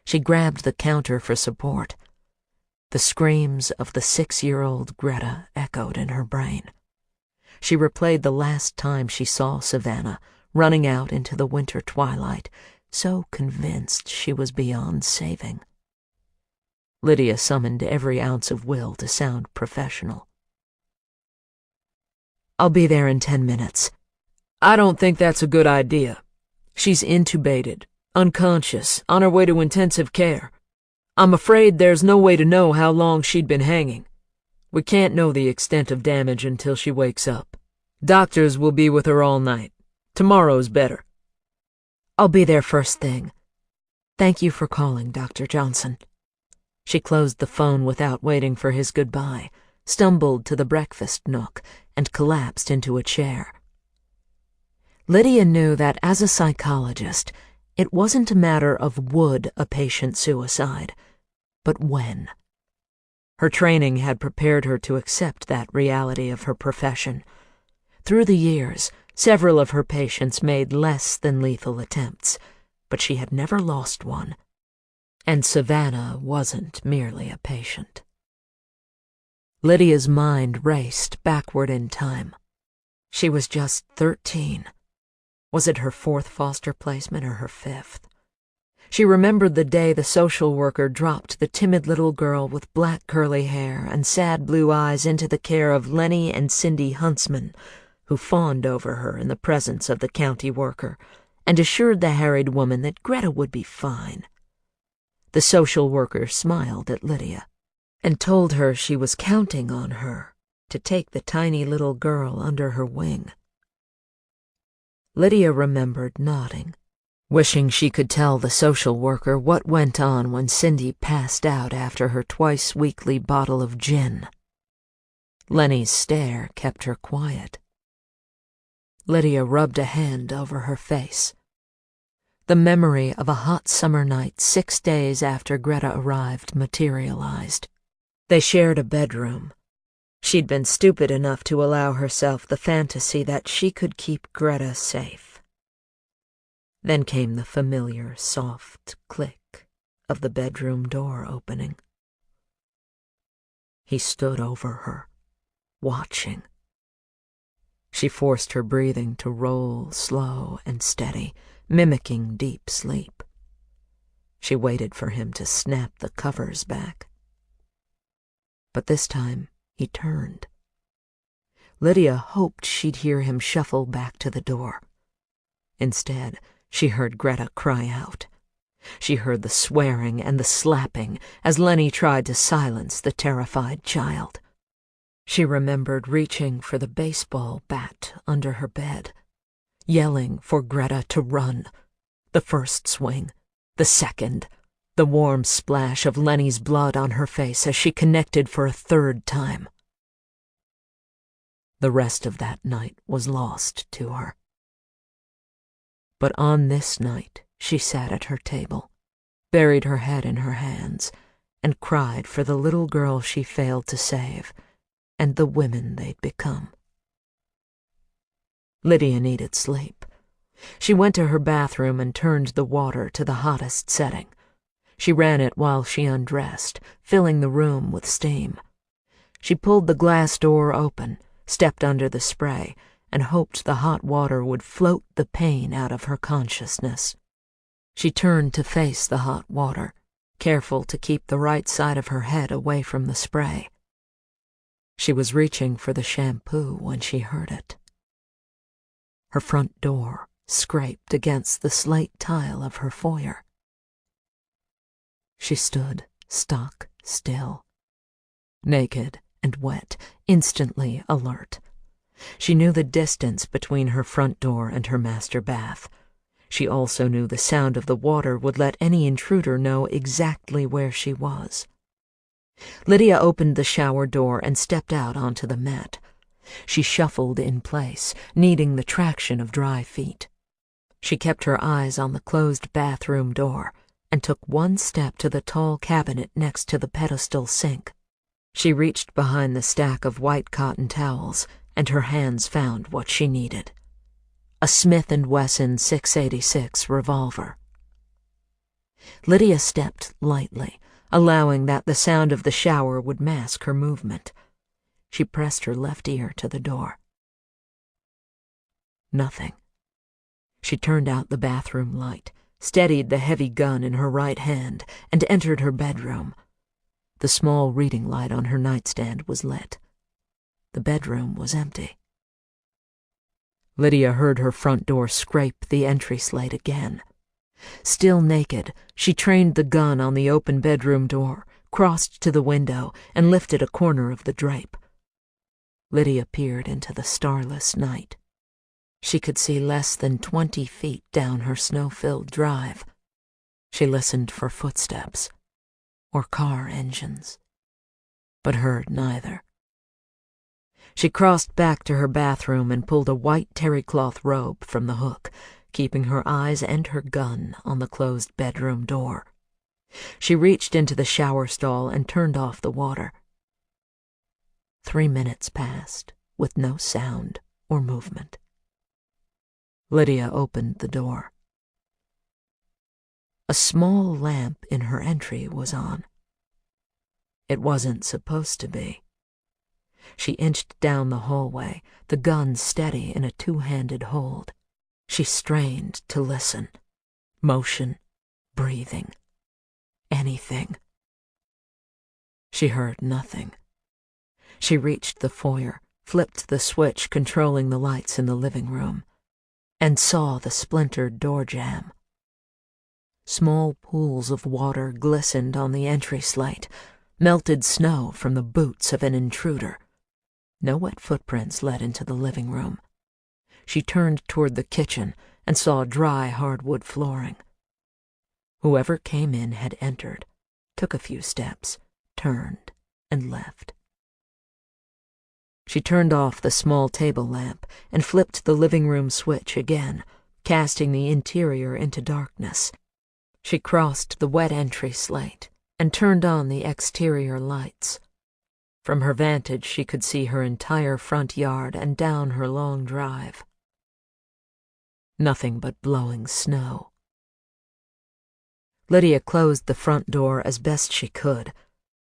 She grabbed the counter for support. The screams of the 6-year-old Greta echoed in her brain. She replayed the last time she saw Savannah, running out into the winter twilight, so convinced she was beyond saving. Lydia summoned every ounce of will to sound professional. I'll be there in 10 minutes. I don't think that's a good idea. She's intubated, unconscious, on her way to intensive care. I'm afraid there's no way to know how long she'd been hanging. We can't know the extent of damage until she wakes up. Doctors will be with her all night. Tomorrow's better. I'll be there first thing. Thank you for calling, Dr. Johnson. She closed the phone without waiting for his goodbye, stumbled to the breakfast nook, and collapsed into a chair. Lydia knew that as a psychologist, it wasn't a matter of would a patient suicide, but when. Her training had prepared her to accept that reality of her profession. Through the years, several of her patients made less than lethal attempts, but she had never lost one. And Savannah wasn't merely a patient. Lydia's mind raced backward in time. She was just 13. Was it her fourth foster placement or her fifth? She remembered the day the social worker dropped the timid little girl with black curly hair and sad blue eyes into the care of Lenny and Cindy Huntsman, who fawned over her in the presence of the county worker and assured the harried woman that Greta would be fine. The social worker smiled at Lydia and told her she was counting on her to take the tiny little girl under her wing. Lydia remembered nodding, wishing she could tell the social worker what went on when Cindy passed out after her twice-weekly bottle of gin. Lenny's stare kept her quiet. Lydia rubbed a hand over her face. The memory of a hot summer night 6 days after Greta arrived materialized. They shared a bedroom. She'd been stupid enough to allow herself the fantasy that she could keep Greta safe. Then came the familiar, soft click of the bedroom door opening. He stood over her, watching. She forced her breathing to roll slow and steady, mimicking deep sleep. She waited for him to snap the covers back. But this time he turned. Lydia hoped she'd hear him shuffle back to the door. Instead, she heard Greta cry out. She heard the swearing and the slapping as Lenny tried to silence the terrified child. She remembered reaching for the baseball bat under her bed, yelling for Greta to run. The first swing, the second, the warm splash of Lenny's blood on her face as she connected for a third time. The rest of that night was lost to her. But on this night, she sat at her table, buried her head in her hands, and cried for the little girl she failed to save and the women they'd become. Lydia needed sleep. She went to her bathroom and turned the water to the hottest setting. She ran it while she undressed, filling the room with steam. She pulled the glass door open, stepped under the spray, and hoped the hot water would float the pain out of her consciousness. She turned to face the hot water, careful to keep the right side of her head away from the spray. She was reaching for the shampoo when she heard it. Her front door scraped against the slate tile of her foyer. She stood stock still, naked and wet, instantly alert. She knew the distance between her front door and her master bath. She also knew the sound of the water would let any intruder know exactly where she was. Lydia opened the shower door and stepped out onto the mat. She shuffled in place, needing the traction of dry feet. She kept her eyes on the closed bathroom door and took one step to the tall cabinet next to the pedestal sink. She reached behind the stack of white cotton towels, and her hands found what she needed: a Smith & Wesson .686 revolver. Lydia stepped lightly, allowing that the sound of the shower would mask her movement. She pressed her left ear to the door. Nothing. She turned out the bathroom light, steadied the heavy gun in her right hand, and entered her bedroom. The small reading light on her nightstand was lit. The bedroom was empty. Lydia heard her front door scrape the entry slate again. Still naked, she trained the gun on the open bedroom door, crossed to the window, and lifted a corner of the drape. Lydia peered into the starless night. She could see less than 20 feet down her snow-filled drive. She listened for footsteps or car engines, but heard neither. She crossed back to her bathroom and pulled a white terrycloth robe from the hook, keeping her eyes and her gun on the closed bedroom door. She reached into the shower stall and turned off the water. 3 minutes passed with no sound or movement. Lydia opened the door. A small lamp in her entry was on. It wasn't supposed to be. She inched down the hallway, the gun steady in a two-handed hold. She strained to listen. Motion, breathing, anything. She heard nothing. She reached the foyer, flipped the switch controlling the lights in the living room, and saw the splintered door jamb. Small pools of water glistened on the entry slate, melted snow from the boots of an intruder. No wet footprints led into the living room. She turned toward the kitchen and saw dry hardwood flooring. Whoever came in had entered, took a few steps, turned, and left. She turned off the small table lamp and flipped the living room switch again, casting the interior into darkness. She crossed the wet entry slate and turned on the exterior lights. From her vantage, she could see her entire front yard and down her long drive. Nothing but blowing snow. Lydia closed the front door as best she could.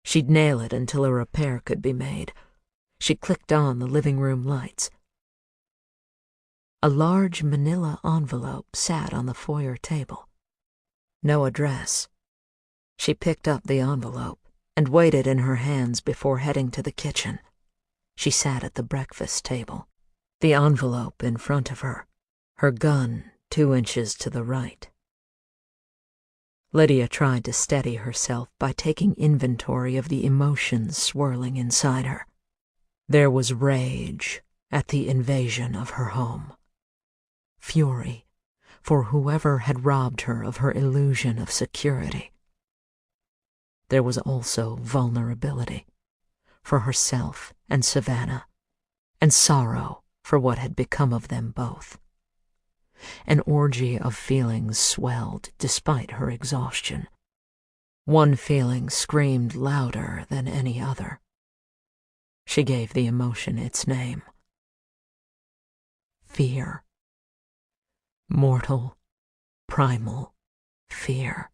She'd nail it until a repair could be made. She clicked on the living room lights. A large manila envelope sat on the foyer table. No address. She picked up the envelope and weighed it in her hands before heading to the kitchen. She sat at the breakfast table, the envelope in front of her, her gun 2 inches to the right. Lydia tried to steady herself by taking inventory of the emotions swirling inside her. There was rage at the invasion of her home, fury for whoever had robbed her of her illusion of security. There was also vulnerability for herself and Savannah, and sorrow for what had become of them both. An orgy of feelings swelled despite her exhaustion. One feeling screamed louder than any other. She gave the emotion its name. Fear. Mortal, primal fear.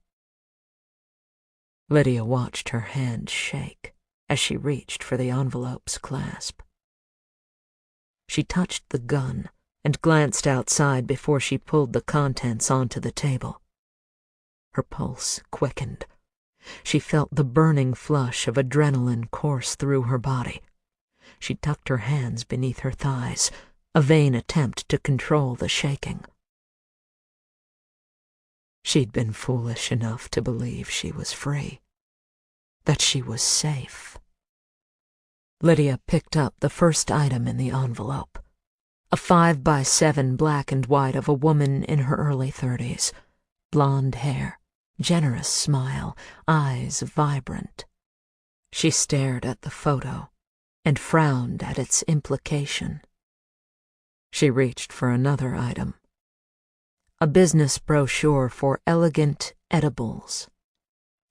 Lydia watched her hand shake as she reached for the envelope's clasp. She touched the gun and glanced outside before she pulled the contents onto the table. Her pulse quickened. She felt the burning flush of adrenaline course through her body. She tucked her hands beneath her thighs, a vain attempt to control the shaking. She'd been foolish enough to believe she was free, that she was safe. Lydia picked up the first item in the envelope, a 5x7 black and white of a woman in her early 30s, blonde hair, generous smile, eyes vibrant. She stared at the photo and frowned at its implication. She reached for another item, a business brochure for elegant edibles.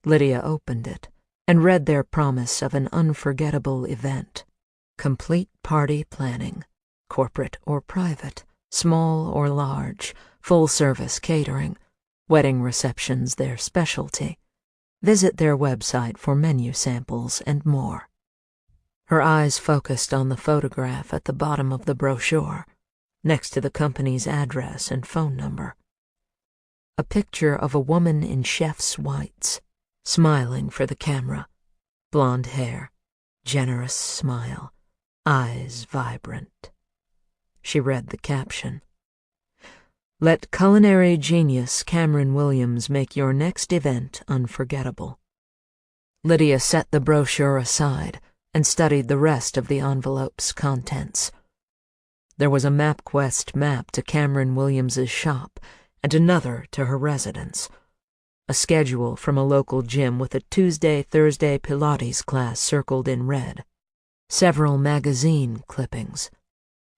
Lydia opened it and read their promise of an unforgettable event. Complete party planning, corporate or private, small or large, full-service catering, wedding receptions their specialty. Visit their website for menu samples and more. Her eyes focused on the photograph at the bottom of the brochure, next to the company's address and phone number. A picture of a woman in chef's whites, smiling for the camera, blonde hair, generous smile, eyes vibrant. She read the caption. Let culinary genius Cameron Williams make your next event unforgettable. Lydia set the brochure aside and studied the rest of the envelope's contents. There was a MapQuest map to Cameron Williams's shop and another to her residence, a schedule from a local gym with a Tuesday-Thursday Pilates class circled in red, several magazine clippings,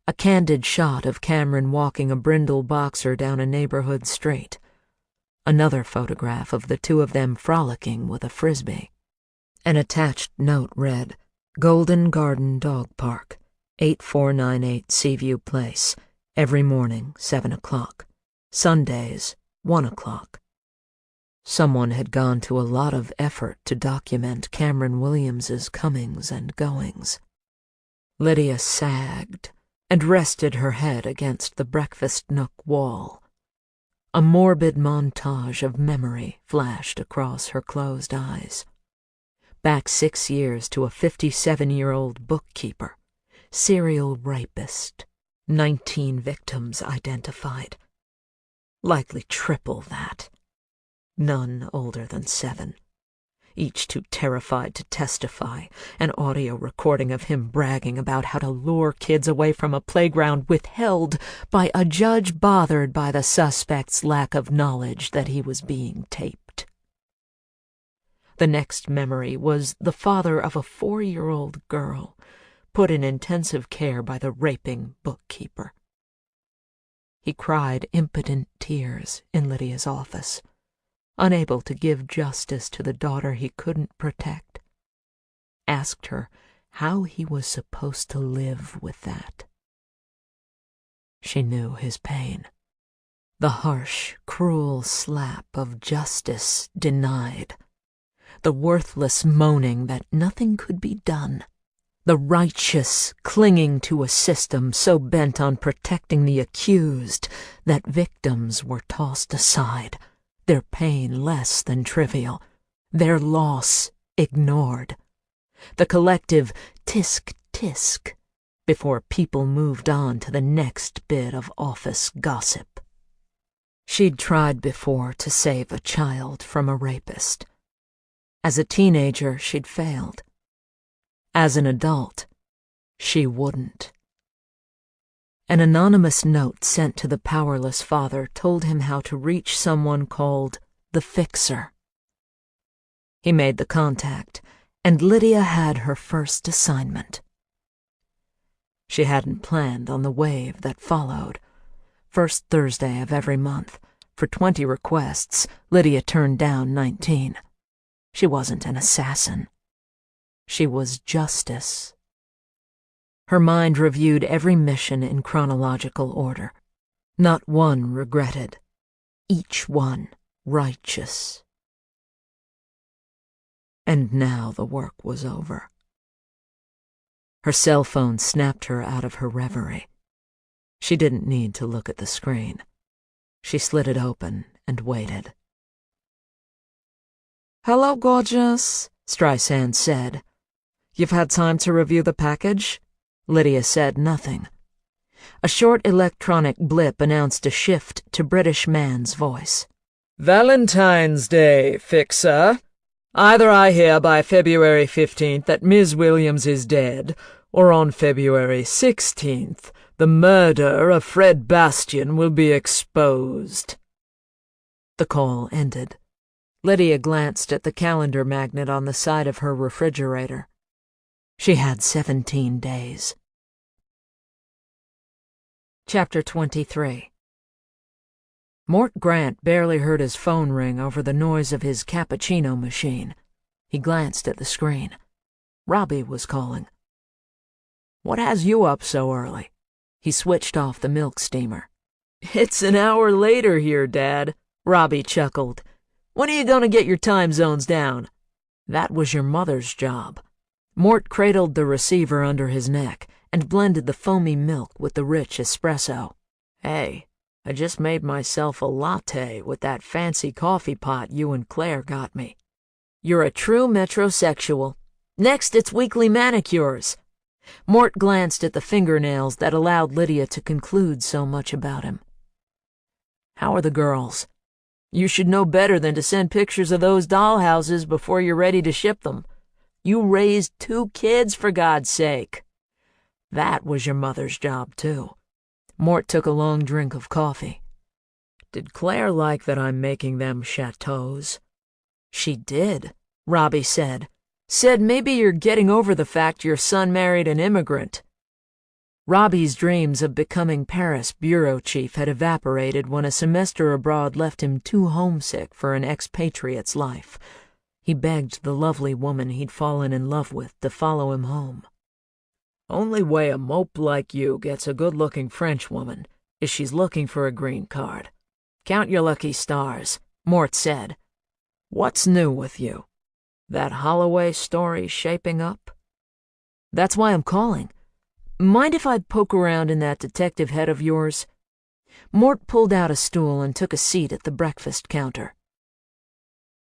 a candid shot of Cameron walking a brindle boxer down a neighborhood street, another photograph of the two of them frolicking with a frisbee. An attached note read, Golden Garden Dog Park, 8498 Seaview Place, every morning, 7 o'clock. Sundays, 1 o'clock. Someone had gone to a lot of effort to document Cameron Williams's comings and goings. Lydia sagged and rested her head against the breakfast nook wall. A morbid montage of memory flashed across her closed eyes. Back 6 years to a 57-year-old bookkeeper, serial rapist, 19 victims identified. Likely triple that. None older than 7. Each too terrified to testify, an audio recording of him bragging about how to lure kids away from a playground withheld by a judge bothered by the suspect's lack of knowledge that he was being taped. The next memory was the father of a 4-year-old girl, put in intensive care by the raping bookkeeper. He cried impotent tears in Lydia's office, unable to give justice to the daughter he couldn't protect. Asked her how he was supposed to live with that. She knew his pain. The harsh, cruel slap of justice denied. The worthless moaning that nothing could be done. The righteous clinging to a system so bent on protecting the accused that victims were tossed aside, their pain less than trivial, their loss ignored. The collective tisk-tisk before people moved on to the next bit of office gossip. She'd tried before to save a child from a rapist. As a teenager, she'd failed. As an adult, she wouldn't. An anonymous note sent to the powerless father told him how to reach someone called the Fixer. He made the contact, and Lydia had her first assignment. She hadn't planned on the wave that followed. First Thursday of every month, for 20 requests, Lydia turned down 19. She wasn't an assassin. She was justice. Her mind reviewed every mission in chronological order. Not one regretted. Each one righteous. And now the work was over. Her cell phone snapped her out of her reverie. She didn't need to look at the screen. She slid it open and waited. "Hello, gorgeous," Streisand said. "You've had time to review the package?" Lydia said nothing. A short electronic blip announced a shift to British man's voice. "Valentine's Day, Fixer. Either I hear by February 15th that Ms. Williams is dead, or on February 16th, the murder of Fred Bastian will be exposed." The call ended. Lydia glanced at the calendar magnet on the side of her refrigerator. She had 17 days. Chapter 23. Mort Grant barely heard his phone ring over the noise of his cappuccino machine. He glanced at the screen. Robbie was calling. "What has you up so early?" He switched off the milk steamer. "It's an hour later here, Dad," Robbie chuckled. "When are you going to get your time zones down?" "That was your mother's job." Mort cradled the receiver under his neck and blended the foamy milk with the rich espresso. "Hey, I just made myself a latte with that fancy coffee pot you and Claire got me." "You're a true metrosexual. Next, it's weekly manicures." Mort glanced at the fingernails that allowed Lydia to conclude so much about him. "How are the girls?" "You should know better than to send pictures of those dollhouses before you're ready to ship them. You raised 2 kids, for God's sake." "That was your mother's job, too." Mort took a long drink of coffee. "Did Claire like that I'm making them chateaus?" "She did," Robbie said. "Said maybe you're getting over the fact your son married an immigrant." Robbie's dreams of becoming Paris bureau chief had evaporated when a semester abroad left him too homesick for an expatriate's life. He begged the lovely woman he'd fallen in love with to follow him home. "Only way a mope like you gets a good-looking French woman is she's looking for a green card. Count your lucky stars," Mort said. "What's new with you? That Holloway story shaping up?" "That's why I'm calling. Mind if I poke around in that detective head of yours? Mort pulled out a stool and took a seat at the breakfast counter.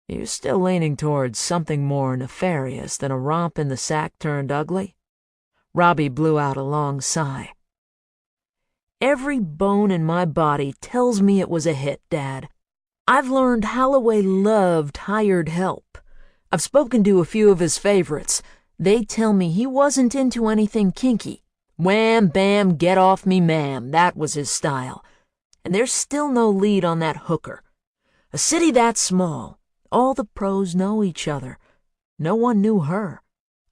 You still leaning towards something more nefarious than a romp in the sack turned ugly? Robbie blew out a long sigh. Every bone in my body tells me it was a hit, Dad. I've learned Holloway loved hired help. I've spoken to a few of his favorites. They tell me he wasn't into anything kinky. Wham, bam, get off me, ma'am. That was his style. And there's still no lead on that hooker. A city that small, all the pros know each other. No one knew her.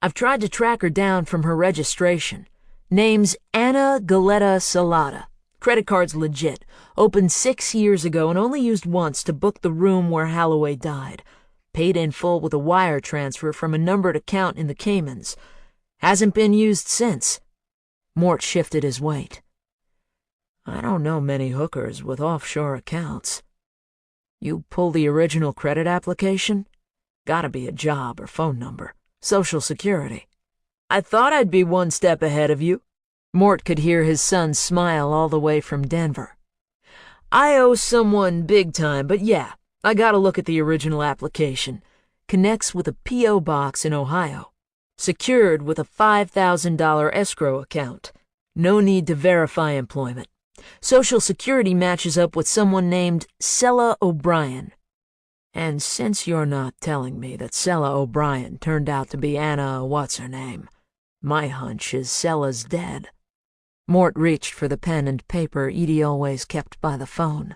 I've tried to track her down from her registration. Name's Anna Galetta Salata. Credit card's legit. Opened 6 years ago and only used once to book the room where Holloway died. Paid in full with a wire transfer from a numbered account in the Caymans. Hasn't been used since. Mort shifted his weight. I don't know many hookers with offshore accounts. You pull the original credit application? Gotta be a job or phone number. Social Security. I thought I'd be one step ahead of you. Mort could hear his son smile all the way from Denver. I owe someone big time, but yeah, I gotta look at the original application. Connects with a P.O. box in Ohio. Secured with a $5,000 escrow account. No need to verify employment. Social Security matches up with someone named Sella O'Brien. And since you're not telling me that Sella O'Brien turned out to be Anna what's-her-name, my hunch is Sella's dead. Mort reached for the pen and paper Edie always kept by the phone.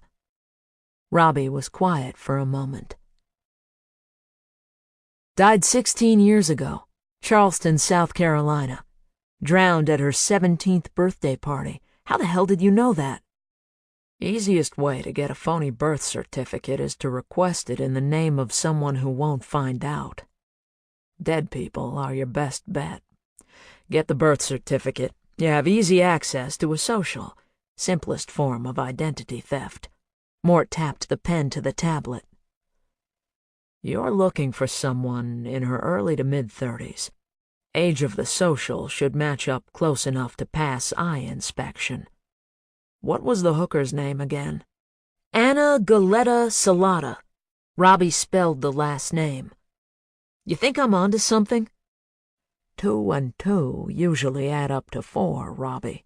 Robbie was quiet for a moment. Died 16 years ago, Charleston, South Carolina. Drowned at her 17th birthday party. How the hell did you know that? Easiest way to get a phony birth certificate is to request it in the name of someone who won't find out. Dead people are your best bet. Get the birth certificate. You have easy access to a social, simplest form of identity theft. Mort tapped the pen to the tablet. You're looking for someone in her early to mid-30s. Age of the social should match up close enough to pass eye inspection. What was the hooker's name again? Anna Galetta Salata. Robbie spelled the last name. You think I'm onto something? 2 and 2 usually add up to 4, Robbie.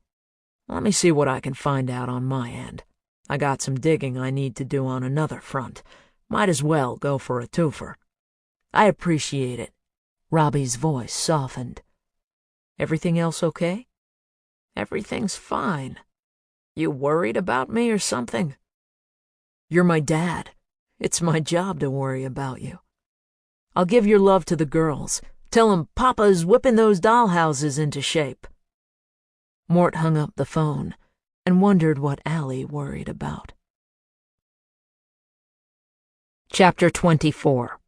Let me see what I can find out on my end. I got some digging I need to do on another front. Might as well go for a twofer. I appreciate it. Robbie's voice softened. Everything else okay? Everything's fine. You worried about me or something? You're my dad. It's my job to worry about you. I'll give your love to the girls. Tell 'em Papa's whipping those dollhouses into shape. Mort hung up the phone and wondered what Allie worried about. Chapter 24.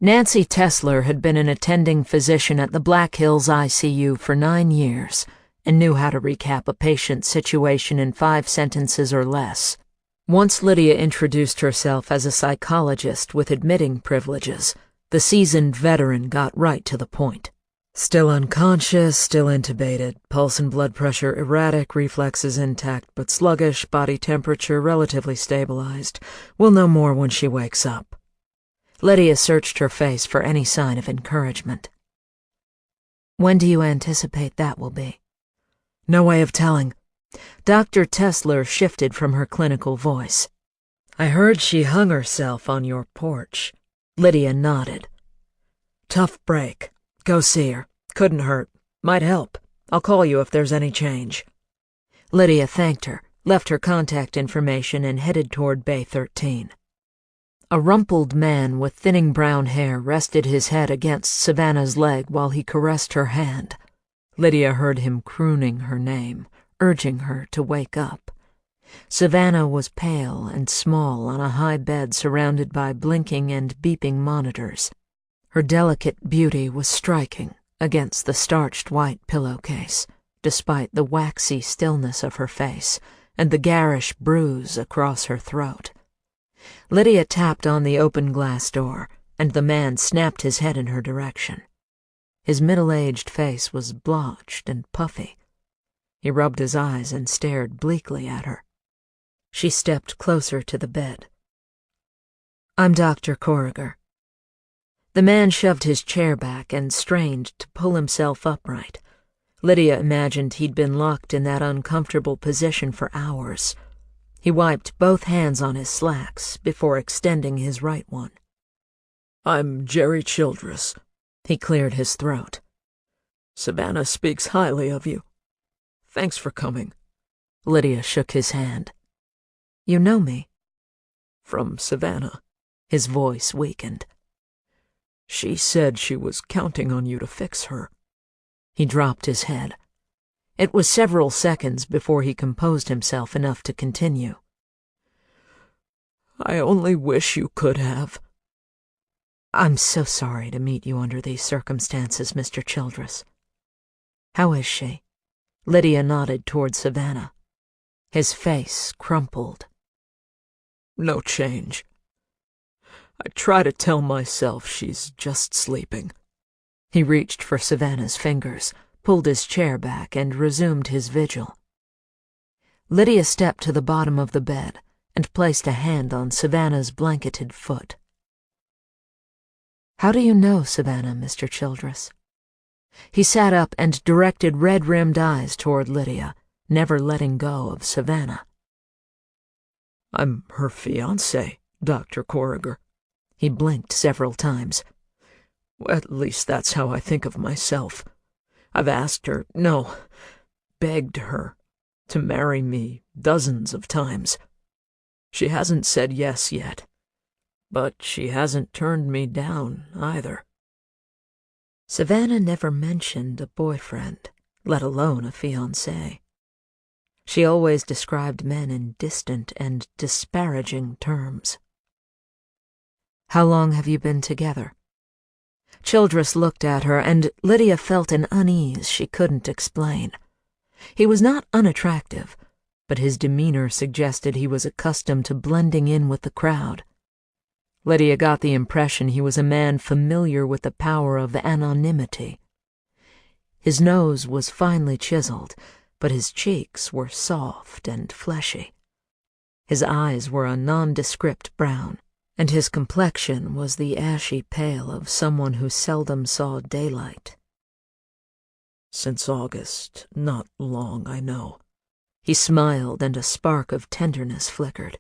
Nancy Tesler had been an attending physician at the Black Hills ICU for 9 years and knew how to recap a patient's situation in 5 sentences or less. Once Lydia introduced herself as a psychologist with admitting privileges, the seasoned veteran got right to the point. Still unconscious, still intubated, pulse and blood pressure erratic, reflexes intact but sluggish, body temperature relatively stabilized. We'll know more when she wakes up. Lydia searched her face for any sign of encouragement. When do you anticipate that will be? No way of telling. Dr. Tesler shifted from her clinical voice. I heard she hung herself on your porch. Lydia nodded. Tough break. Go see her. Couldn't hurt. Might help. I'll call you if there's any change. Lydia thanked her, left her contact information, and headed toward Bay 13. A rumpled man with thinning brown hair rested his head against Savannah's leg while he caressed her hand. Lydia heard him crooning her name, urging her to wake up. Savannah was pale and small on a high bed surrounded by blinking and beeping monitors. Her delicate beauty was striking against the starched white pillowcase, despite the waxy stillness of her face and the garish bruise across her throat. Lydia tapped on the open glass door, and the man snapped his head in her direction. His middle-aged face was blotched and puffy. He rubbed his eyes and stared bleakly at her. She stepped closer to the bed. "I'm Dr. Corriger." The man shoved his chair back and strained to pull himself upright. Lydia imagined he'd been locked in that uncomfortable position for hours. He wiped both hands on his slacks before extending his right one. "I'm Jerry Childress." He cleared his throat. "Savannah speaks highly of you. Thanks for coming." Lydia shook his hand. "You know me?" "From Savannah." His voice weakened. "She said she was counting on you to fix her." He dropped his head. It was several seconds before he composed himself enough to continue. "I only wish you could have." "I'm so sorry to meet you under these circumstances, Mr. Childress. How is she?" Lydia nodded toward Savannah. His face crumpled. "No change. I try to tell myself she's just sleeping." He reached for Savannah's fingers, pulled his chair back, and resumed his vigil. Lydia stepped to the bottom of the bed and placed a hand on Savannah's blanketed foot. "How do you know Savannah, Mr. Childress?" He sat up and directed red-rimmed eyes toward Lydia, never letting go of Savannah. "I'm her fiancé, Dr. Corriger." He blinked several times. "At least that's how I think of myself. I've asked her, no, begged her, to marry me dozens of times. She hasn't said yes yet, but she hasn't turned me down either." Savannah never mentioned a boyfriend, let alone a fiancé. She always described men in distant and disparaging terms. "How long have you been together?" Childress looked at her, and Lydia felt an unease she couldn't explain. He was not unattractive, but his demeanor suggested he was accustomed to blending in with the crowd. Lydia got the impression he was a man familiar with the power of anonymity. His nose was finely chiseled, but his cheeks were soft and fleshy. His eyes were a nondescript brown, and his complexion was the ashy pale of someone who seldom saw daylight. "Since August, not long, I know." He smiled, and a spark of tenderness flickered.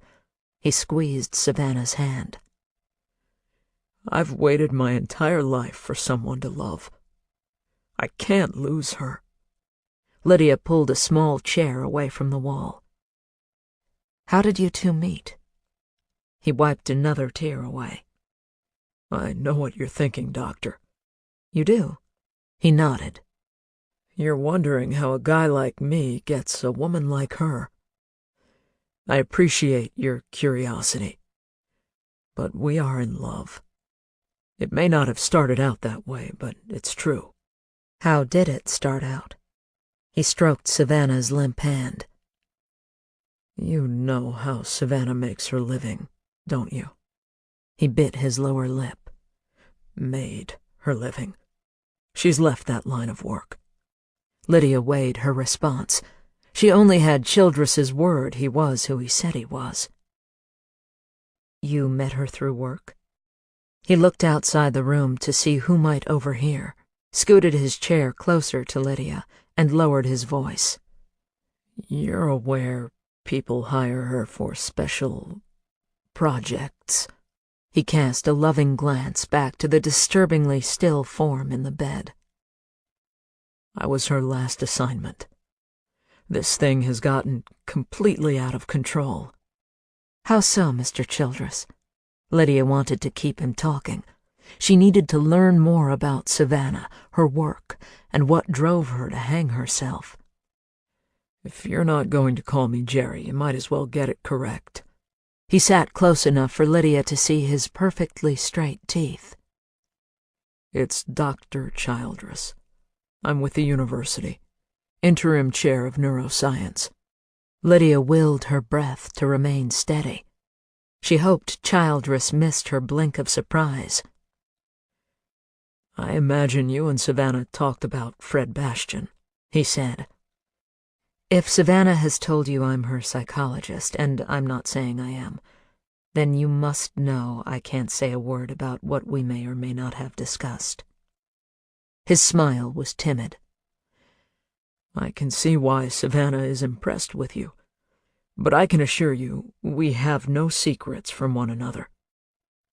He squeezed Savannah's hand. "I've waited my entire life for someone to love. I can't lose her." Lydia pulled a small chair away from the wall. "How did you two meet?" He wiped another tear away. "I know what you're thinking, Doctor." "You do?" He nodded. "You're wondering how a guy like me gets a woman like her. I appreciate your curiosity, but we are in love. It may not have started out that way, but it's true." "How did it start out?" He stroked Savannah's limp hand. "You know how Savannah makes her living, don't you?" He bit his lower lip. "Made her living. She's left that line of work." Lydia weighed her response. She only had Childress's word he was who he said he was. "You met her through work?" He looked outside the room to see who might overhear, scooted his chair closer to Lydia, and lowered his voice. "You're aware people hire her for special projects." He cast a loving glance back to the disturbingly still form in the bed. "I was her last assignment. This thing has gotten completely out of control." "How so, Mr. Childress?" Lydia wanted to keep him talking. She needed to learn more about Savannah, her work, and what drove her to hang herself. "If you're not going to call me Jerry, you might as well get it correct." He sat close enough for Lydia to see his perfectly straight teeth. "It's Dr. Childress. I'm with the university, interim chair of neuroscience." Lydia willed her breath to remain steady. She hoped Childress missed her blink of surprise. I imagine you and Savannah talked about Fred Bastian, he said. If Savannah has told you I'm her psychologist, and I'm not saying I am, then you must know I can't say a word about what we may or may not have discussed. His smile was timid. I can see why Savannah is impressed with you, but I can assure you we have no secrets from one another.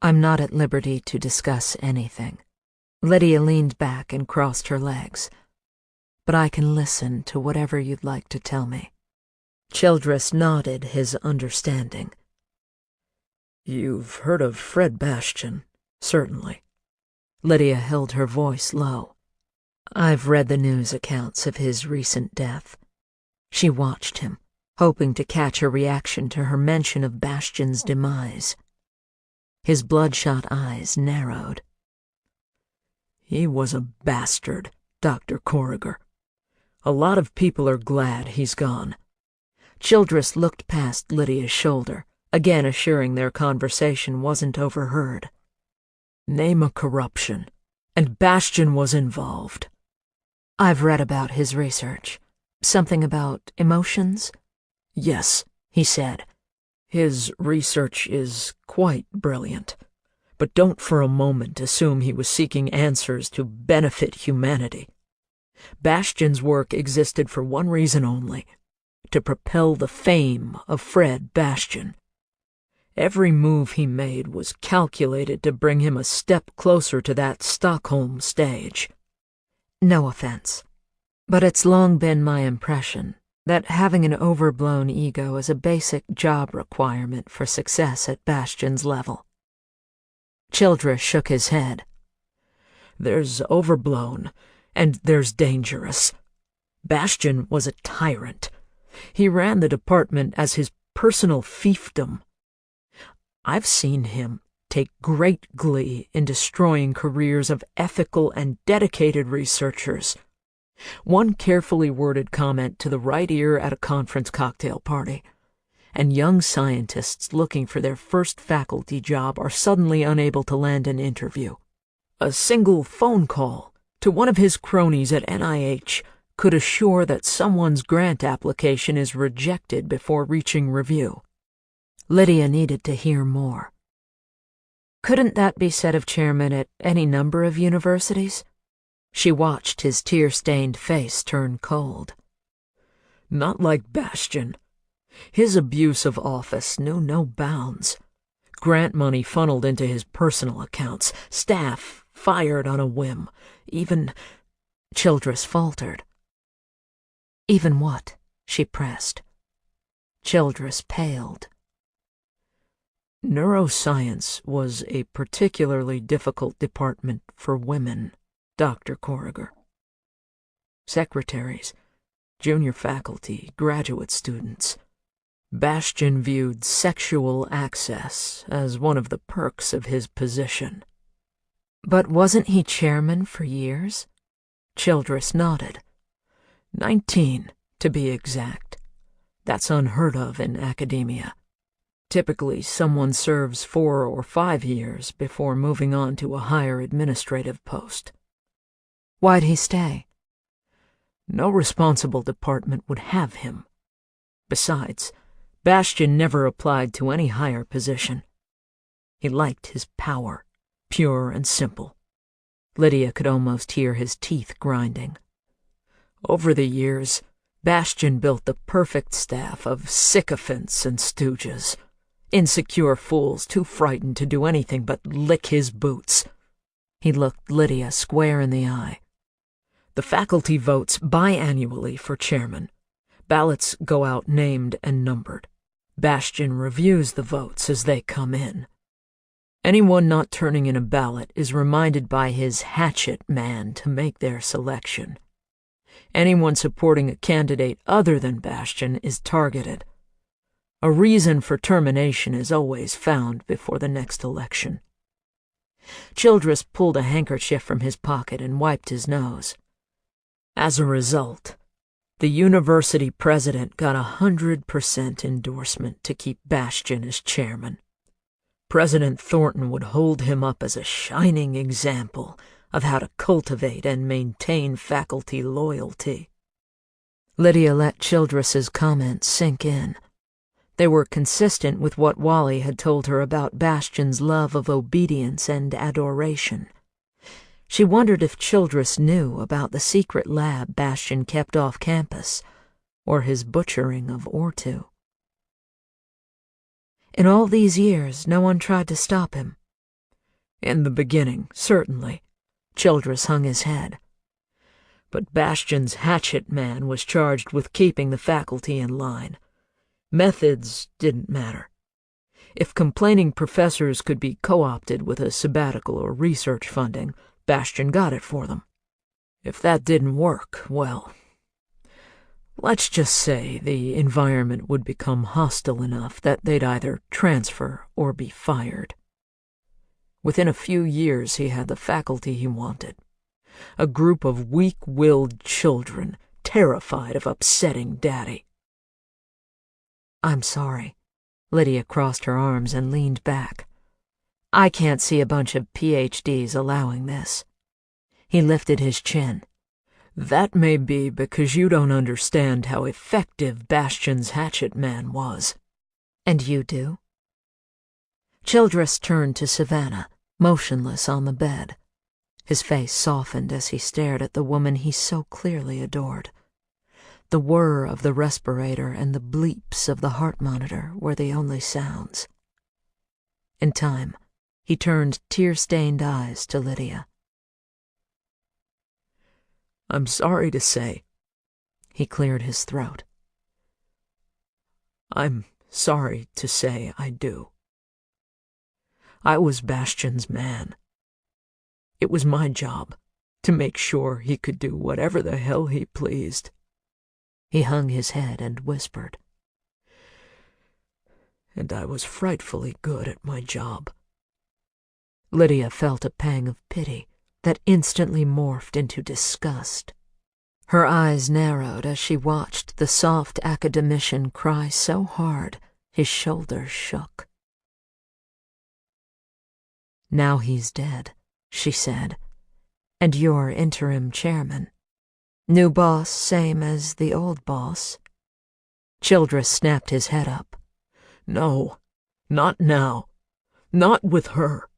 I'm not at liberty to discuss anything. Lydia leaned back and crossed her legs. But I can listen to whatever you'd like to tell me. Childress nodded his understanding. You've heard of Fred Bastian, certainly. Lydia held her voice low. I've read the news accounts of his recent death. She watched him, hoping to catch her reaction to her mention of Bastian's demise. His bloodshot eyes narrowed. He was a bastard, Dr. Corriger. A lot of people are glad he's gone. Childress looked past Lydia's shoulder, again assuring their conversation wasn't overheard. Name a corruption, and Bastian was involved. I've read about his research. Something about emotions? Yes, he said. His research is quite brilliant. But don't for a moment assume he was seeking answers to benefit humanity. Bastian's work existed for one reason only: to propel the fame of Fred Bastian. Every move he made was calculated to bring him a step closer to that Stockholm stage. No offense, but it's long been my impression that having an overblown ego is a basic job requirement for success at Bastian's level. Childress shook his head. There's overblown, and there's dangerous. Bastian was a tyrant. He ran the department as his personal fiefdom. I've seen him take great glee in destroying careers of ethical and dedicated researchers. One carefully worded comment to the right ear at a conference cocktail party, and young scientists looking for their first faculty job are suddenly unable to land an interview. A single phone call to one of his cronies at NIH could assure that someone's grant application is rejected before reaching review. Lydia needed to hear more. Couldn't that be said of chairmen at any number of universities? She watched his tear-stained face turn cold. Not like Bastian. His abuse of office knew no bounds. Grant money funneled into his personal accounts, staff fired on a whim, even... Childress faltered. Even what? She pressed. Childress paled. Neuroscience was a particularly difficult department for women, Dr. Corriger. Secretaries, junior faculty, graduate students. Bastian viewed sexual access as one of the perks of his position. But wasn't he chairman for years? Childress nodded. 19, to be exact. That's unheard of in academia. Typically, someone serves 4 or 5 years before moving on to a higher administrative post. Why'd he stay? No responsible department would have him. Besides, Bastian never applied to any higher position. He liked his power, pure and simple. Lydia could almost hear his teeth grinding. Over the years, Bastian built the perfect staff of sycophants and stooges, insecure fools too frightened to do anything but lick his boots. He looked Lydia square in the eye. The faculty votes biannually for chairman. Ballots go out named and numbered. Bastian reviews the votes as they come in. Anyone not turning in a ballot is reminded by his hatchet man to make their selection. Anyone supporting a candidate other than Bastian is targeted. A reason for termination is always found before the next election. Childress pulled a handkerchief from his pocket and wiped his nose. As a result, the university president got 100% endorsement to keep Bastian as chairman. President Thornton would hold him up as a shining example of how to cultivate and maintain faculty loyalty. Lydia let Childress's comments sink in. They were consistent with what Wally had told her about Bastian's love of obedience and adoration. She wondered if Childress knew about the secret lab Bastian kept off campus, or his butchering of Ortu. In all these years, no one tried to stop him. In the beginning, certainly. Childress hung his head. But Bastian's hatchet man was charged with keeping the faculty in line. Methods didn't matter. If complaining professors could be co-opted with a sabbatical or research funding, Bastian got it for them. If that didn't work, well, let's just say the environment would become hostile enough that they'd either transfer or be fired. Within a few years, he had the faculty he wanted. A group of weak-willed children terrified of upsetting Daddy. I'm sorry. Lydia crossed her arms and leaned back. I can't see a bunch of PhDs allowing this. He lifted his chin. That may be because you don't understand how effective Bastian's hatchet man was. And you do? Childress turned to Savannah, motionless on the bed. His face softened as he stared at the woman he so clearly adored. The whir of the respirator and the bleeps of the heart monitor were the only sounds. In time, he turned tear-stained eyes to Lydia. I'm sorry to say. He cleared his throat. I'm sorry to say I do. I was Bastian's man. It was my job to make sure he could do whatever the hell he pleased. He hung his head and whispered. And I was frightfully good at my job. Lydia felt a pang of pity that instantly morphed into disgust. Her eyes narrowed as she watched the soft academician cry so hard his shoulders shook. Now he's dead, she said, and you're interim chairman. New boss, same as the old boss. Childress snapped his head up. No, not now. Not with her.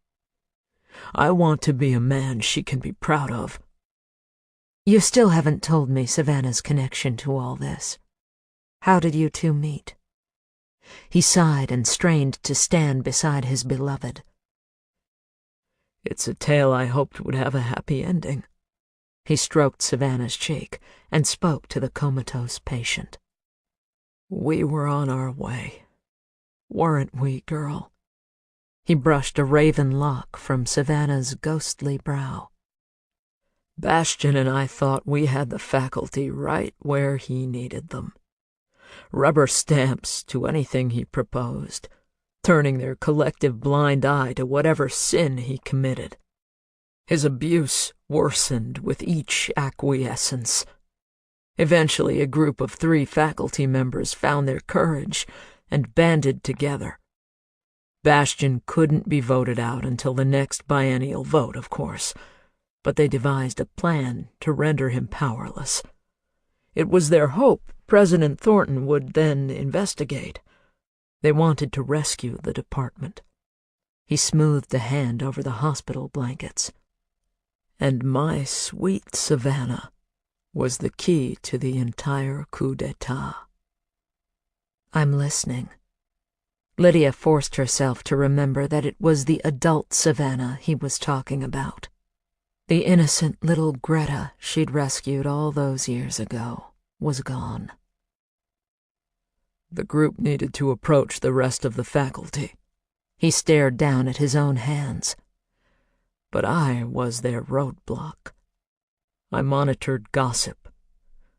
I want to be a man she can be proud of. You still haven't told me Savannah's connection to all this. How did you two meet? He sighed and strained to stand beside his beloved. It's a tale I hoped would have a happy ending. He stroked Savannah's cheek and spoke to the comatose patient. We were on our way, weren't we, girl? He brushed a raven lock from Savannah's ghostly brow. Bastian and I thought we had the faculty right where he needed them. Rubber stamps to anything he proposed, turning their collective blind eye to whatever sin he committed. His abuse worsened with each acquiescence. Eventually, a group of 3 faculty members found their courage and banded together. Bastian couldn't be voted out until the next biennial vote, of course, but they devised a plan to render him powerless. It was their hope President Thornton would then investigate. They wanted to rescue the department. He smoothed a hand over the hospital blankets. And my sweet Savannah was the key to the entire coup d'etat. I'm listening. Lydia forced herself to remember that it was the adult Savannah he was talking about. The innocent little Greta she'd rescued all those years ago was gone. The group needed to approach the rest of the faculty. He stared down at his own hands. But I was their roadblock. I monitored gossip.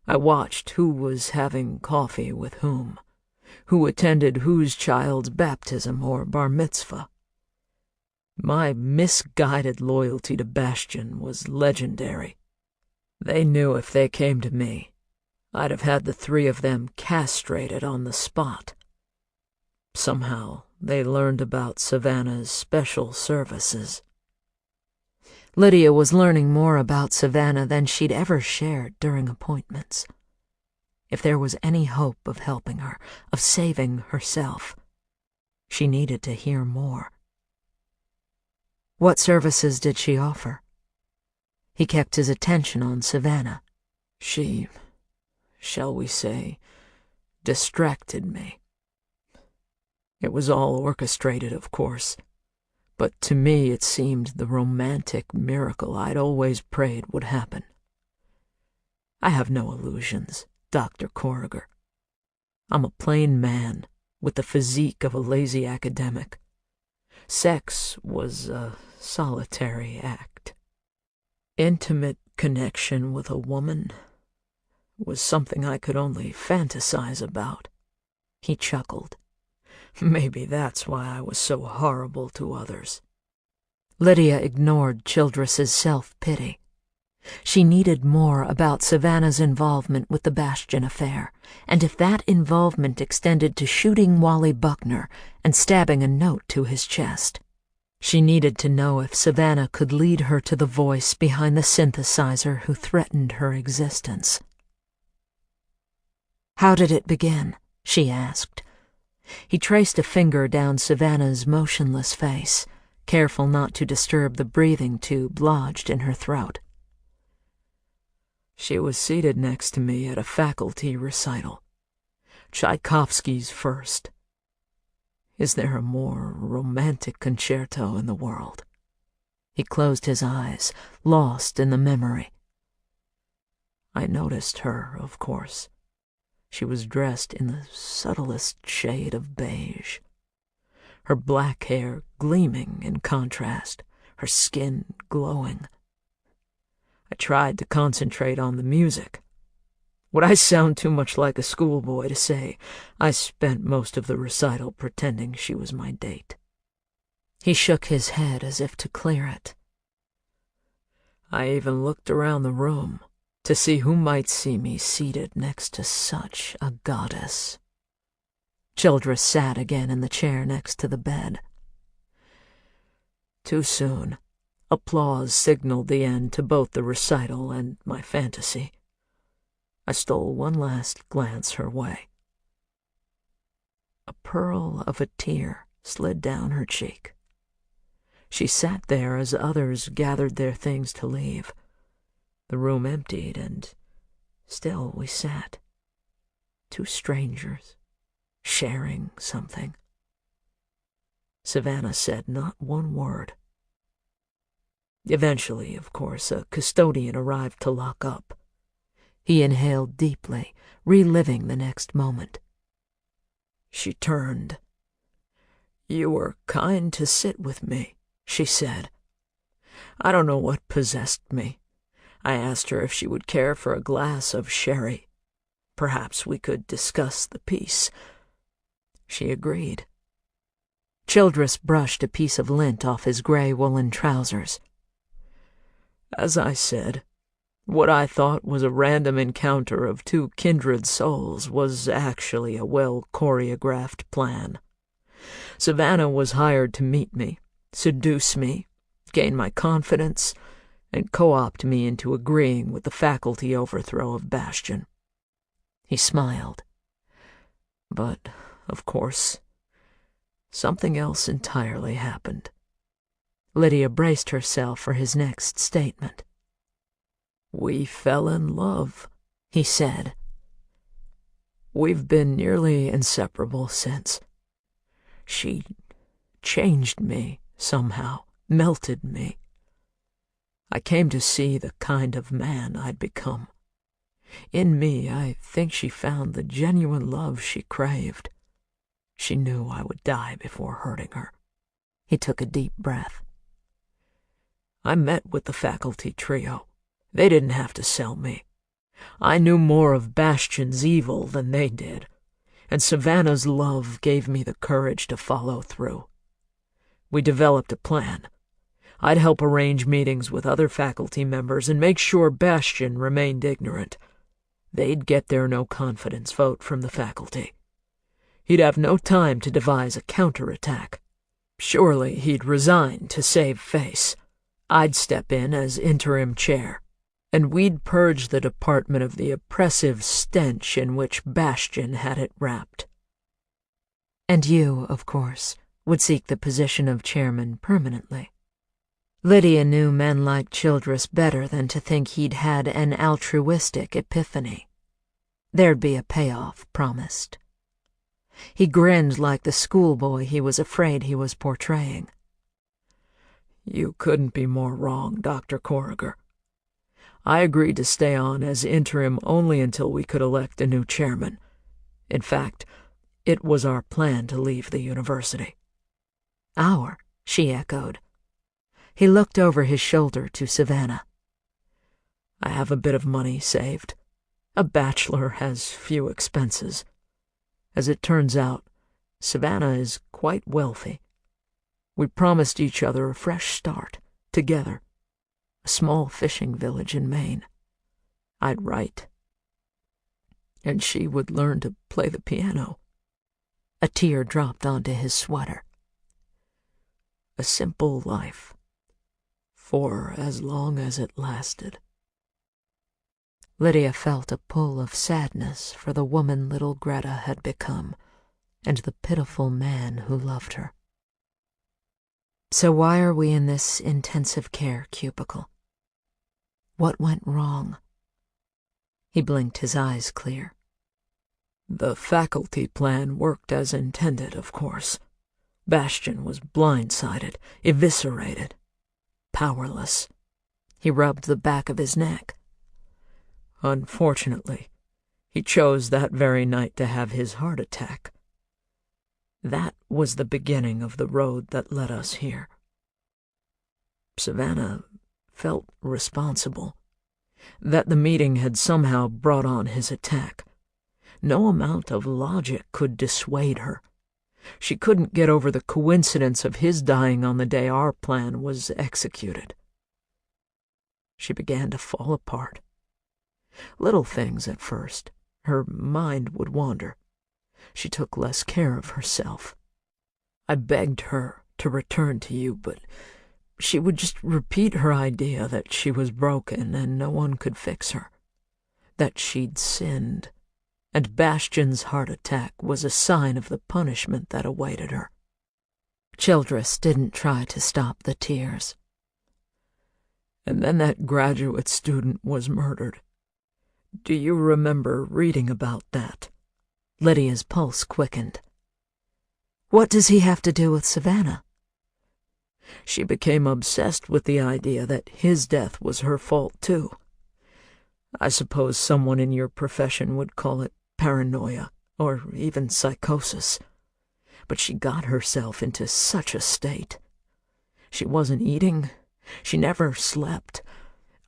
I watched who was having coffee with whom, who attended whose child's baptism or bar mitzvah. My misguided loyalty to Bastian was legendary. They knew if they came to me, I'd have had the 3 of them castrated on the spot. Somehow, they learned about Savannah's special services. Lydia was learning more about Savannah than she'd ever shared during appointments. If there was any hope of helping her, of saving herself, she needed to hear more. What services did she offer? He kept his attention on Savannah. She, shall we say, distracted me. It was all orchestrated, of course, but to me it seemed the romantic miracle I'd always prayed would happen. I have no illusions, Dr. Corriger. I'm a plain man with the physique of a lazy academic. Sex was a solitary act. Intimate connection with a woman was something I could only fantasize about. He chuckled. Maybe that's why I was so horrible to others. Lydia ignored Childress's self-pity. She needed more about Savannah's involvement with the Bastion affair, and if that involvement extended to shooting Wally Buckner and stabbing a note to his chest. She needed to know if Savannah could lead her to the voice behind the synthesizer who threatened her existence. "How did it begin?" she asked. He traced a finger down Savannah's motionless face, careful not to disturb the breathing tube lodged in her throat. She was seated next to me at a faculty recital. Tchaikovsky's First. Is there a more romantic concerto in the world? He closed his eyes, lost in the memory. I noticed her, of course. She was dressed in the subtlest shade of beige, her black hair gleaming in contrast, her skin glowing. I tried to concentrate on the music. Would I sound too much like a schoolboy to say I spent most of the recital pretending she was my date? He shook his head as if to clear it. I even looked around the room to see who might see me seated next to such a goddess. Childress sat again in the chair next to the bed. Too soon, applause signaled the end to both the recital and my fantasy. I stole one last glance her way. A pearl of a tear slid down her cheek. She sat there as others gathered their things to leave. The room emptied, and still we sat. Two strangers, sharing something. Savannah said not one word. Eventually, of course, a custodian arrived to lock up. He inhaled deeply, reliving the next moment. She turned. "You were kind to sit with me," she said. "I don't know what possessed me. I asked her if she would care for a glass of sherry. Perhaps we could discuss the piece. She agreed." Childress brushed a piece of lint off his gray woolen trousers. "As I said, what I thought was a random encounter of two kindred souls was actually a well-choreographed plan. Savannah was hired to meet me, seduce me, gain my confidence, and co-opt me into agreeing with the faculty overthrow of Bastion." He smiled. But, of course, something else entirely happened. Lydia braced herself for his next statement. "We fell in love," he said. "We've been nearly inseparable since. She changed me somehow, melted me. I came to see the kind of man I'd become. In me, I think she found the genuine love she craved. She knew I would die before hurting her." He took a deep breath. "I met with the faculty trio. They didn't have to sell me. I knew more of Bastion's evil than they did, and Savannah's love gave me the courage to follow through. We developed a plan. I'd help arrange meetings with other faculty members and make sure Bastion remained ignorant. They'd get their no-confidence vote from the faculty. He'd have no time to devise a counterattack. Surely he'd resign to save face. I'd step in as interim chair, and we'd purge the department of the oppressive stench in which Bastian had it wrapped. And you, of course, would seek the position of chairman permanently. Lydia knew men like Childress better than to think he'd had an altruistic epiphany. There'd be a payoff promised. He grinned like the schoolboy he was afraid he was portraying. You couldn't be more wrong, Dr. Corriger. I agreed to stay on as interim only until we could elect a new chairman. In fact, it was our plan to leave the university. Our, she echoed. He looked over his shoulder to Savannah. I have a bit of money saved. A bachelor has few expenses. As it turns out, Savannah is quite wealthy. We promised each other a fresh start, together. A small fishing village in Maine. I'd write. And she would learn to play the piano. A tear dropped onto his sweater. A simple life. For as long as it lasted. Lydia felt a pull of sadness for the woman little Greta had become, and the pitiful man who loved her. So why are we in this intensive care cubicle? What went wrong? He blinked his eyes clear. The faculty plan worked as intended, of course. Bastian was blindsided, eviscerated, powerless. He rubbed the back of his neck. Unfortunately, he chose that very night to have his heart attack. That was the beginning of the road that led us here. Savannah felt responsible, that the meeting had somehow brought on his attack. No amount of logic could dissuade her. She couldn't get over the coincidence of his dying on the day our plan was executed. She began to fall apart. Little things at first. Her mind would wander. She took less care of herself. I begged her to return to you, but she would just repeat her idea that she was broken and no one could fix her, that she'd sinned, and Bastian's heart attack was a sign of the punishment that awaited her. Childress didn't try to stop the tears. And then that graduate student was murdered. Do you remember reading about that? Lydia's pulse quickened. What does he have to do with Savannah? She became obsessed with the idea that his death was her fault, too. I suppose someone in your profession would call it paranoia, or even psychosis. But she got herself into such a state. She wasn't eating. She never slept.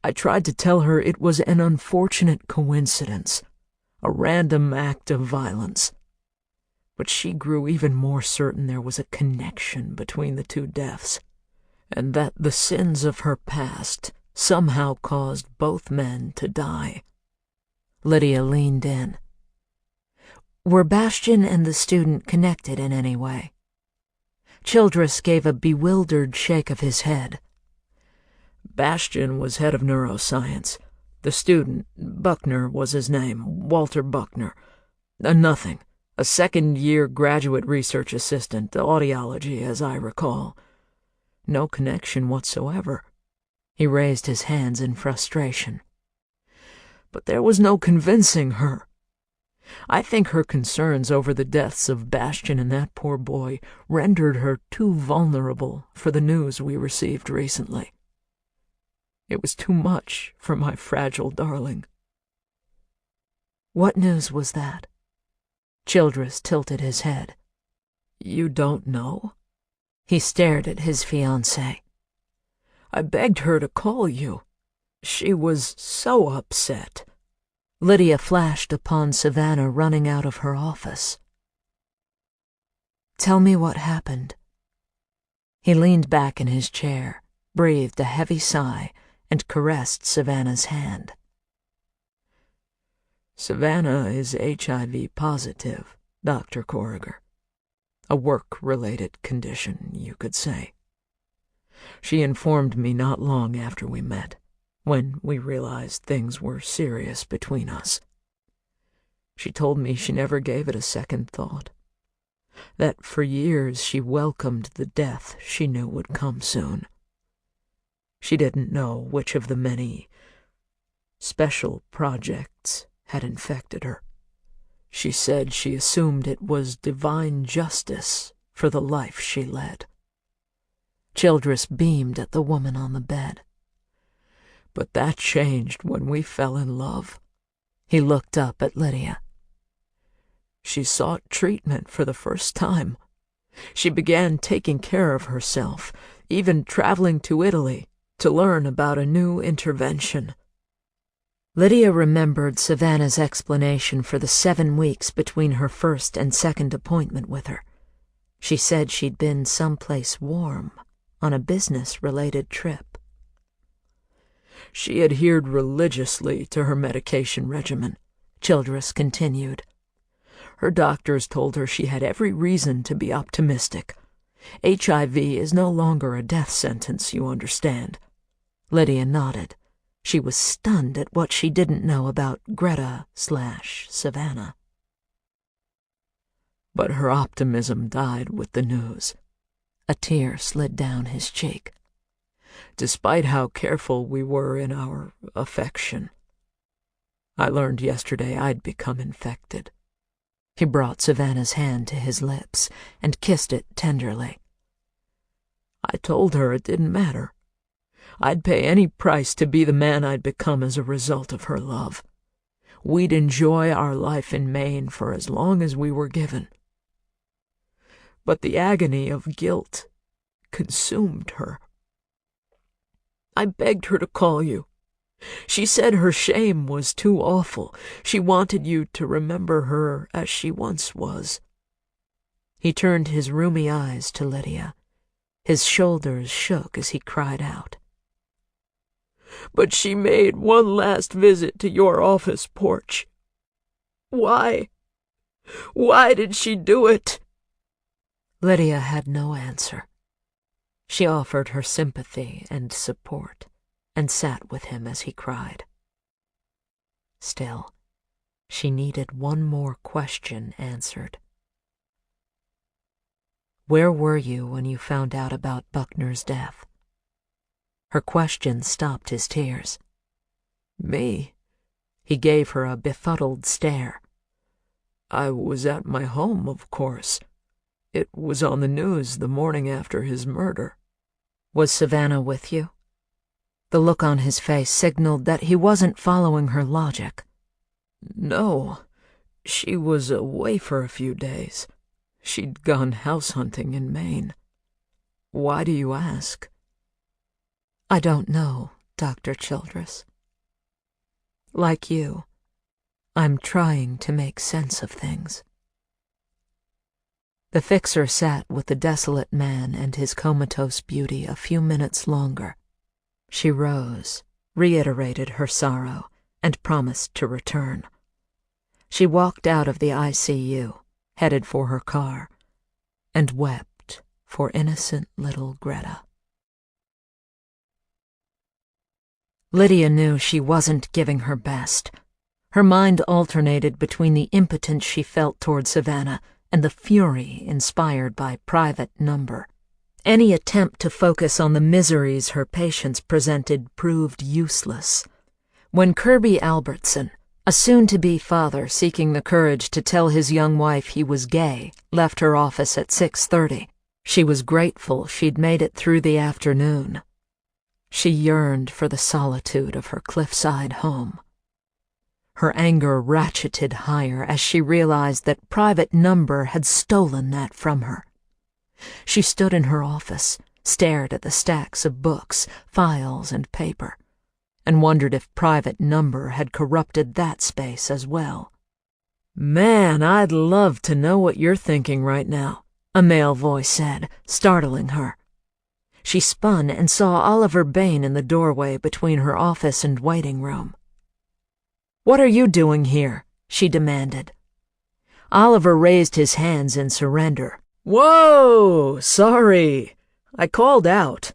I tried to tell her it was an unfortunate coincidence, a random act of violence. But she grew even more certain there was a connection between the two deaths, and that the sins of her past somehow caused both men to die. Lydia leaned in. Were Bastian and the student connected in any way? Childress gave a bewildered shake of his head. Bastian was head of neuroscience. The student, Buckner was his name, Walter Buckner. Nothing. A second-year graduate research assistant, audiology, as I recall. No connection whatsoever. He raised his hands in frustration. But there was no convincing her. I think her concerns over the deaths of Bastian and that poor boy rendered her too vulnerable for the news we received recently. It was too much for my fragile darling. What news was that? Childress tilted his head. You don't know? He stared at his fiancée. I begged her to call you. She was so upset. Lydia flashed upon Savannah running out of her office. Tell me what happened. He leaned back in his chair, breathed a heavy sigh, and caressed Savannah's hand. Savannah is HIV positive, Dr. Corriger. A work-related condition, you could say. She informed me not long after we met, when we realized things were serious between us. She told me she never gave it a second thought, that for years she welcomed the death she knew would come soon. She didn't know which of the many special projects had infected her. She said she assumed it was divine justice for the life she led. Childress beamed at the woman on the bed. But that changed when we fell in love. He looked up at Lydia. She sought treatment for the first time. She began taking care of herself, even traveling to Italy to learn about a new intervention. Lydia remembered Savannah's explanation for the 7 weeks between her first and second appointment with her. She said she'd been someplace warm on a business-related trip. She adhered religiously to her medication regimen, Childress continued. Her doctors told her she had every reason to be optimistic. HIV is no longer a death sentence, you understand. Lydia nodded. She was stunned at what she didn't know about Greta/Savannah. But her optimism died with the news. A tear slid down his cheek. Despite how careful we were in our affection, I learned yesterday I'd become infected. He brought Savannah's hand to his lips and kissed it tenderly. I told her it didn't matter. I'd pay any price to be the man I'd become as a result of her love. We'd enjoy our life in Maine for as long as we were given. But the agony of guilt consumed her. I begged her to call you. She said her shame was too awful. She wanted you to remember her as she once was. He turned his rheumy eyes to Lydia. His shoulders shook as he cried out. But she made one last visit to your office porch. Why? Why did she do it? Lydia had no answer. She offered her sympathy and support, and sat with him as he cried. Still, she needed one more question answered. Where were you when you found out about Buckner's death? Her question stopped his tears. Me? He gave her a befuddled stare. I was at my home, of course. It was on the news the morning after his murder. Was Savannah with you? The look on his face signaled that he wasn't following her logic. No, she was away for a few days. She'd gone house hunting in Maine. Why do you ask? I don't know, Dr. Childress. Like you, I'm trying to make sense of things. The fixer sat with the desolate man and his comatose beauty a few minutes longer. She rose, reiterated her sorrow, and promised to return. She walked out of the ICU, headed for her car, and wept for innocent little Greta. Lydia knew she wasn't giving her best. Her mind alternated between the impotence she felt toward Savannah and the fury inspired by Private Number. Any attempt to focus on the miseries her patients presented proved useless. When Kirby Albertson, a soon-to-be father seeking the courage to tell his young wife he was gay, left her office at 6:30, she was grateful she'd made it through the afternoon. She yearned for the solitude of her cliffside home. Her anger ratcheted higher as she realized that Private Number had stolen that from her. She stood in her office, stared at the stacks of books, files, and paper, and wondered if Private Number had corrupted that space as well. Man, I'd love to know what you're thinking right now, a male voice said, startling her. She spun and saw Oliver Bain in the doorway between her office and waiting room. "What are you doing here?" she demanded. Oliver raised his hands in surrender. "Whoa! Sorry. I called out.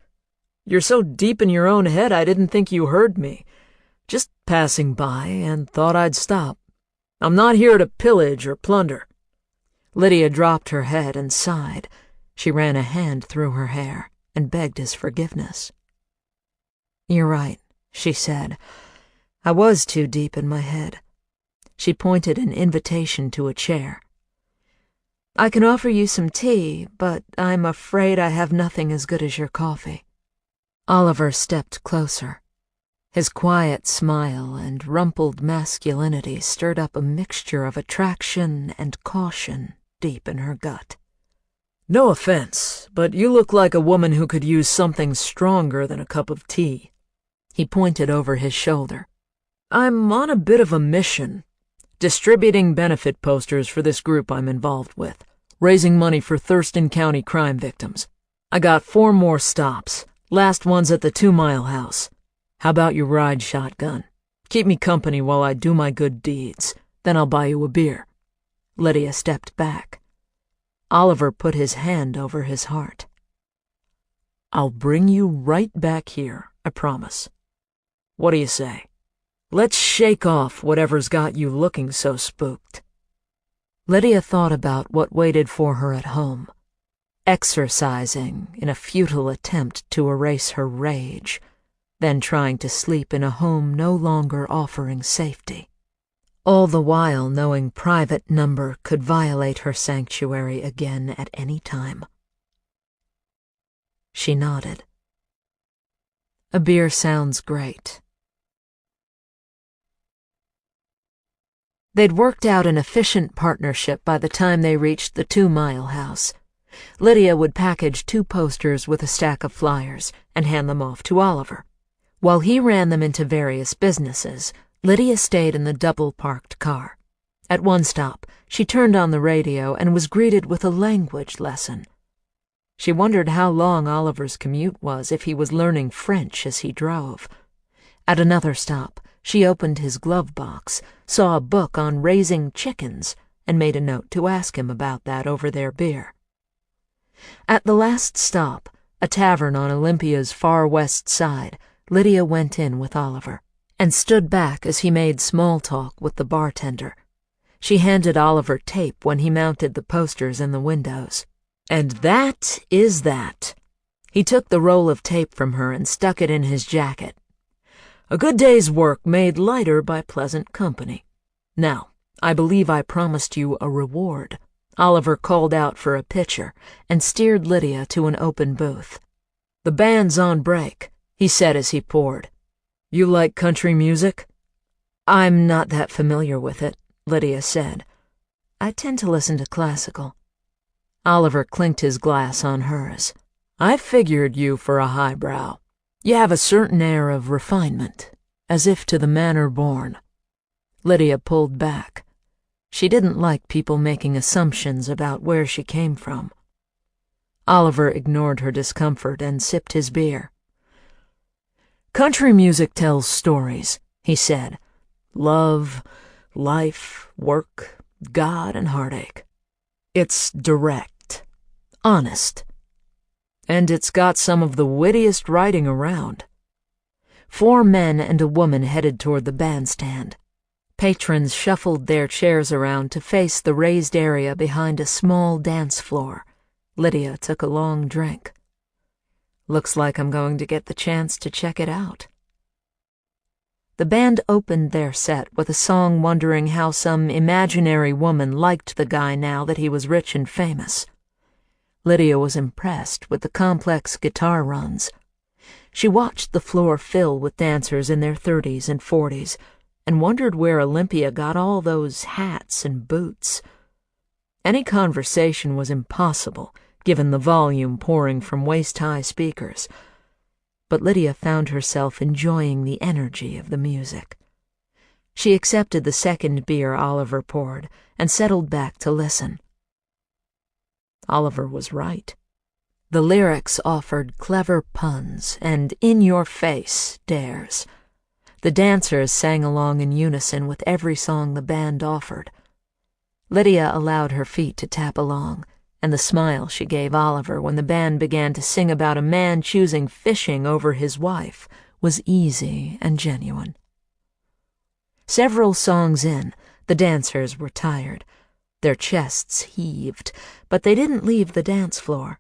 You're so deep in your own head I didn't think you heard me. Just passing by and thought I'd stop. I'm not here to pillage or plunder." Lydia dropped her head and sighed. She ran a hand through her hair and begged his forgiveness. "You're right," she said. "I was too deep in my head." She pointed an invitation to a chair. "I can offer you some tea, but I'm afraid I have nothing as good as your coffee." Oliver stepped closer. His quiet smile and rumpled masculinity stirred up a mixture of attraction and caution deep in her gut. "No offense, but you look like a woman who could use something stronger than a cup of tea." He pointed over his shoulder. "I'm on a bit of a mission, distributing benefit posters for this group I'm involved with, raising money for Thurston County crime victims. I got 4 more stops, last one's at the 2 Mile House. How about you ride shotgun? Keep me company while I do my good deeds, then I'll buy you a beer." Lydia stepped back. Oliver put his hand over his heart. "I'll bring you right back here, I promise. What do you say? Let's shake off whatever's got you looking so spooked." Lydia thought about what waited for her at home, exercising in a futile attempt to erase her rage, then trying to sleep in a home no longer offering safety, all the while knowing private number could violate her sanctuary again at any time. She nodded. "A beer sounds great." They'd worked out an efficient partnership by the time they reached the 2 Mile House. Lydia would package 2 posters with a stack of flyers and hand them off to Oliver. While he ran them into various businesses, Lydia stayed in the double-parked car. At one stop, she turned on the radio and was greeted with a language lesson. She wondered how long Oliver's commute was if he was learning French as he drove. At another stop, she opened his glove box, saw a book on raising chickens, and made a note to ask him about that over their beer. At the last stop, a tavern on Olympia's far west side, Lydia went in with Oliver and stood back as he made small talk with the bartender. She handed Oliver tape when he mounted the posters in the windows. "And that is that." He took the roll of tape from her and stuck it in his jacket. "A good day's work made lighter by pleasant company. Now, I believe I promised you a reward." Oliver called out for a pitcher and steered Lydia to an open booth. "The band's on break," he said as he poured. "You like country music?" "I'm not that familiar with it," Lydia said. "I tend to listen to classical." Oliver clinked his glass on hers. "I figured you for a highbrow. You have a certain air of refinement, as if to the manner born." Lydia pulled back. She didn't like people making assumptions about where she came from. Oliver ignored her discomfort and sipped his beer. "Country music tells stories," he said. "Love, life, work, God, and heartache. It's direct, honest, and it's got some of the wittiest writing around." 4 men and a woman headed toward the bandstand. Patrons shuffled their chairs around to face the raised area behind a small dance floor. Lydia took a long drink. "Looks like I'm going to get the chance to check it out." The band opened their set with a song wondering how some imaginary woman liked the guy now that he was rich and famous. Lydia was impressed with the complex guitar runs. She watched the floor fill with dancers in their 30s and 40s and wondered where Olympia got all those hats and boots. Any conversation was impossible, given the volume pouring from waist-high speakers, but Lydia found herself enjoying the energy of the music. She accepted the second beer Oliver poured and settled back to listen. Oliver was right. The lyrics offered clever puns and in-your-face dares. The dancers sang along in unison with every song the band offered. Lydia allowed her feet to tap along, and the smile she gave Oliver when the band began to sing about a man choosing fishing over his wife was easy and genuine. Several songs in, the dancers were tired. Their chests heaved, but they didn't leave the dance floor.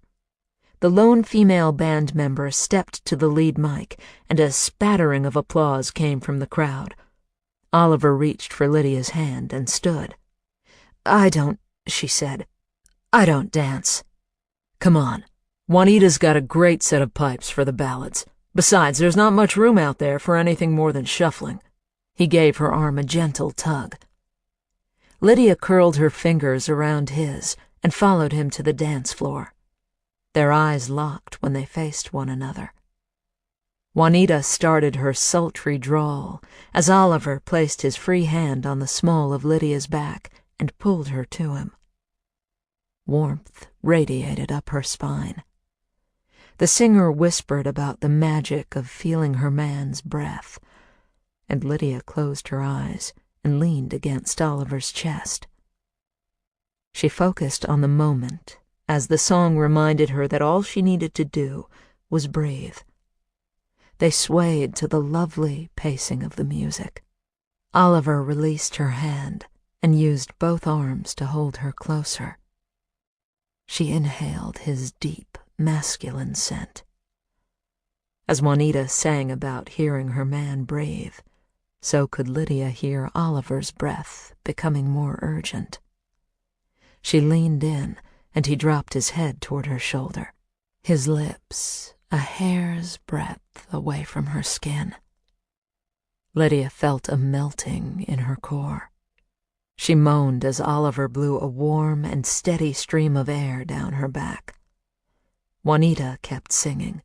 The lone female band member stepped to the lead mic, and a spattering of applause came from the crowd. Oliver reached for Lydia's hand and stood. "I don't," she said. "I don't dance." "Come on. Juanita's got a great set of pipes for the ballads. Besides, there's not much room out there for anything more than shuffling." He gave her arm a gentle tug. Lydia curled her fingers around his and followed him to the dance floor. Their eyes locked when they faced one another. Juanita started her sultry drawl as Oliver placed his free hand on the small of Lydia's back and pulled her to him. Warmth radiated up her spine. The singer whispered about the magic of feeling her man's breath, and Lydia closed her eyes and leaned against Oliver's chest. She focused on the moment as the song reminded her that all she needed to do was breathe. They swayed to the lovely pacing of the music. Oliver released her hand and used both arms to hold her closer. She inhaled his deep, masculine scent. As Juanita sang about hearing her man breathe, so could Lydia hear Oliver's breath becoming more urgent. She leaned in, and he dropped his head toward her shoulder, his lips a hair's breadth away from her skin. Lydia felt a melting in her core. She moaned as Oliver blew a warm and steady stream of air down her back. Juanita kept singing,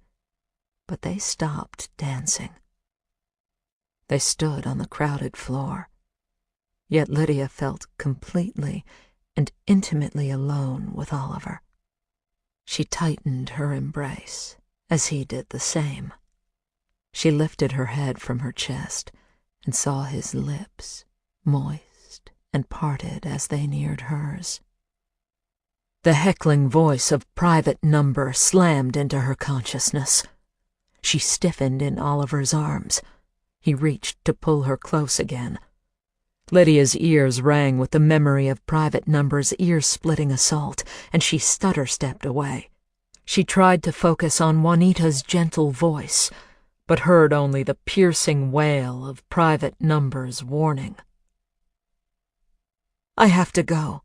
but they stopped dancing. They stood on the crowded floor, yet Lydia felt completely and intimately alone with Oliver. She tightened her embrace as he did the same. She lifted her head from her chest and saw his lips, moist and parted as they neared hers. The heckling voice of Private Number slammed into her consciousness. She stiffened in Oliver's arms. He reached to pull her close again. Lydia's ears rang with the memory of Private Number's ear-splitting assault, and she stutter-stepped away. She tried to focus on Juanita's gentle voice, but heard only the piercing wail of Private Number's warning. "I have to go."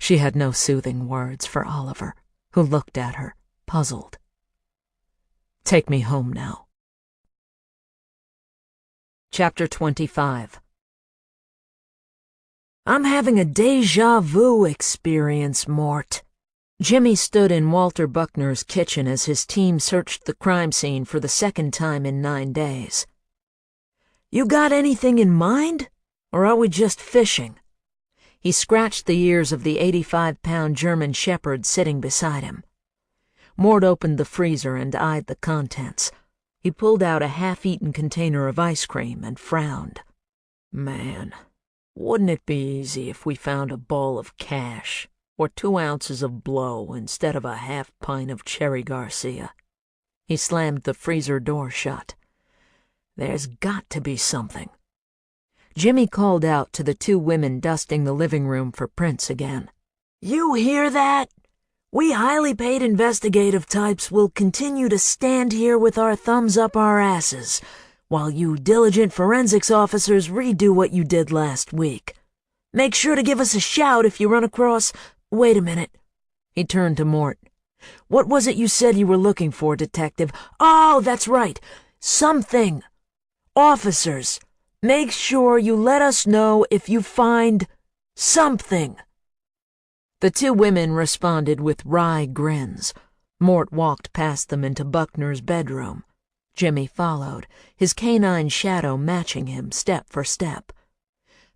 She had no soothing words for Oliver, who looked at her, puzzled. "Take me home now." Chapter 25. "I'm having a déjà vu experience, Mort." Jimmy stood in Walter Buckner's kitchen as his team searched the crime scene for the second time in 9 days. "You got anything in mind, or are we just fishing?" He scratched the ears of the 85-pound German shepherd sitting beside him. Mort opened the freezer and eyed the contents. He pulled out a half-eaten container of ice cream and frowned. "Man, wouldn't it be easy if we found a ball of cash or 2 ounces of blow instead of a half-pint of Cherry Garcia?" He slammed the freezer door shut. "There's got to be something." Jimmy called out to the 2 women dusting the living room for prints again. "You hear that? We highly paid investigative types will continue to stand here with our thumbs up our asses, while you diligent forensics officers redo what you did last week. Make sure to give us a shout if you run across— Wait a minute." He turned to Mort. "What was it you said you were looking for, Detective? Oh, that's right. Something. Officers, make sure you let us know if you find something." The 2 women responded with wry grins. Mort walked past them into Buckner's bedroom. Jimmy followed, his canine shadow matching him step for step.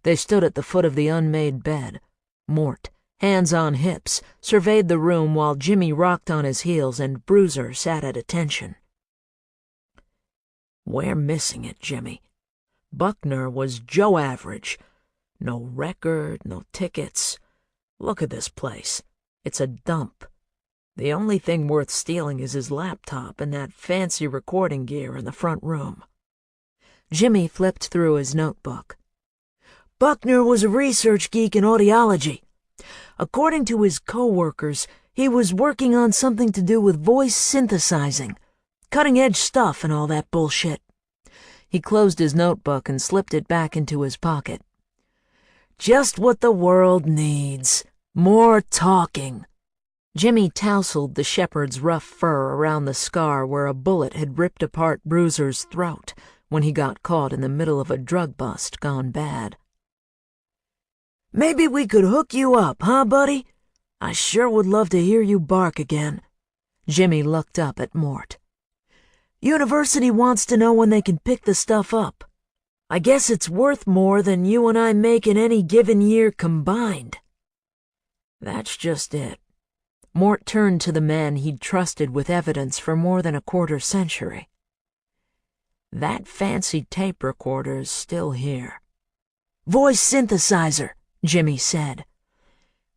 They stood at the foot of the unmade bed. Mort, hands on hips, surveyed the room while Jimmy rocked on his heels and Bruiser sat at attention. "We're missing it, Jimmy. Buckner was Joe Average. No record, no tickets. Look at this place. It's a dump. The only thing worth stealing is his laptop and that fancy recording gear in the front room." Jimmy flipped through his notebook. Buckner was a research geek in audiology. According to his co-workers, he was working on something to do with voice synthesizing, cutting-edge stuff and all that bullshit. He closed his notebook and slipped it back into his pocket. "Just what the world needs. More talking." Jimmy tousled the shepherd's rough fur around the scar where a bullet had ripped apart Bruiser's throat when he got caught in the middle of a drug bust gone bad. "Maybe we could hook you up, huh, buddy? I sure would love to hear you bark again." Jimmy looked up at Mort. "University wants to know when they can pick the stuff up. I guess it's worth more than you and I make in any given year combined." That's just it. Mort turned to the man he'd trusted with evidence for more than a quarter-century. "That fancy tape recorder's still here." "Voice synthesizer," Jimmy said.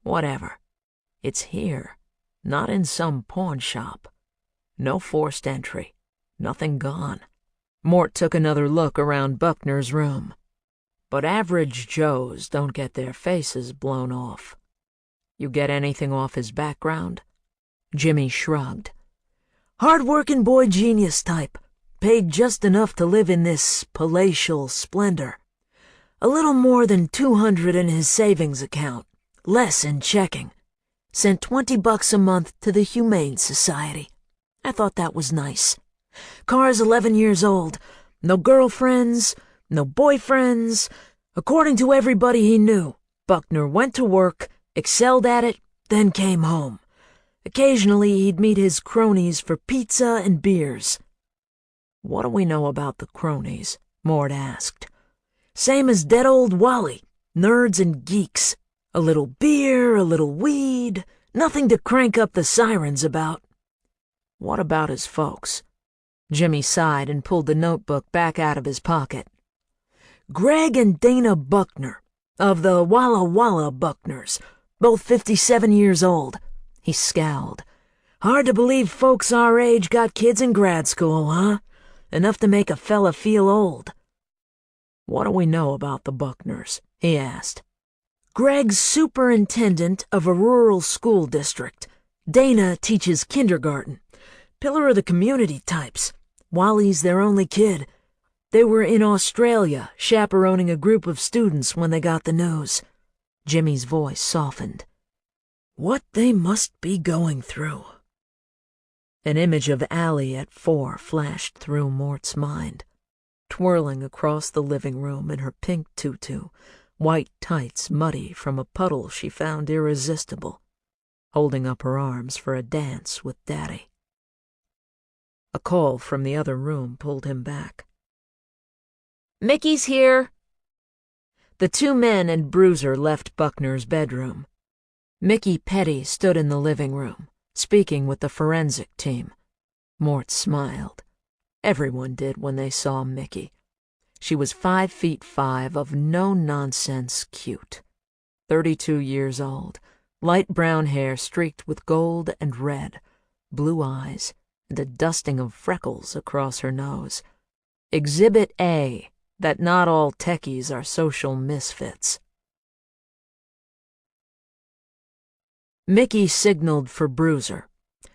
"Whatever. It's here, not in some pawn shop. No forced entry. Nothing gone." Mort took another look around Buckner's room. "But average Joes don't get their faces blown off. You get anything off his background?" Jimmy shrugged. "Hard-working boy genius type. Paid just enough to live in this palatial splendor. A little more than $200 in his savings account. Less in checking. Sent $20 a month to the Humane Society. I thought that was nice. Car's 11 years old. No girlfriends, no boyfriends. According to everybody he knew, Buckner went to work, excelled at it, then came home. Occasionally he'd meet his cronies for pizza and beers." "What do we know about the cronies?" Mort asked. "Same as dead old Wally. Nerds and geeks. A little beer, a little weed. Nothing to crank up the sirens about." "What about his folks?" Jimmy sighed and pulled the notebook back out of his pocket. "Greg and Dana Buckner, of the Walla Walla Buckners, both 57 years old." He scowled. "Hard to believe folks our age got kids in grad school, huh? Enough to make a fella feel old." "What do we know about the Buckners?" he asked. "Greg's superintendent of a rural school district. Dana teaches kindergarten. Pillar of the community types. Wally's their only kid. They were in Australia, chaperoning a group of students when they got the news." Jimmy's voice softened. "What they must be going through." An image of Allie at 4 flashed through Mort's mind, twirling across the living room in her pink tutu, white tights muddy from a puddle she found irresistible, holding up her arms for a dance with Daddy. A call from the other room pulled him back. "Mickey's here." The two men and Bruiser left Buckner's bedroom. Mickey Petty stood in the living room, speaking with the forensic team. Mort smiled. Everyone did when they saw Mickey. She was 5'5" of no-nonsense cute. 32 years old, light brown hair streaked with gold and red, blue eyes, and a dusting of freckles across her nose. Exhibit A, that not all techies are social misfits. Mickey signaled for Bruiser.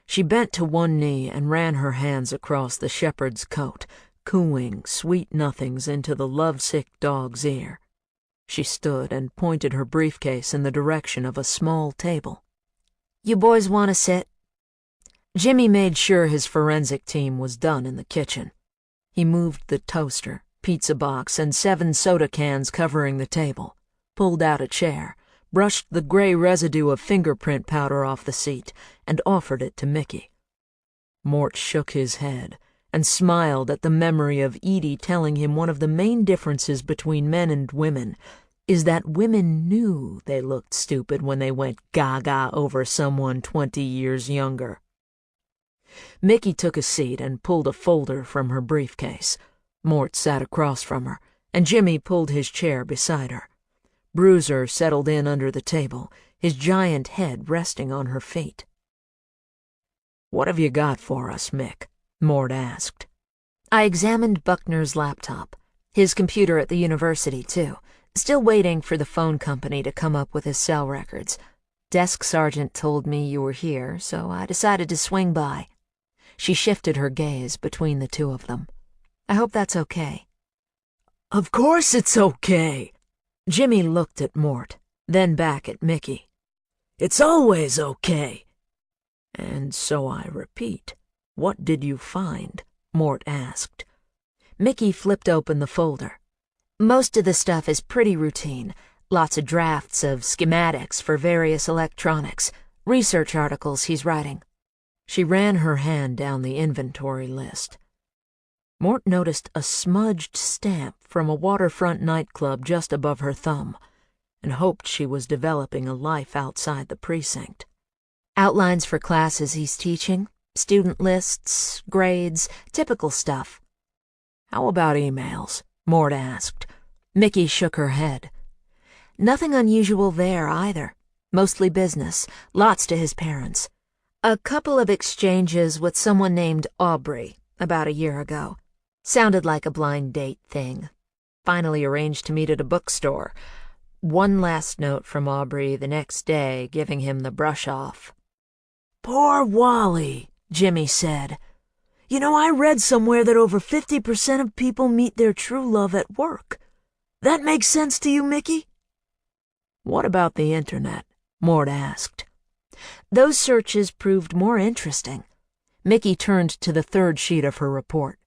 She bent to one knee and ran her hands across the shepherd's coat, cooing sweet nothings into the lovesick dog's ear. She stood and pointed her briefcase in the direction of a small table. "You boys want to sit?" Jimmy made sure his forensic team was done in the kitchen. He moved the toaster, pizza box, and 7 soda cans covering the table, pulled out a chair, brushed the gray residue of fingerprint powder off the seat, and offered it to Mickey. Mort shook his head and smiled at the memory of Edie telling him one of the main differences between men and women is that women knew they looked stupid when they went gaga over someone 20 years younger. Mickey took a seat and pulled a folder from her briefcase. Mort sat across from her, and Jimmy pulled his chair beside her. Bruiser settled in under the table, his giant head resting on her feet. "What have you got for us, Mick?" Mort asked. I examined Buckner's laptop, his computer at the university, too, still waiting for the phone company to come up with his cell records. Desk sergeant told me you were here, so I decided to swing by. She shifted her gaze between the two of them. I hope that's okay. "Of course it's okay." Jimmy looked at Mort, then back at Mickey. "It's always okay." "And so I repeat, what did you find?" Mort asked. Mickey flipped open the folder. Most of the stuff is pretty routine. Lots of drafts of schematics for various electronics, research articles he's writing. She ran her hand down the inventory list. Mort noticed a smudged stamp from a waterfront nightclub just above her thumb, and hoped she was developing a life outside the precinct. Outlines for classes he's teaching, student lists, grades, typical stuff. "How about emails?" Mort asked. Mickey shook her head. Nothing unusual there either. Mostly business, lots to his parents. A couple of exchanges with someone named Aubrey about a year ago. Sounded like a blind date thing. Finally arranged to meet at a bookstore. One last note from Aubrey the next day giving him the brush off. "Poor Wally," Jimmy said. "You know, I read somewhere that over 50% of people meet their true love at work. That makes sense to you, Mickey?" "What about the internet?" Mort asked. Those searches proved more interesting. Mickey turned to the third sheet of her report.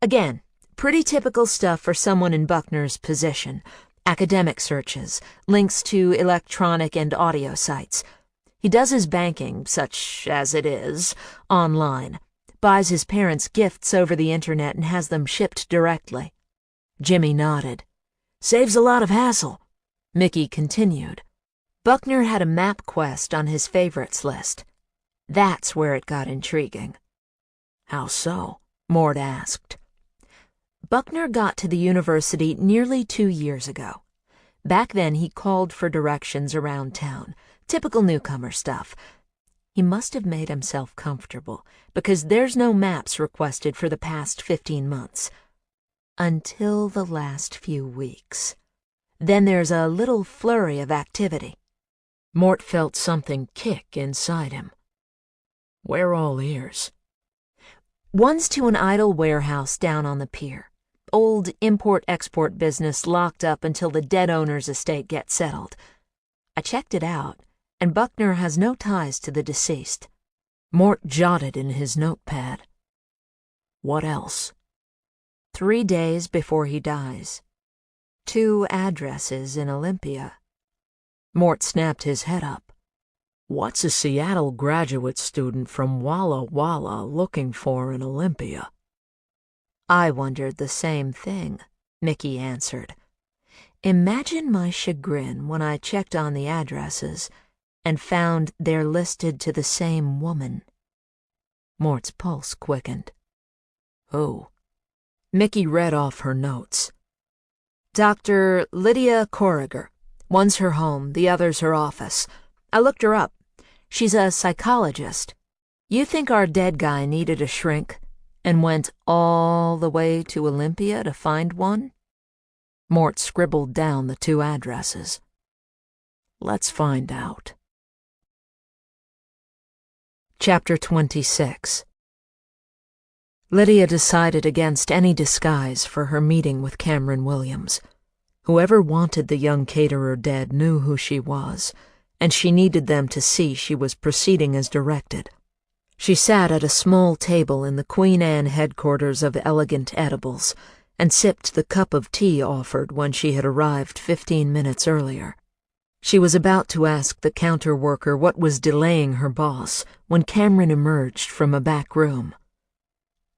Again, pretty typical stuff for someone in Buckner's position. Academic searches, links to electronic and audio sites. He does his banking, such as it is, online. Buys his parents gifts over the internet and has them shipped directly. Jimmy nodded. "Saves a lot of hassle." Mickey continued. Buckner had a map quest on his favorites list. That's where it got intriguing. "How so?" Mort asked. Buckner got to the university nearly 2 years ago. Back then he called for directions around town, typical newcomer stuff. He must have made himself comfortable, because there's no maps requested for the past 15 months. Until the last few weeks. Then there's a little flurry of activity. Mort felt something kick inside him. "We're all ears." One's to an idle warehouse down on the pier. Old import-export business locked up until the dead owner's estate gets settled. I checked it out, and Buckner has no ties to the deceased. Mort jotted in his notepad. "What else?" 3 days before he dies. 2 addresses in Olympia. Mort snapped his head up. "What's a Seattle graduate student from Walla Walla looking for in Olympia?" I wondered the same thing, Mickey answered. Imagine my chagrin when I checked on the addresses and found they're listed to the same woman. Mort's pulse quickened. "Who?" Mickey read off her notes. Dr. Lydia Corriger. One's her home, the other's her office. I looked her up. She's a psychologist. You think our dead guy needed a shrink and went all the way to Olympia to find one? Mort scribbled down the 2 addresses. "Let's find out." Chapter 26. Lydia decided against any disguise for her meeting with Cameron Williams. Whoever wanted the young caterer dead knew who she was, and she needed them to see she was proceeding as directed. She sat at a small table in the Queen Anne headquarters of Elegant Edibles and sipped the cup of tea offered when she had arrived 15 minutes earlier. She was about to ask the counter worker what was delaying her boss when Cameron emerged from a back room.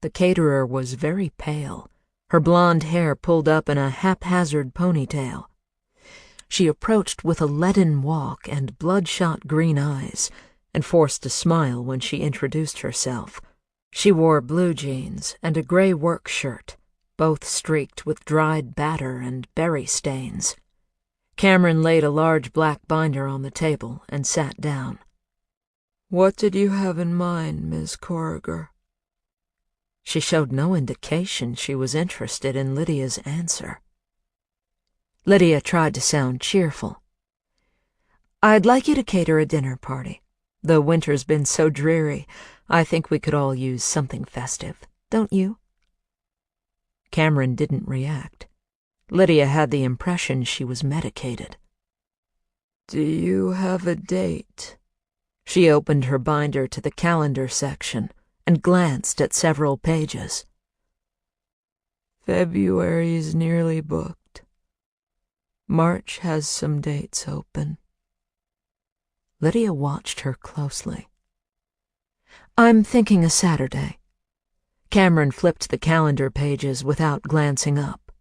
The caterer was very pale, her blonde hair pulled up in a haphazard ponytail. She approached with a leaden walk and bloodshot green eyes, and forced a smile when she introduced herself. She wore blue jeans and a gray work shirt, both streaked with dried batter and berry stains. Cameron laid a large black binder on the table and sat down. What did you have in mind, Miss Corriger? She showed no indication she was interested in Lydia's answer. Lydia tried to sound cheerful. I'd like you to cater a dinner party. The winter's been so dreary, I think we could all use something festive, don't you? Cameron didn't react. Lydia had the impression she was medicated. Do you have a date? She opened her binder to the calendar section and glanced at several pages. February's nearly booked. March has some dates open. Lydia watched her closely. I'm thinking a Saturday. Cameron flipped the calendar pages without glancing up.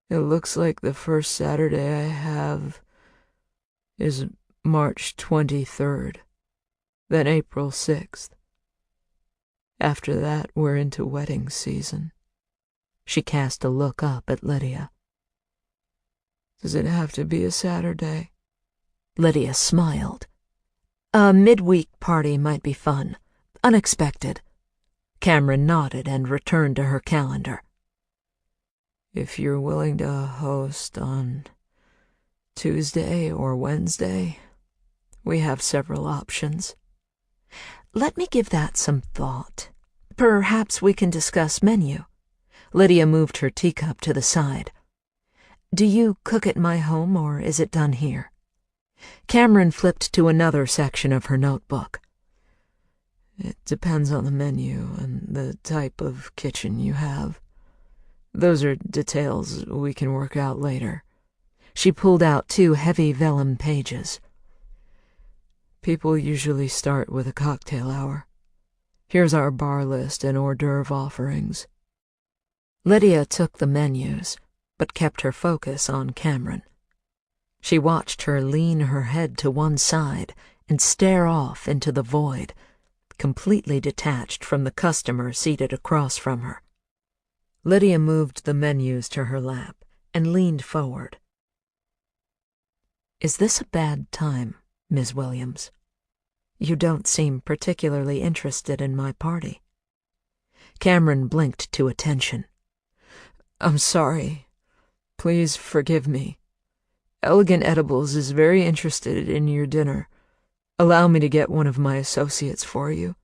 It looks like the first Saturday I have is March 23rd, then April 6th. After that, we're into wedding season. She cast a look up at Lydia. Does it have to be a Saturday? Lydia smiled. A midweek party might be fun. Unexpected. Cameron nodded and returned to her calendar. If you're willing to host on Tuesday or Wednesday, we have several options. Let me give that some thought. Perhaps we can discuss menu. Lydia moved her teacup to the side. Do you cook at my home, or is it done here? Cameron flipped to another section of her notebook. It depends on the menu and the type of kitchen you have. Those are details we can work out later. She pulled out 2 heavy vellum pages. People usually start with a cocktail hour. Here's our bar list and hors d'oeuvre offerings. Lydia took the menus, but kept her focus on Cameron. She watched her lean her head to one side and stare off into the void, completely detached from the customer seated across from her. Lydia moved the menus to her lap and leaned forward. Is this a bad time, Ms. Williams? You don't seem particularly interested in my party. Cameron blinked to attention. I'm sorry. Please forgive me. Elegant Edibles is very interested in your dinner. Allow me to get one of my associates for you.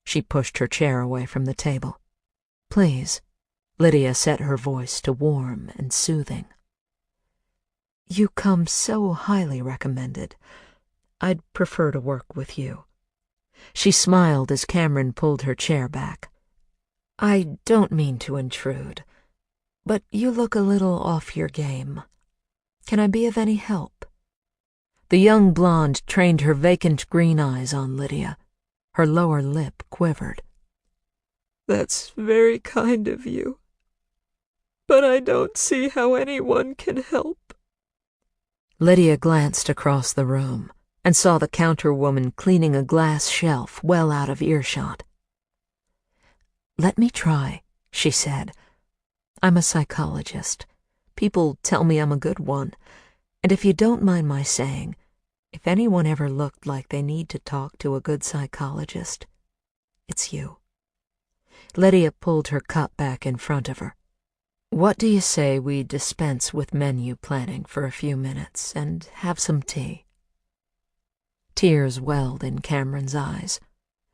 She pushed her chair away from the table. Please. Lydia set her voice to warm and soothing. You come so highly recommended. I'd prefer to work with you. She smiled as Cameron pulled her chair back. I don't mean to intrude, but you look a little off your game. Can I be of any help? The young blonde trained her vacant green eyes on Lydia. Her lower lip quivered. That's very kind of you. But I don't see how anyone can help. Lydia glanced across the room and saw the counterwoman cleaning a glass shelf well out of earshot. Let me try, she said. I'm a psychologist. People tell me I'm a good one, and if you don't mind my saying, if anyone ever looked like they need to talk to a good psychologist, it's you. Lydia pulled her cup back in front of her. What do you say we dispense with menu planning for a few minutes and have some tea? Tears welled in Cameron's eyes.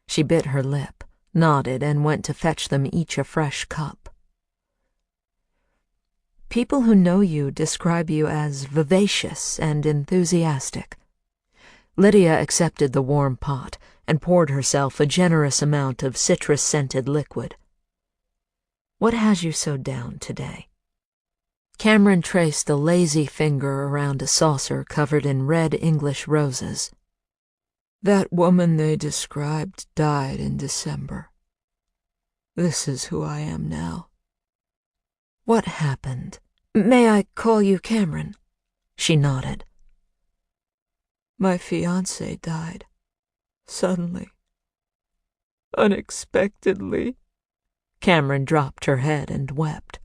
She bit her lip, nodded, and went to fetch them each a fresh cup. People who know you describe you as vivacious and enthusiastic. Lydia accepted the warm pot and poured herself a generous amount of citrus-scented liquid. What has you so down today? Cameron traced a lazy finger around a saucer covered in red English roses. That woman they described died in December. This is who I am now. What happened? May I call you Cameron? She nodded. My fiancé died. Suddenly. Unexpectedly. Cameron dropped her head and wept.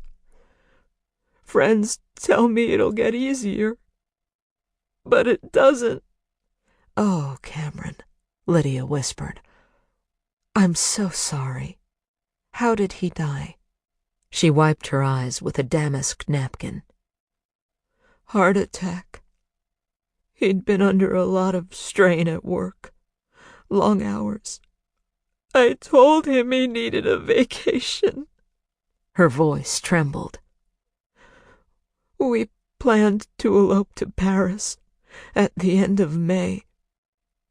Friends tell me it'll get easier. But it doesn't." "Oh, Cameron," Lydia whispered. "I'm so sorry. How did he die?" She wiped her eyes with a damask napkin. "Heart attack. He'd been under a lot of strain at work. Long hours. I told him he needed a vacation." Her voice trembled. "We planned to elope to Paris at the end of May,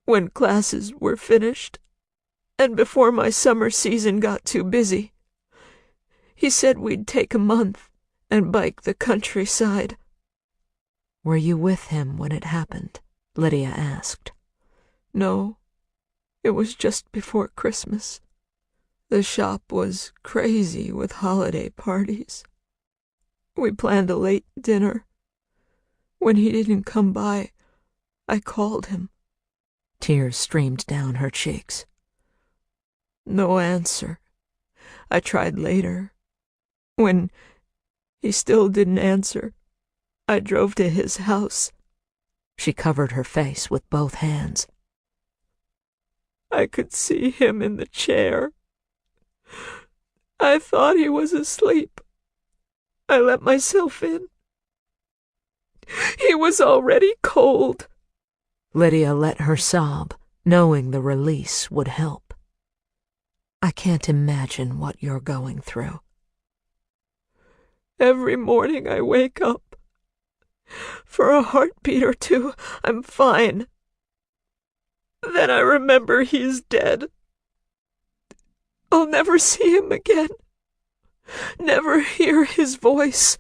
when classes were finished, and before my summer season got too busy. He said we'd take a month and bike the countryside." "Were you with him when it happened?" Lydia asked. "No, it was just before Christmas. The shop was crazy with holiday parties. We planned a late dinner. When he didn't come by, I called him." Tears streamed down her cheeks. "No answer. I tried later. When he still didn't answer, I drove to his house." She covered her face with both hands. "I could see him in the chair. I thought he was asleep. I let myself in. He was already cold." Lydia let her sob, knowing the release would help. "I can't imagine what you're going through." "Every morning I wake up. For a heartbeat or two, I'm fine. Then I remember he's dead. I'll never see him again. Never hear his voice."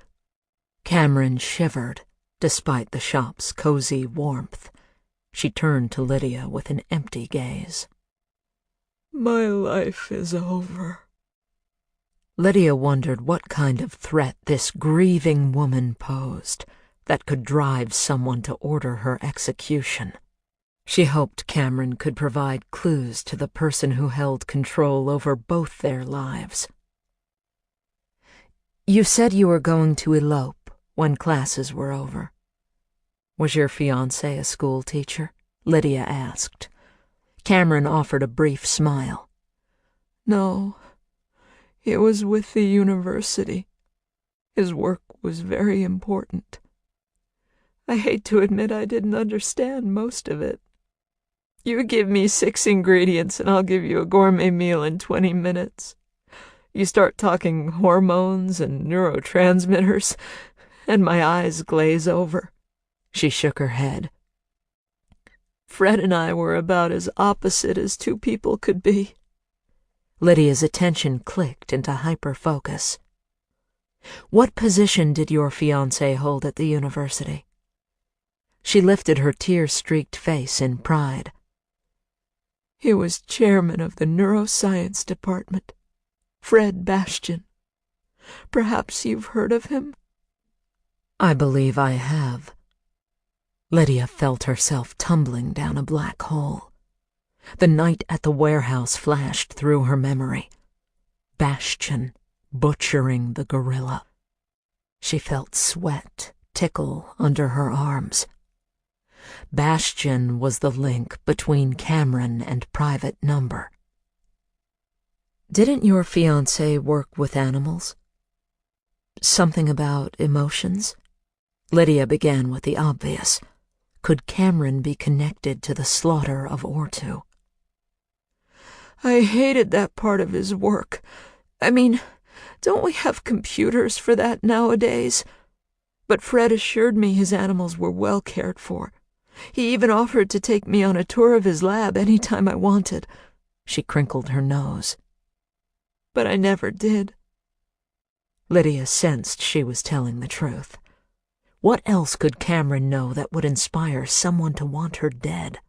Cameron shivered, despite the shop's cozy warmth. She turned to Lydia with an empty gaze. "My life is over." Lydia wondered what kind of threat this grieving woman posed that could drive someone to order her execution. She hoped Cameron could provide clues to the person who held control over both their lives. "You said you were going to elope when classes were over. Was your fiancé a school teacher?" Lydia asked. Cameron offered a brief smile. "No, it was with the university. His work was very important. I hate to admit I didn't understand most of it. You give me 6 ingredients and I'll give you a gourmet meal in 20 minutes. You start talking hormones and neurotransmitters, and my eyes glaze over." She shook her head. "Fred and I were about as opposite as two people could be." Lydia's attention clicked into hyperfocus. "What position did your fiancé hold at the university?" She lifted her tear-streaked face in pride. "He was chairman of the neuroscience department. Fred Bastian. Perhaps you've heard of him?" "I believe I have." Lydia felt herself tumbling down a black hole. The night at the warehouse flashed through her memory. Bastian butchering the gorilla. She felt sweat tickle under her arms. Bastian was the link between Cameron and Private Number. "Didn't your fiancé work with animals? Something about emotions?" Lydia began with the obvious. Could Cameron be connected to the slaughter of Ortu? "I hated that part of his work. I mean, don't we have computers for that nowadays? But Fred assured me his animals were well cared for. He even offered to take me on a tour of his lab any time I wanted." She crinkled her nose. "But I never did." Lydia sensed she was telling the truth. What else could Cameron know that would inspire someone to want her dead?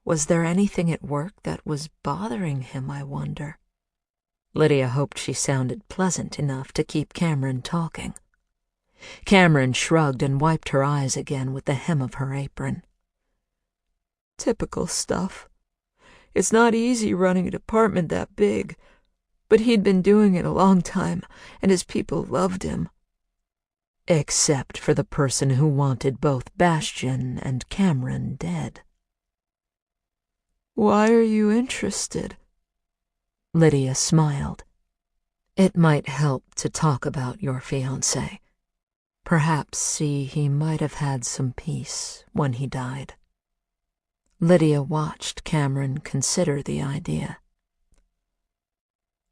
Was there anything at work that was bothering him, I wonder? Lydia hoped she sounded pleasant enough to keep Cameron talking. Cameron shrugged and wiped her eyes again with the hem of her apron. "Typical stuff. It's not easy running a department that big, but he'd been doing it a long time, and his people loved him. except for the person who wanted both Bastian and Cameron dead. Why are you interested? Lydia smiled. It might help to talk about your fiancé. Perhaps see he might have had some peace when he died. Lydia watched Cameron consider the idea.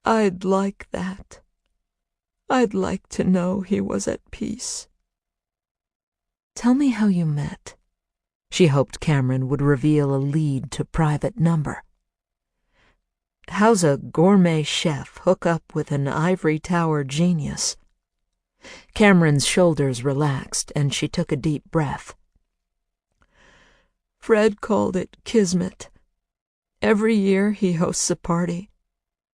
I'd like that. I'd like to know he was at peace. Tell me how you met. She hoped Cameron would reveal a lead to private number. How's a gourmet chef hook up with an ivory tower genius? Cameron's shoulders relaxed, and she took a deep breath. Fred called it kismet. Every year he hosts a party.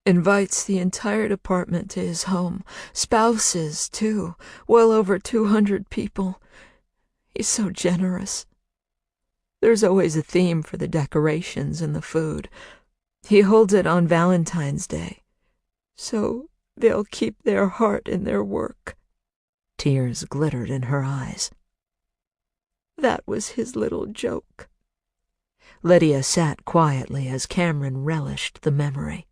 Invites the entire department to his home. Spouses, too. Well over 200 people. He's so generous. There's always a theme for the decorations and the food. He holds it on Valentine's Day, so they'll keep their heart in their work. Tears glittered in her eyes. That was his little joke. Lydia sat quietly as Cameron relished the memory.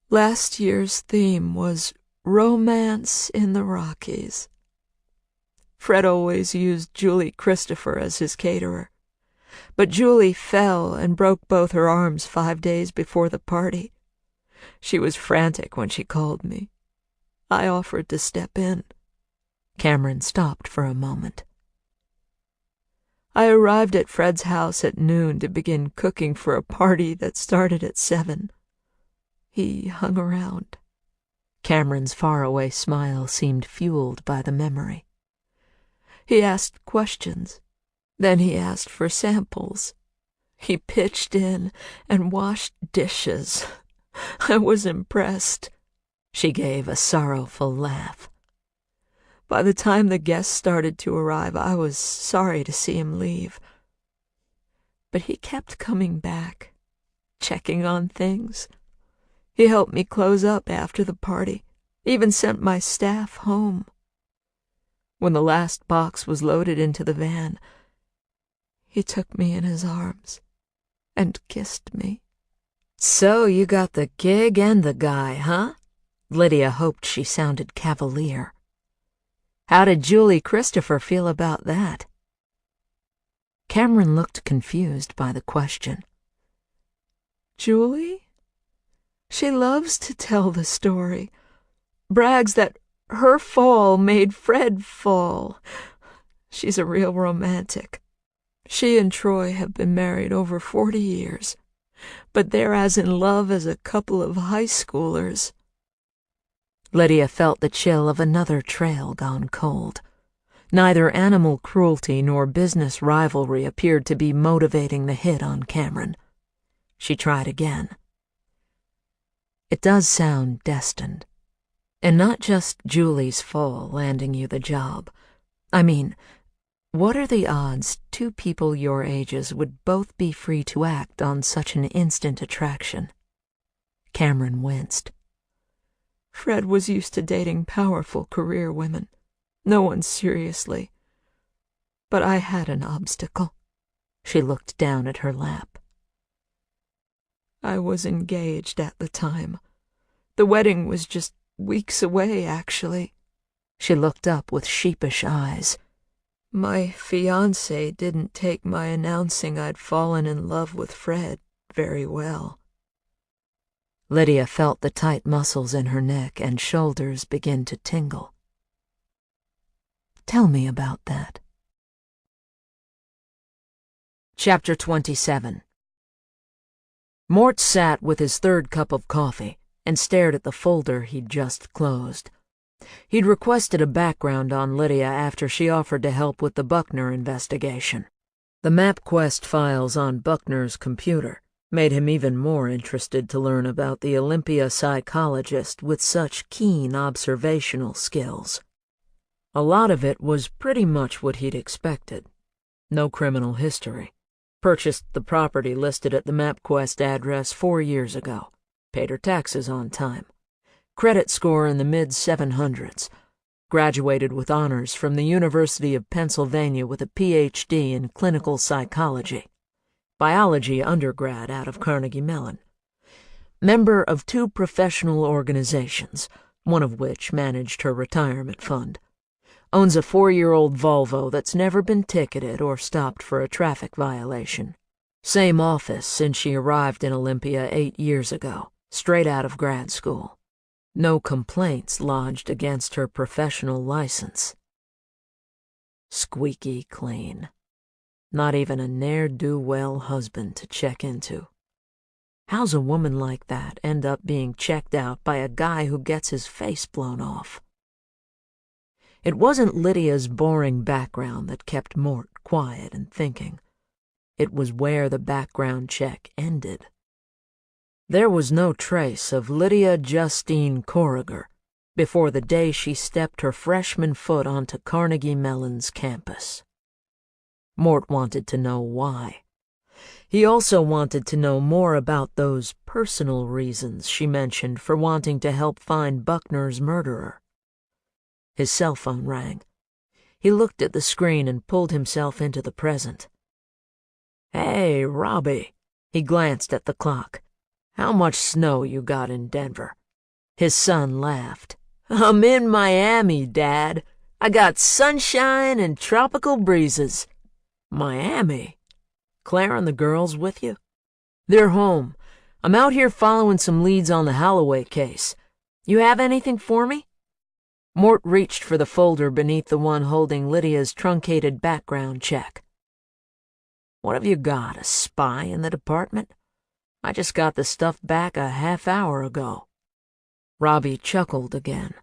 Last year's theme was romance in the Rockies. Fred always used Julie Christopher as his caterer, but Julie fell and broke both her arms 5 days before the party. She was frantic when she called me. I offered to step in. Cameron stopped for a moment. I arrived at Fred's house at noon to begin cooking for a party that started at 7. He hung around. Cameron's faraway smile seemed fueled by the memory. He asked questions. Then he asked for samples. He pitched in and washed dishes. I was impressed. She gave a sorrowful laugh. By the time the guests started to arrive, I was sorry to see him leave. But he kept coming back, checking on things. He helped me close up after the party, even sent my staff home. When the last box was loaded into the van, he took me in his arms and kissed me. So you got the gig and the guy, huh? Lydia hoped she sounded cavalier. How did Julie Christopher feel about that? Cameron looked confused by the question. Julie? She loves to tell the story. Brags that her fall made Fred fall. She's a real romantic. She and Troy have been married over 40 years, but they're as in love as a couple of high schoolers. Lydia felt the chill of another trail gone cold. Neither animal cruelty nor business rivalry appeared to be motivating the hit on Cameron. She tried again. It does sound destined. And not just Julie's fall landing you the job. I mean, what are the odds 2 people your ages would both be free to act on such an instant attraction? Cameron winced. Fred was used to dating powerful career women. No one seriously. But I had an obstacle. She looked down at her lap. I was engaged at the time. The wedding was just weeks away, actually. She looked up with sheepish eyes. My fiancé didn't take my announcing I'd fallen in love with Fred very well. Lydia felt the tight muscles in her neck and shoulders begin to tingle. Tell me about that. Chapter 27. Mort sat with his 3rd cup of coffee and stared at the folder he'd just closed. He'd requested a background on Lydia after she offered to help with the Buckner investigation. The MapQuest files on Buckner's computer made him even more interested to learn about the Olympia psychologist with such keen observational skills. A lot of it was pretty much what he'd expected. No criminal history. Purchased the property listed at the MapQuest address 4 years ago. Paid her taxes on time. Credit score in the mid-700s. graduated with honors from the University of Pennsylvania with a Ph.D. in clinical psychology. Biology undergrad out of Carnegie Mellon. Member of 2 professional organizations, one of which managed her retirement fund. Owns a 4-year-old Volvo that's never been ticketed or stopped for a traffic violation. Same office since she arrived in Olympia 8 years ago, straight out of grad school. No complaints lodged against her professional license. Squeaky clean. Not even a ne'er-do-well husband to check into. How's a woman like that end up being checked out by a guy who gets his face blown off? It wasn't Lydia's boring background that kept Mort quiet and thinking. It was where the background check ended. There was no trace of Lydia Justine Corriger before the day she stepped her freshman foot onto Carnegie Mellon's campus. Mort wanted to know why. He also wanted to know more about those personal reasons she mentioned for wanting to help find Buckner's murderer. His cell phone rang. He looked at the screen and pulled himself into the present. "Hey, Robbie." He glanced at the clock. "How much snow you got in Denver?" His son laughed. "I'm in Miami, Dad. I got sunshine and tropical breezes." "Miami? Claire and the girls with you?" "They're home. I'm out here following some leads on the Holloway case. You have anything for me?" Mort reached for the folder beneath the one holding Lydia's truncated background check. "What have you got, a spy in the department? I just got the stuff back a half-hour ago." Robbie chuckled again,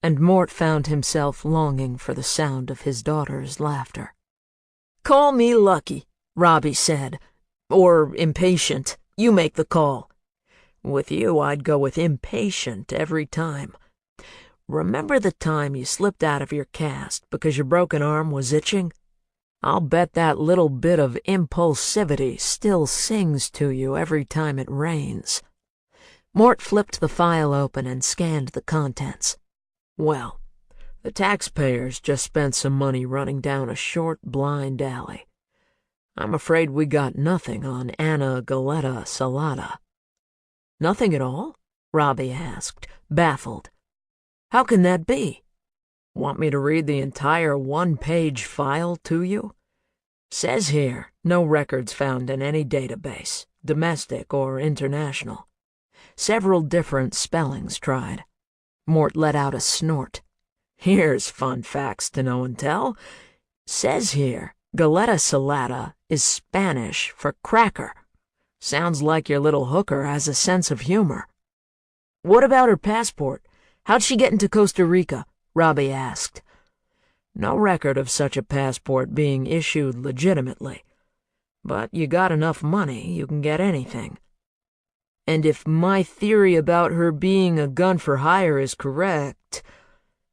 and Mort found himself longing for the sound of his daughter's laughter. "Call me lucky," Robbie said, "or impatient. You make the call." "With you, I'd go with impatient every time. Remember the time you slipped out of your cast because your broken arm was itching? I'll bet that little bit of impulsivity still sings to you every time it rains." Mort flipped the file open and scanned the contents. "Well, the taxpayers just spent some money running down a short, blind alley. I'm afraid we got nothing on Anna Galetta Salata." "Nothing at all?" Robbie asked, baffled. "How can that be?" "Want me to read the entire 1-page file to you? Says here, no records found in any database, domestic or international. Several different spellings tried." Mort let out a snort. "Here's fun facts to know and tell. Says here, Galetta Salata is Spanish for cracker. Sounds like your little hooker has a sense of humor." "What about her passport? How'd she get into Costa Rica?" Robbie asked. "No record of such a passport being issued legitimately. But you got enough money, you can get anything." "And if my theory about her being a gun for hire is correct,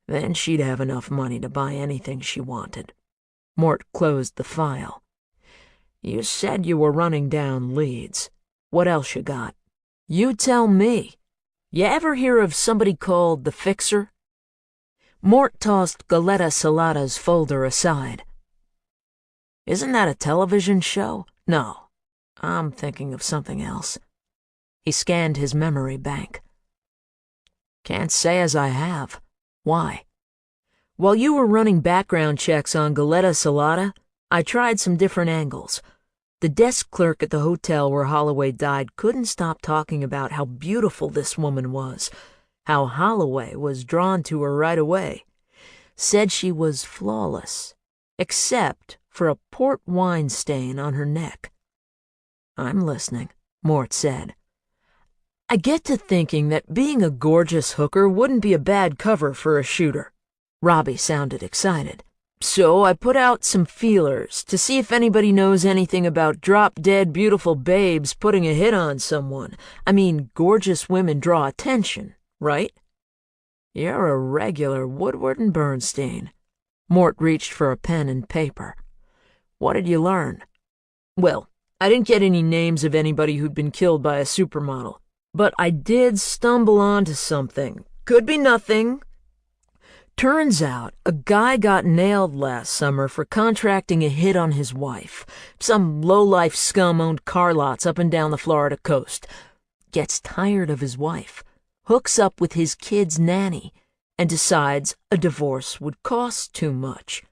then she'd have enough money to buy anything she wanted." Mort closed the file. "You said you were running down leads. What else you got?" "You tell me. You ever hear of somebody called the Fixer?" Mort tossed Galetta Salata's folder aside. "Isn't that a television show? No, I'm thinking of something else." He scanned his memory bank. "Can't say as I have. Why?" "While you were running background checks on Galetta Salata, I tried some different angles. The desk clerk at the hotel where Holloway died couldn't stop talking about how beautiful this woman was, how Holloway was drawn to her right away. Said she was flawless, except for a port wine stain on her neck." "I'm listening," Mort said. "I get to thinking that being a gorgeous hooker wouldn't be a bad cover for a shooter." Robbie sounded excited. "So I put out some feelers to see if anybody knows anything about drop-dead beautiful babes putting a hit on someone. I mean, gorgeous women draw attention, right?" "You're a regular Woodward and Bernstein." Mort reached for a pen and paper. "What did you learn?" "Well, I didn't get any names of anybody who'd been killed by a supermodel, but I did stumble onto something. Could be nothing. Turns out a guy got nailed last summer for contracting a hit on his wife. Some low-life scum owned car lots up and down the Florida coast. Gets tired of his wife, hooks up with his kid's nanny, and decides a divorce would cost too much.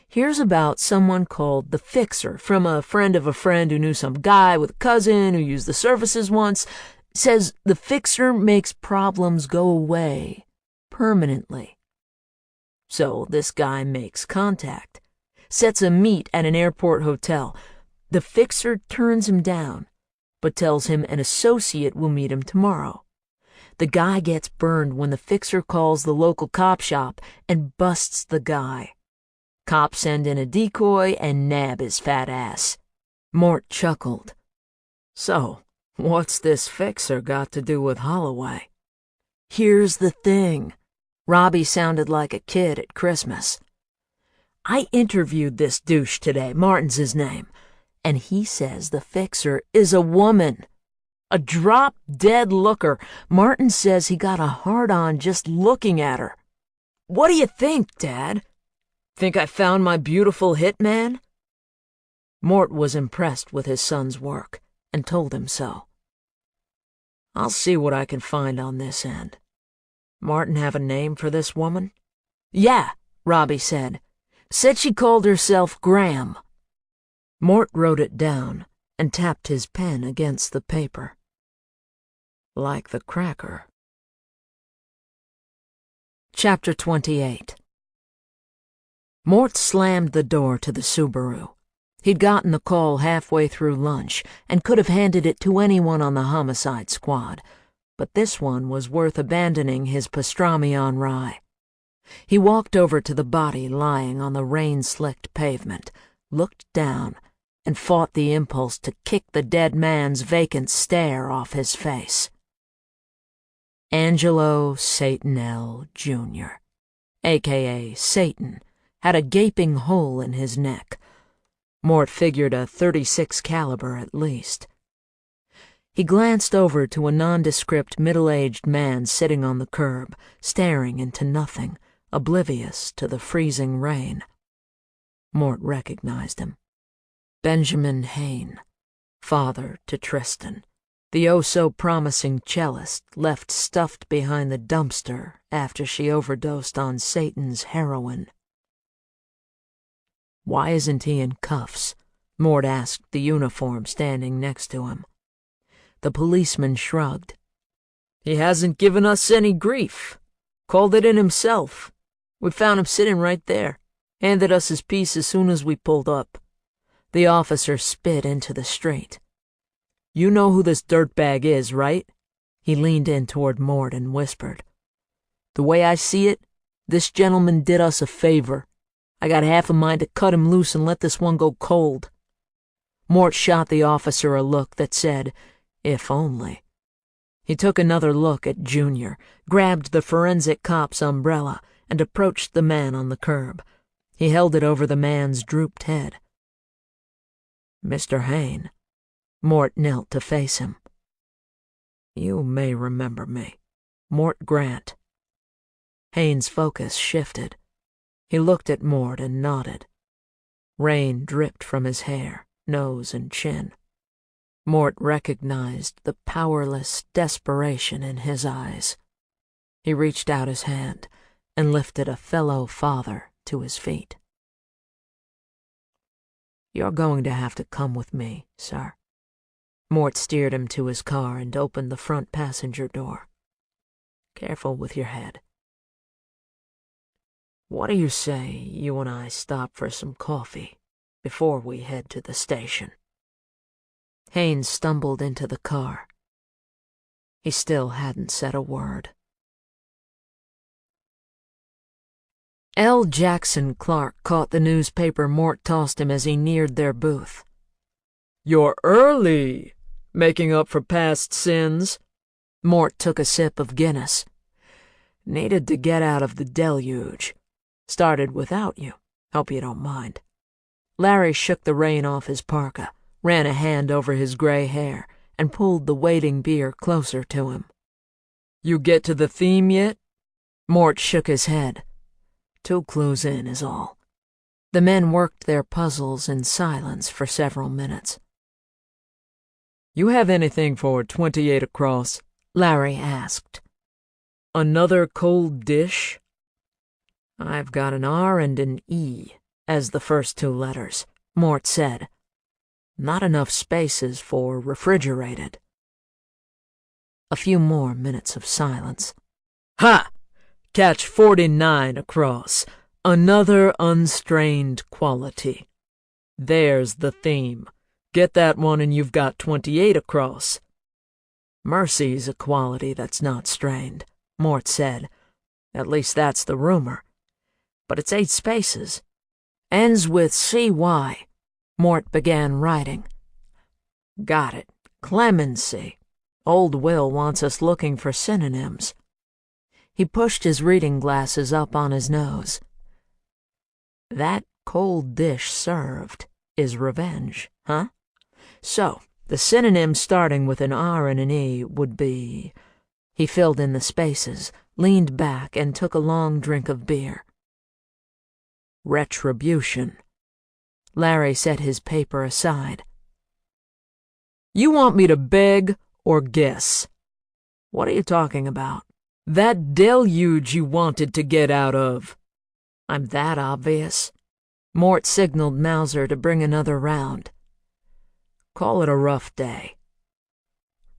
Hears about someone called the Fixer from a friend of a friend who knew some guy with a cousin who used the services once. Says the Fixer makes problems go away permanently. So this guy makes contact, sets a meet at an airport hotel. The Fixer turns him down, but tells him an associate will meet him tomorrow. The guy gets burned when the Fixer calls the local cop shop and busts the guy. Cops send in a decoy and nab his fat ass. Mort chuckled. So, what's this Fixer got to do with Holloway? Here's the thing. Robbie sounded like a kid at Christmas. I interviewed this douche today, Martin's his name, and he says the Fixer is a woman. A drop-dead looker. Martin says he got a hard-on just looking at her. What do you think, Dad? Think I found my beautiful hitman? Mort was impressed with his son's work and told him so. I'll see what I can find on this end. Martin have a name for this woman? Yeah, Robbie said. Said she called herself Graham. Mort wrote it down and tapped his pen against the paper. Like the cracker. Chapter 28. Mort slammed the door to the Subaru. He'd gotten the call halfway through lunch and could have handed it to anyone on the homicide squad, but this one was worth abandoning his pastrami on rye. He walked over to the body lying on the rain-slicked pavement, looked down, and fought the impulse to kick the dead man's vacant stare off his face. Angelo Satanel, Jr., a.k.a. Satan, had a gaping hole in his neck. Mort figured a .36 caliber at least. He glanced over to a nondescript middle-aged man sitting on the curb, staring into nothing, oblivious to the freezing rain. Mort recognized him. Benjamin Hayne, father to Tristan, the oh-so-promising cellist left stuffed behind the dumpster after she overdosed on Satan's heroin. Why isn't he in cuffs? Mort asked the uniform standing next to him. The policeman shrugged. He hasn't given us any grief. Called it in himself. We found him sitting right there. Handed us his piece as soon as we pulled up. The officer spit into the street. You know who this dirtbag is, right? He leaned in toward Mort and whispered. The way I see it, this gentleman did us a favor. I got half a mind to cut him loose and let this one go cold. Mort shot the officer a look that said, if only. He took another look at Junior, grabbed the forensic cop's umbrella, and approached the man on the curb. He held it over the man's drooped head. Mr. Hayne. Mort knelt to face him. You may remember me. Mort Grant. Hayne's focus shifted. He looked at Mort and nodded. Rain dripped from his hair, nose, and chin. Mort recognized the powerless desperation in his eyes. He reached out his hand and lifted a fellow father to his feet. You're going to have to come with me, sir. Mort steered him to his car and opened the front passenger door. Careful with your head. What do you say you and I stop for some coffee before we head to the station? Haynes stumbled into the car. He still hadn't said a word. L. Jackson Clark caught the newspaper Mort tossed him as he neared their booth. You're early, making up for past sins. Mort took a sip of Guinness. Needed to get out of the deluge. Started without you. Hope you don't mind. Larry shook the rain off his parka, ran a hand over his gray hair, and pulled the waiting beer closer to him. You get to the theme yet? Mort shook his head. 2 clues in is all. The men worked their puzzles in silence for several minutes. You have anything for 28 across? Larry asked. Another cold dish? I've got an R and an E as the first 2 letters, Mort said. Not enough spaces for refrigerated. A few more minutes of silence. Ha! Catch 49 across. Another unstrained quality. There's the theme. Get that one and you've got 28 across. Mercy's a quality that's not strained, Mort said. At least that's the rumor. But it's 8 spaces. Ends with CY. Mort began writing. Got it. Clemency. Old Will wants us looking for synonyms. He pushed his reading glasses up on his nose. That cold dish served is revenge, huh? So, the synonym starting with an R and an E would be... He filled in the spaces, leaned back, and took a long drink of beer. Retribution. Larry set his paper aside. You want me to beg or guess? What are you talking about? That deluge you wanted to get out of. I'm that obvious. Mort signaled Mauser to bring another round. Call it a rough day.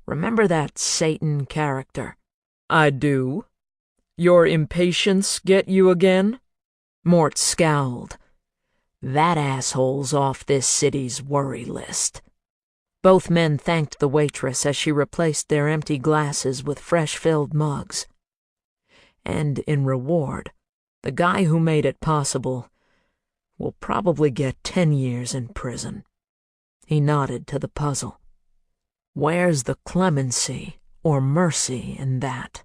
Remember that Satan character? I do. Your impatience get you again? Mort scowled. That asshole's off this city's worry list. Both men thanked the waitress as she replaced their empty glasses with fresh-filled mugs. And in reward, the guy who made it possible will probably get 10 years in prison. He nodded to the puzzle. Where's the clemency or mercy in that?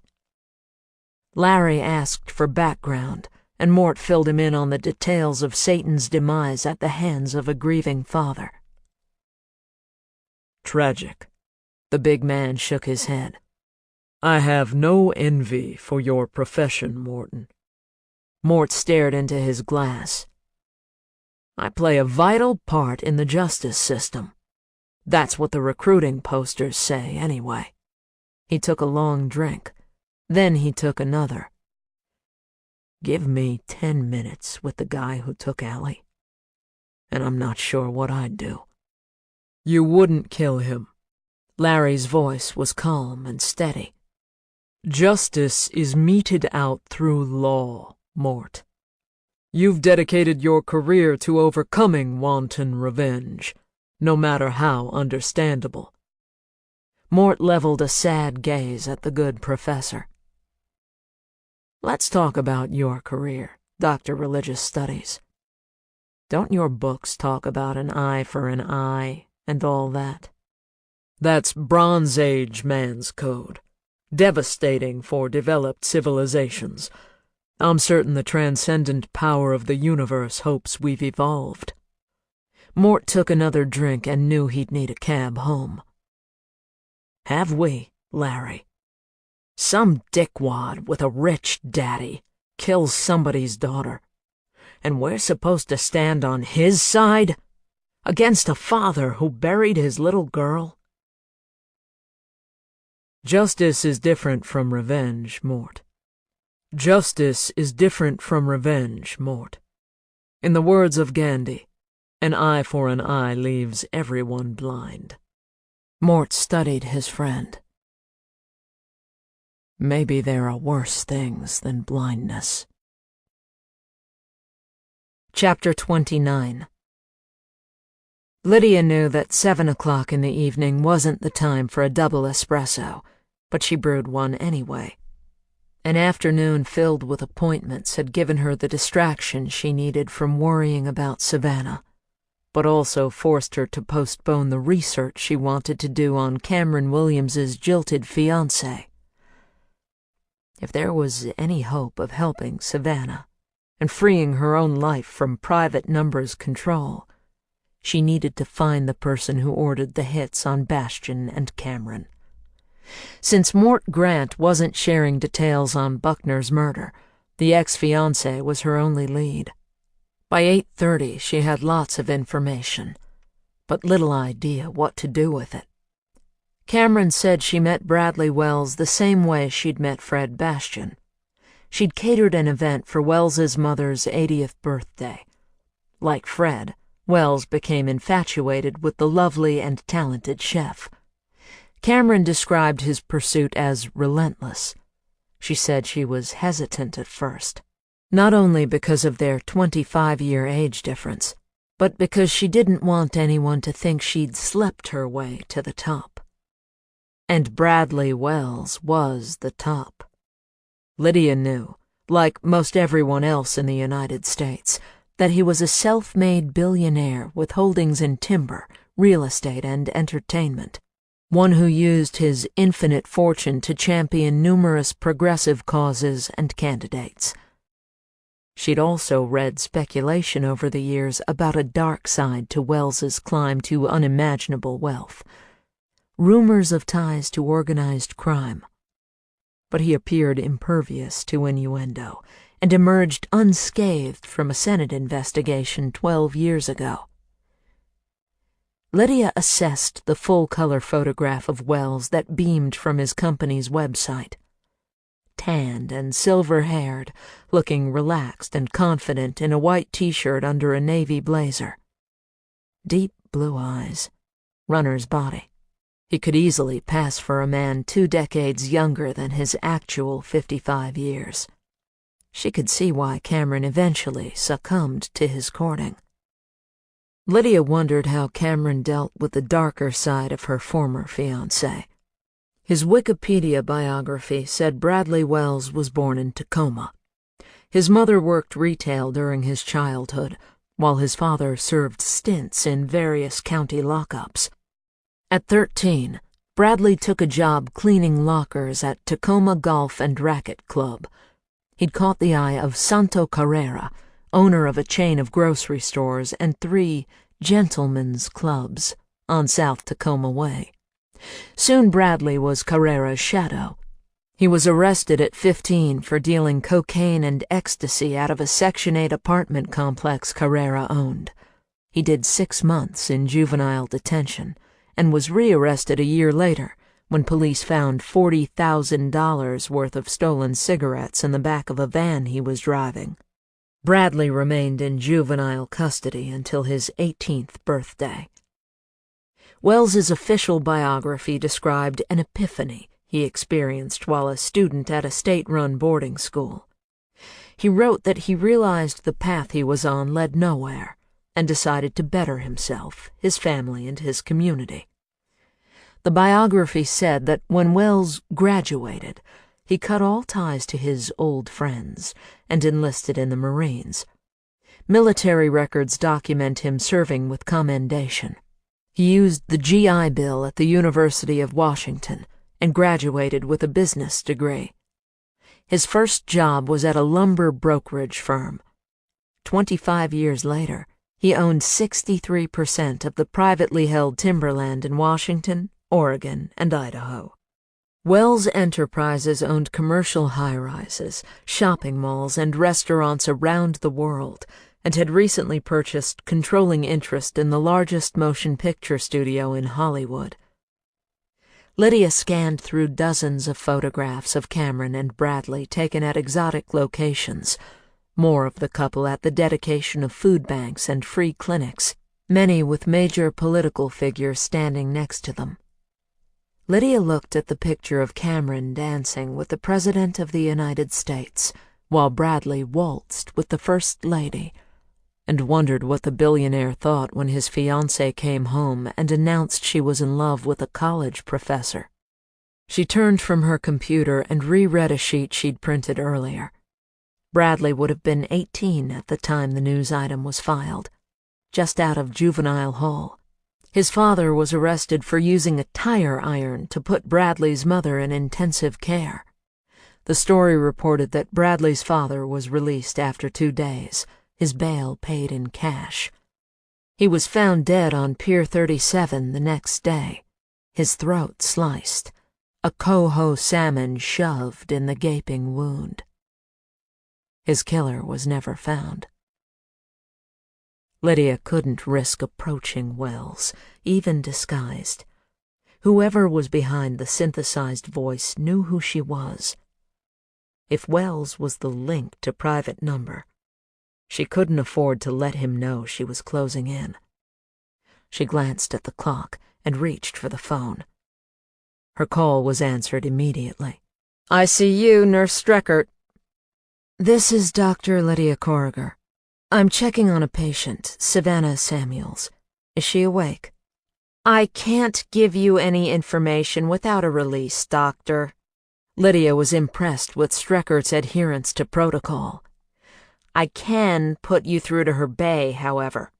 Larry asked for background, and Mort filled him in on the details of Satan's demise at the hands of a grieving father. Tragic. The big man shook his head. I have no envy for your profession, Morton. Mort stared into his glass. I play a vital part in the justice system. That's what the recruiting posters say, anyway. He took a long drink. Then he took another. Give me 10 minutes with the guy who took Allie, and I'm not sure what I'd do. You wouldn't kill him. Larry's voice was calm and steady. Justice is meted out through law, Mort. You've dedicated your career to overcoming wanton revenge, no matter how understandable. Mort leveled a sad gaze at the good professor. Let's talk about your career, Dr. Religious Studies. Don't your books talk about an eye for an eye and all that? That's Bronze Age man's code. Devastating for developed civilizations. I'm certain the transcendent power of the universe hopes we've evolved. Mort took another drink and knew he'd need a cab home. Have we, Larry? Some dickwad with a rich daddy kills somebody's daughter, and we're supposed to stand on his side against a father who buried his little girl? Justice is different from revenge, Mort. Justice is different from revenge, Mort. In the words of Gandhi, an eye for an eye leaves everyone blind. Mort studied his friend. Maybe there are worse things than blindness. Chapter 29. Lydia knew that 7 o'clock in the evening wasn't the time for a double espresso, but she brewed one anyway. An afternoon filled with appointments had given her the distraction she needed from worrying about Savannah, but also forced her to postpone the research she wanted to do on Cameron Williams's jilted fiancé. If there was any hope of helping Savannah and freeing her own life from private numbers control, she needed to find the person who ordered the hits on Bastian and Cameron. Since Mort Grant wasn't sharing details on Buckner's murder, The ex-fiancé was her only lead. By 8:30, she had lots of information, but little idea what to do with it. Cameron said she met Bradley Wells the same way she'd met Fred Bastian. She'd catered an event for Wells's mother's 80th birthday. Like Fred, Wells became infatuated with the lovely and talented chef. Cameron described his pursuit as relentless. She said she was hesitant at first, not only because of their 25-year age difference, but because she didn't want anyone to think she'd slept her way to the top. And Bradley Wells was the top. Lydia knew, like most everyone else in the United States, that he was a self-made billionaire with holdings in timber, real estate, and entertainment, one who used his infinite fortune to champion numerous progressive causes and candidates. She'd also read speculation over the years about a dark side to Wells's climb to unimaginable wealth, rumors of ties to organized crime. But he appeared impervious to innuendo and emerged unscathed from a Senate investigation 12 years ago. Lydia assessed the full-color photograph of Wells that beamed from his company's website. Tanned and silver-haired, looking relaxed and confident in a white t-shirt under a navy blazer. Deep blue eyes, runner's body. He could easily pass for a man 2 decades younger than his actual 55 years. She could see why Cameron eventually succumbed to his courting. Lydia wondered how Cameron dealt with the darker side of her former fiancé. His Wikipedia biography said Bradley Wells was born in Tacoma. His mother worked retail during his childhood, while his father served stints in various county lockups. At 13, Bradley took a job cleaning lockers at Tacoma Golf and Racquet Club. He'd caught the eye of Santo Carrera, owner of a chain of grocery stores and 3 gentlemen's clubs on South Tacoma Way. Soon Bradley was Carrera's shadow. He was arrested at 15 for dealing cocaine and ecstasy out of a Section 8 apartment complex Carrera owned. He did 6 months in juvenile detention and was rearrested a year later when police found $40,000 worth of stolen cigarettes in the back of a van he was driving. Bradley remained in juvenile custody until his 18th birthday. Wells's official biography described an epiphany he experienced while a student at a state-run boarding school. He wrote that he realized the path he was on led nowhere and decided to better himself, his family, and his community. The biography said that when Wells graduated, he cut all ties to his old friends and enlisted in the Marines. Military records document him serving with commendation. He used the GI Bill at the University of Washington and graduated with a business degree. His first job was at a lumber brokerage firm. 25 years later, he owned 63% of the privately held timberland in Washington, Oregon, and Idaho. Wells Enterprises owned commercial high-rises, shopping malls, and restaurants around the world, and had recently purchased controlling interest in the largest motion picture studio in Hollywood. Lydia scanned through dozens of photographs of Cameron and Bradley taken at exotic locations, more of the couple at the dedication of food banks and free clinics, many with major political figures standing next to them. Lydia looked at the picture of Cameron dancing with the President of the United States, while Bradley waltzed with the First Lady, and wondered what the billionaire thought when his fiancée came home and announced she was in love with a college professor. She turned from her computer and reread a sheet she'd printed earlier. Bradley would have been 18 at the time the news item was filed, just out of juvenile hall. His father was arrested for using a tire iron to put Bradley's mother in intensive care. The story reported that Bradley's father was released after 2 days, his bail paid in cash. He was found dead on Pier 37 the next day, his throat sliced, a coho salmon shoved in the gaping wound. His killer was never found. Lydia couldn't risk approaching Wells, even disguised. Whoever was behind the synthesized voice knew who she was. If Wells was the link to private number, she couldn't afford to let him know she was closing in. She glanced at the clock and reached for the phone. Her call was answered immediately. "I see you, Nurse Streckert." "This is Dr. Lydia Corriger. I'm checking on a patient, Savannah Samuels. Is she awake?" "I can't give you any information without a release, Doctor." Lydia was impressed with Streckert's adherence to protocol. "I can put you through to her bay, however."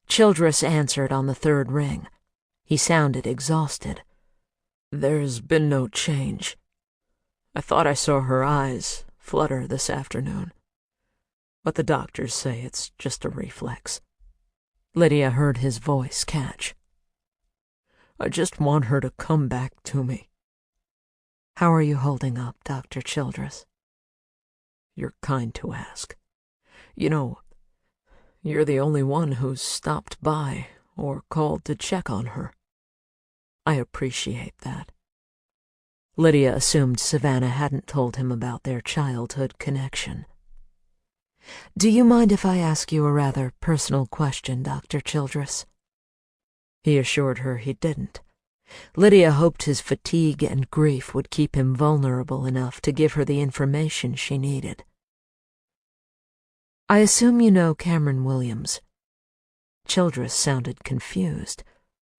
Childress answered on the third ring. He sounded exhausted. "There's been no change. I thought I saw her eyes flutter this afternoon, but the doctors say it's just a reflex." Lydia heard his voice catch. "I just want her to come back to me." "How are you holding up, Dr. Childress?" "You're kind to ask. You know, you're the only one who's stopped by or called to check on her. I appreciate that." Lydia assumed Savannah hadn't told him about their childhood connection. "Do you mind if I ask you a rather personal question, Dr. Childress?" He assured her he didn't. Lydia hoped his fatigue and grief would keep him vulnerable enough to give her the information she needed. "I assume you know Cameron Williams." Childress sounded confused,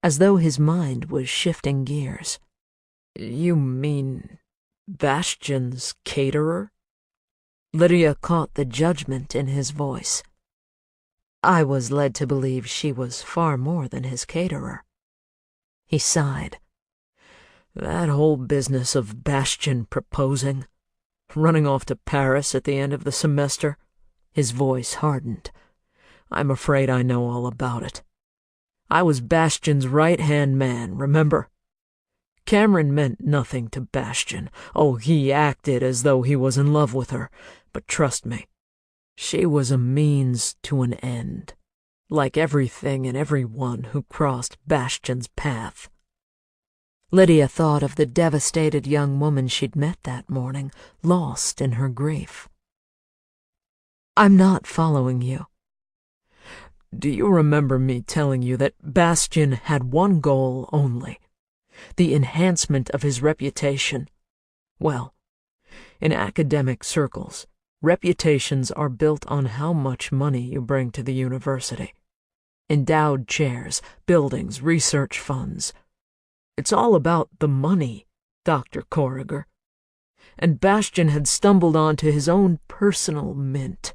as though his mind was shifting gears. "You mean Bastion's caterer?" Lydia caught the judgment in his voice. "I was led to believe she was far more than his caterer." He sighed. "That whole business of Bastion proposing, running off to Paris at the end of the semester," his voice hardened. "I'm afraid I know all about it. I was Bastion's right-hand man, remember? Cameron meant nothing to Bastion. Oh, he acted as though he was in love with her, but trust me, she was a means to an end, like everything and everyone who crossed Bastion's path." Lydia thought of the devastated young woman she'd met that morning, lost in her grief. "I'm not following you." "Do you remember me telling you that Bastion had one goal only? The enhancement of his reputation? Well, in academic circles, reputations are built on how much money you bring to the university. Endowed chairs, buildings, research funds. It's all about the money, Dr. Corriger. And Bastion had stumbled onto his own personal mint.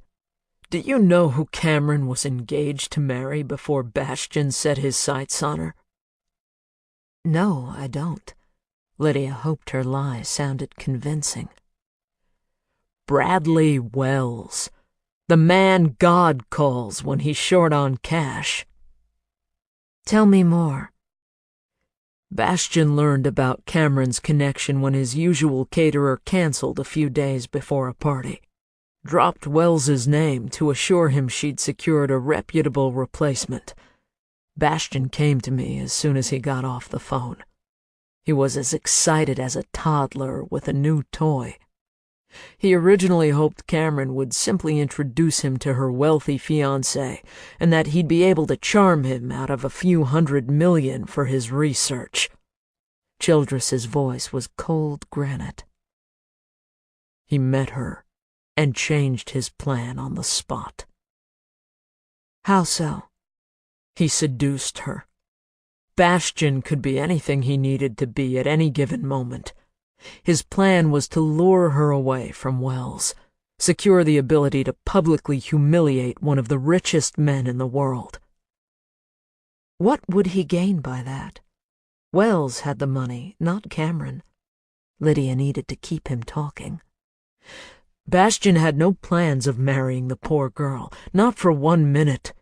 Do you know who Cameron was engaged to marry before Bastion set his sights on her?" "No, I don't." Lydia hoped her lie sounded convincing. "Bradley Wells, the man God calls when he's short on cash." "Tell me more." Bastion learned about Cameron's connection when his usual caterer canceled a few days before a party. Dropped Wells's name to assure him she'd secured a reputable replacement. Bastion came to me as soon as he got off the phone. He was as excited as a toddler with a new toy. He originally hoped Cameron would simply introduce him to her wealthy fiancé, and that he'd be able to charm him out of a few $100 million for his research. Childress's voice was cold granite. He met her and changed his plan on the spot. "How so?" "He seduced her. Bastion could be anything he needed to be at any given moment. His plan was to lure her away from Wells, secure the ability to publicly humiliate one of the richest men in the world." "What would he gain by that? Wells had the money, not Cameron." Lydia needed to keep him talking. "Bastion had no plans of marrying the poor girl, not for 1 minute.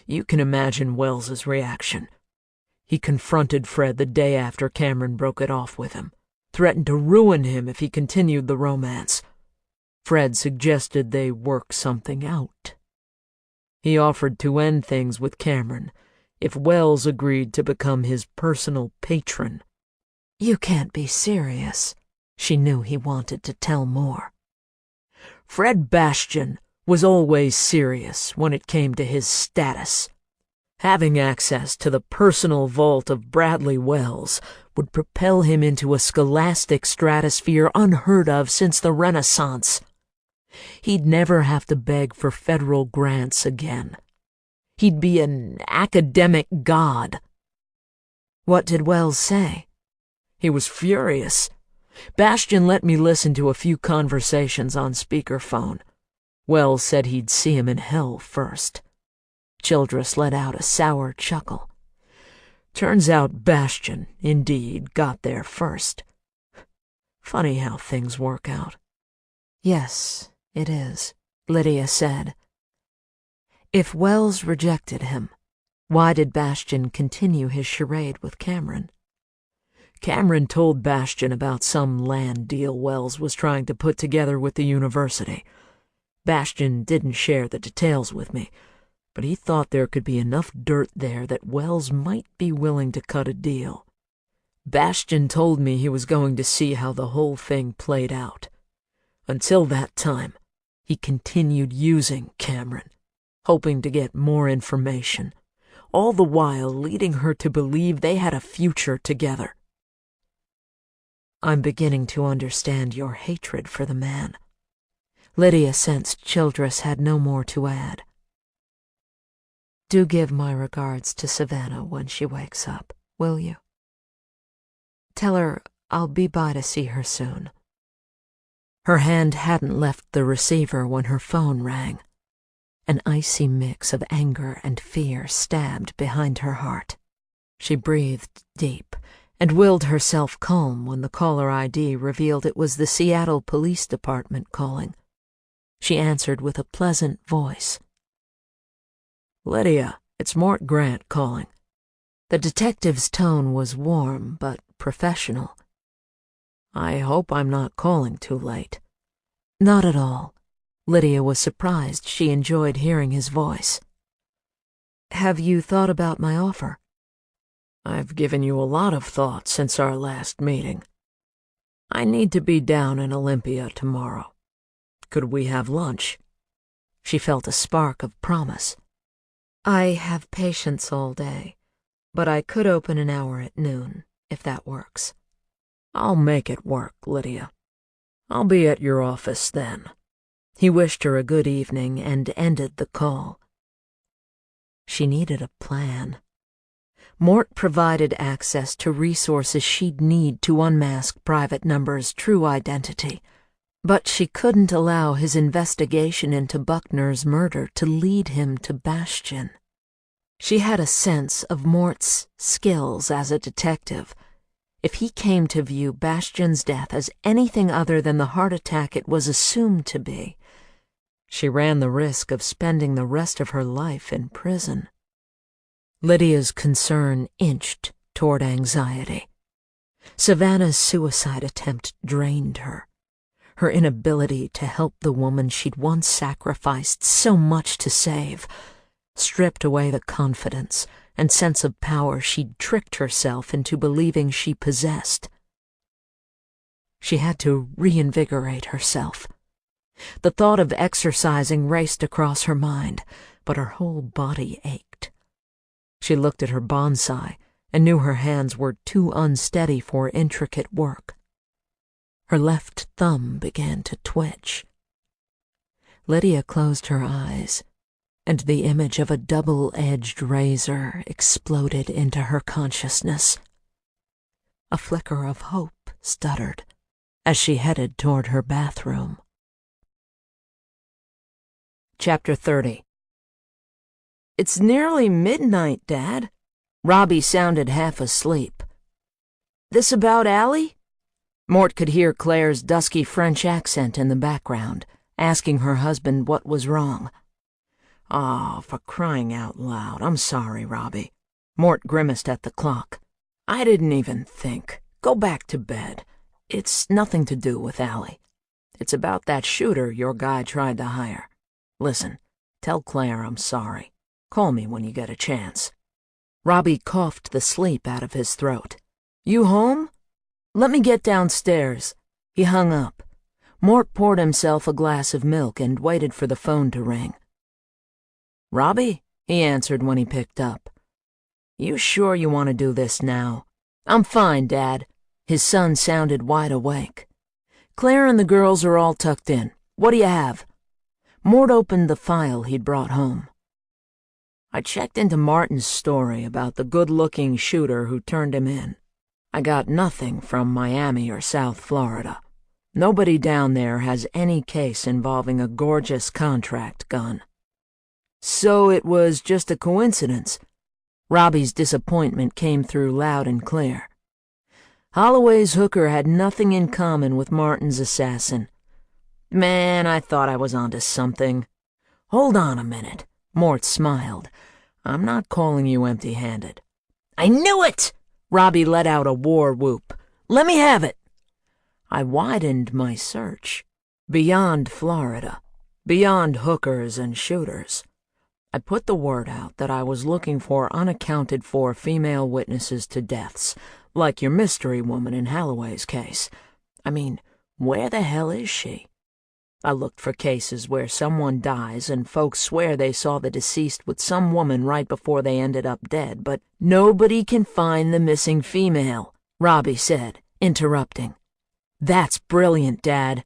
You can imagine Wells's reaction. He confronted Fred the day after Cameron broke it off with him, threatened to ruin him if he continued the romance. Fred suggested they work something out. He offered to end things with Cameron if Wells agreed to become his personal patron. You can't be serious. She knew he wanted to tell more. Fred Bastian was always serious when it came to his status. Having access to the personal vault of Bradley Wells would propel him into a scholastic stratosphere unheard of since the Renaissance. He'd never have to beg for federal grants again. He'd be an academic god. What did Wells say? He was furious. Bastian let me listen to a few conversations on speakerphone. Wells said he'd see him in hell first. Childress let out a sour chuckle. Turns out Bastian, indeed, got there first. Funny how things work out. Yes, it is, Lydia said. If Wells rejected him, why did Bastian continue his charade with Cameron? Cameron told Bastian about some land deal Wells was trying to put together with the university. Bastian didn't share the details with me, but he thought there could be enough dirt there that Wells might be willing to cut a deal. Bastian told me he was going to see how the whole thing played out. Until that time, he continued using Cameron, hoping to get more information, all the while leading her to believe they had a future together. I'm beginning to understand your hatred for the man. Lydia sensed Childress had no more to add. Do give my regards to Savannah when she wakes up, will you? Tell her I'll be by to see her soon. Her hand hadn't left the receiver when her phone rang. An icy mix of anger and fear stabbed behind her heart. She breathed deep and willed herself calm when the caller ID revealed it was the Seattle Police Department calling. She answered with a pleasant voice. Lydia, it's Mort Grant calling. The detective's tone was warm but professional. I hope I'm not calling too late. Not at all. Lydia was surprised she enjoyed hearing his voice. Have you thought about my offer? I've given you a lot of thought since our last meeting. I need to be down in Olympia tomorrow. Could we have lunch? She felt a spark of promise. I have patience all day, but I could open an hour at noon, if that works. I'll make it work, Lydia. I'll be at your office then. He wished her a good evening and ended the call. She needed a plan. Mort provided access to resources she'd need to unmask Private Number's true identity, but she couldn't allow his investigation into Buckner's murder to lead him to Bastian. She had a sense of Mort's skills as a detective. If he came to view Bastian's death as anything other than the heart attack it was assumed to be, she ran the risk of spending the rest of her life in prison. Lydia's concern inched toward anxiety. Savannah's suicide attempt drained her. Her inability to help the woman she'd once sacrificed so much to save stripped away the confidence and sense of power she'd tricked herself into believing she possessed. She had to reinvigorate herself. The thought of exercising raced across her mind, but her whole body ached. She looked at her bonsai and knew her hands were too unsteady for intricate work. Her left thumb began to twitch. Lydia closed her eyes, and the image of a double-edged razor exploded into her consciousness. A flicker of hope stuttered as she headed toward her bathroom. Chapter 30. It's nearly midnight, Dad. Robbie sounded half asleep. This about Allie? Mort could hear Claire's dusky French accent in the background, asking her husband what was wrong. Oh, for crying out loud, I'm sorry, Robbie. Mort grimaced at the clock. I didn't even think. Go back to bed. It's nothing to do with Allie. It's about that shooter your guy tried to hire. Listen, tell Claire I'm sorry. Call me when you get a chance." Robbie coughed the sleep out of his throat. "You home? Let me get downstairs." He hung up. Mort poured himself a glass of milk and waited for the phone to ring. "Robbie?" he answered when he picked up. "You sure you want to do this now?" "I'm fine, Dad." His son sounded wide awake. "Claire and the girls are all tucked in. What do you have?" Mort opened the file he'd brought home. "I checked into Martin's story about the good-looking shooter who turned him in. I got nothing from Miami or South Florida. Nobody down there has any case involving a gorgeous contract gun." "So it was just a coincidence?" Robbie's disappointment came through loud and clear. "Holloway's hooker had nothing in common with Martin's assassin. Man, I thought I was onto something." "Hold on a minute." Mort smiled. "I'm not calling you empty-handed." "I knew it!" Robbie let out a war whoop. "Let me have it." "I widened my search. Beyond Florida. Beyond hookers and shooters. I put the word out that I was looking for unaccounted-for female witnesses to deaths, like your mystery woman in Holloway's case. I mean, where the hell is she? I looked for cases where someone dies and folks swear they saw the deceased with some woman right before they ended up dead, but nobody can find the missing female," Robbie said, interrupting. "That's brilliant, Dad."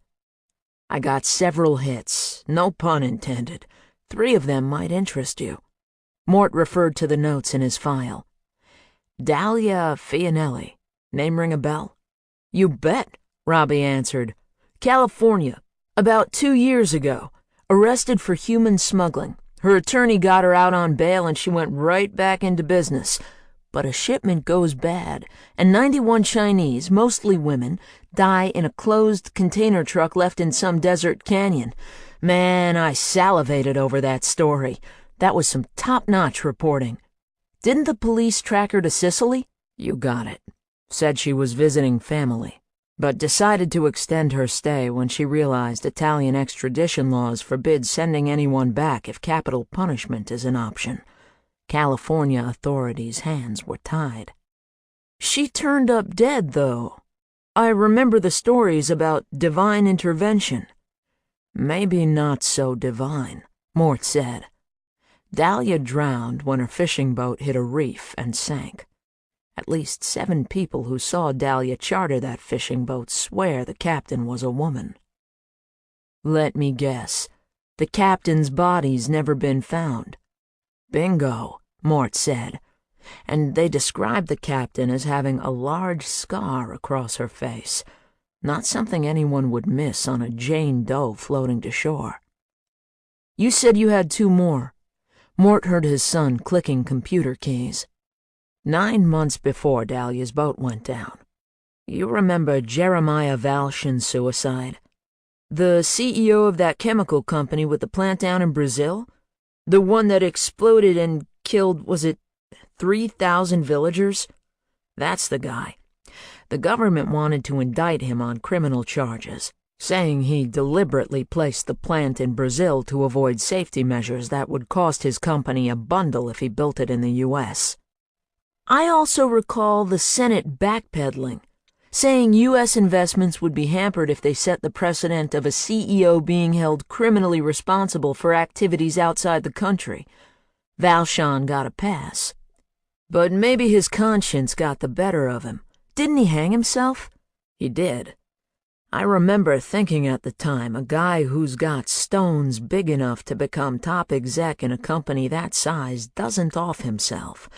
"I got several hits, no pun intended. 3 of them might interest you." Mort referred to the notes in his file. "Dahlia Fianelli. Name ring a bell?" "You bet," Robbie answered. "California. About 2 years ago. Arrested for human smuggling. Her attorney got her out on bail and she went right back into business. But a shipment goes bad, and 91 Chinese, mostly women, die in a closed container truck left in some desert canyon. Man, I salivated over that story. That was some top-notch reporting. Didn't the police track her to Sicily?" "You got it. Said she was visiting family, but decided to extend her stay when she realized Italian extradition laws forbid sending anyone back if capital punishment is an option. California authorities' hands were tied." "She turned up dead, though. I remember the stories about divine intervention." "Maybe not so divine," Mort said. "Dahlia drowned when her fishing boat hit a reef and sank. At least 7 people who saw Dahlia charter that fishing boat swear the captain was a woman." "Let me guess. The captain's body's never been found." "Bingo," Mort said. "And they described the captain as having a large scar across her face. Not something anyone would miss on a Jane Doe floating to shore." "You said you had 2 more." Mort heard his son clicking computer keys. 9 months before Dahlia's boat went down. You remember Jeremiah Valshin's suicide? The CEO of that chemical company with the plant down in Brazil? The one that exploded and killed, was it 3,000 villagers? That's the guy. The government wanted to indict him on criminal charges, saying he deliberately placed the plant in Brazil to avoid safety measures that would cost his company a bundle if he built it in the U.S. I also recall the Senate backpedaling, saying U.S. investments would be hampered if they set the precedent of a CEO being held criminally responsible for activities outside the country. Valshan got a pass. But maybe his conscience got the better of him. Didn't he hang himself? He did. I remember thinking at the time, a guy who's got stones big enough to become top exec in a company that size doesn't off himself.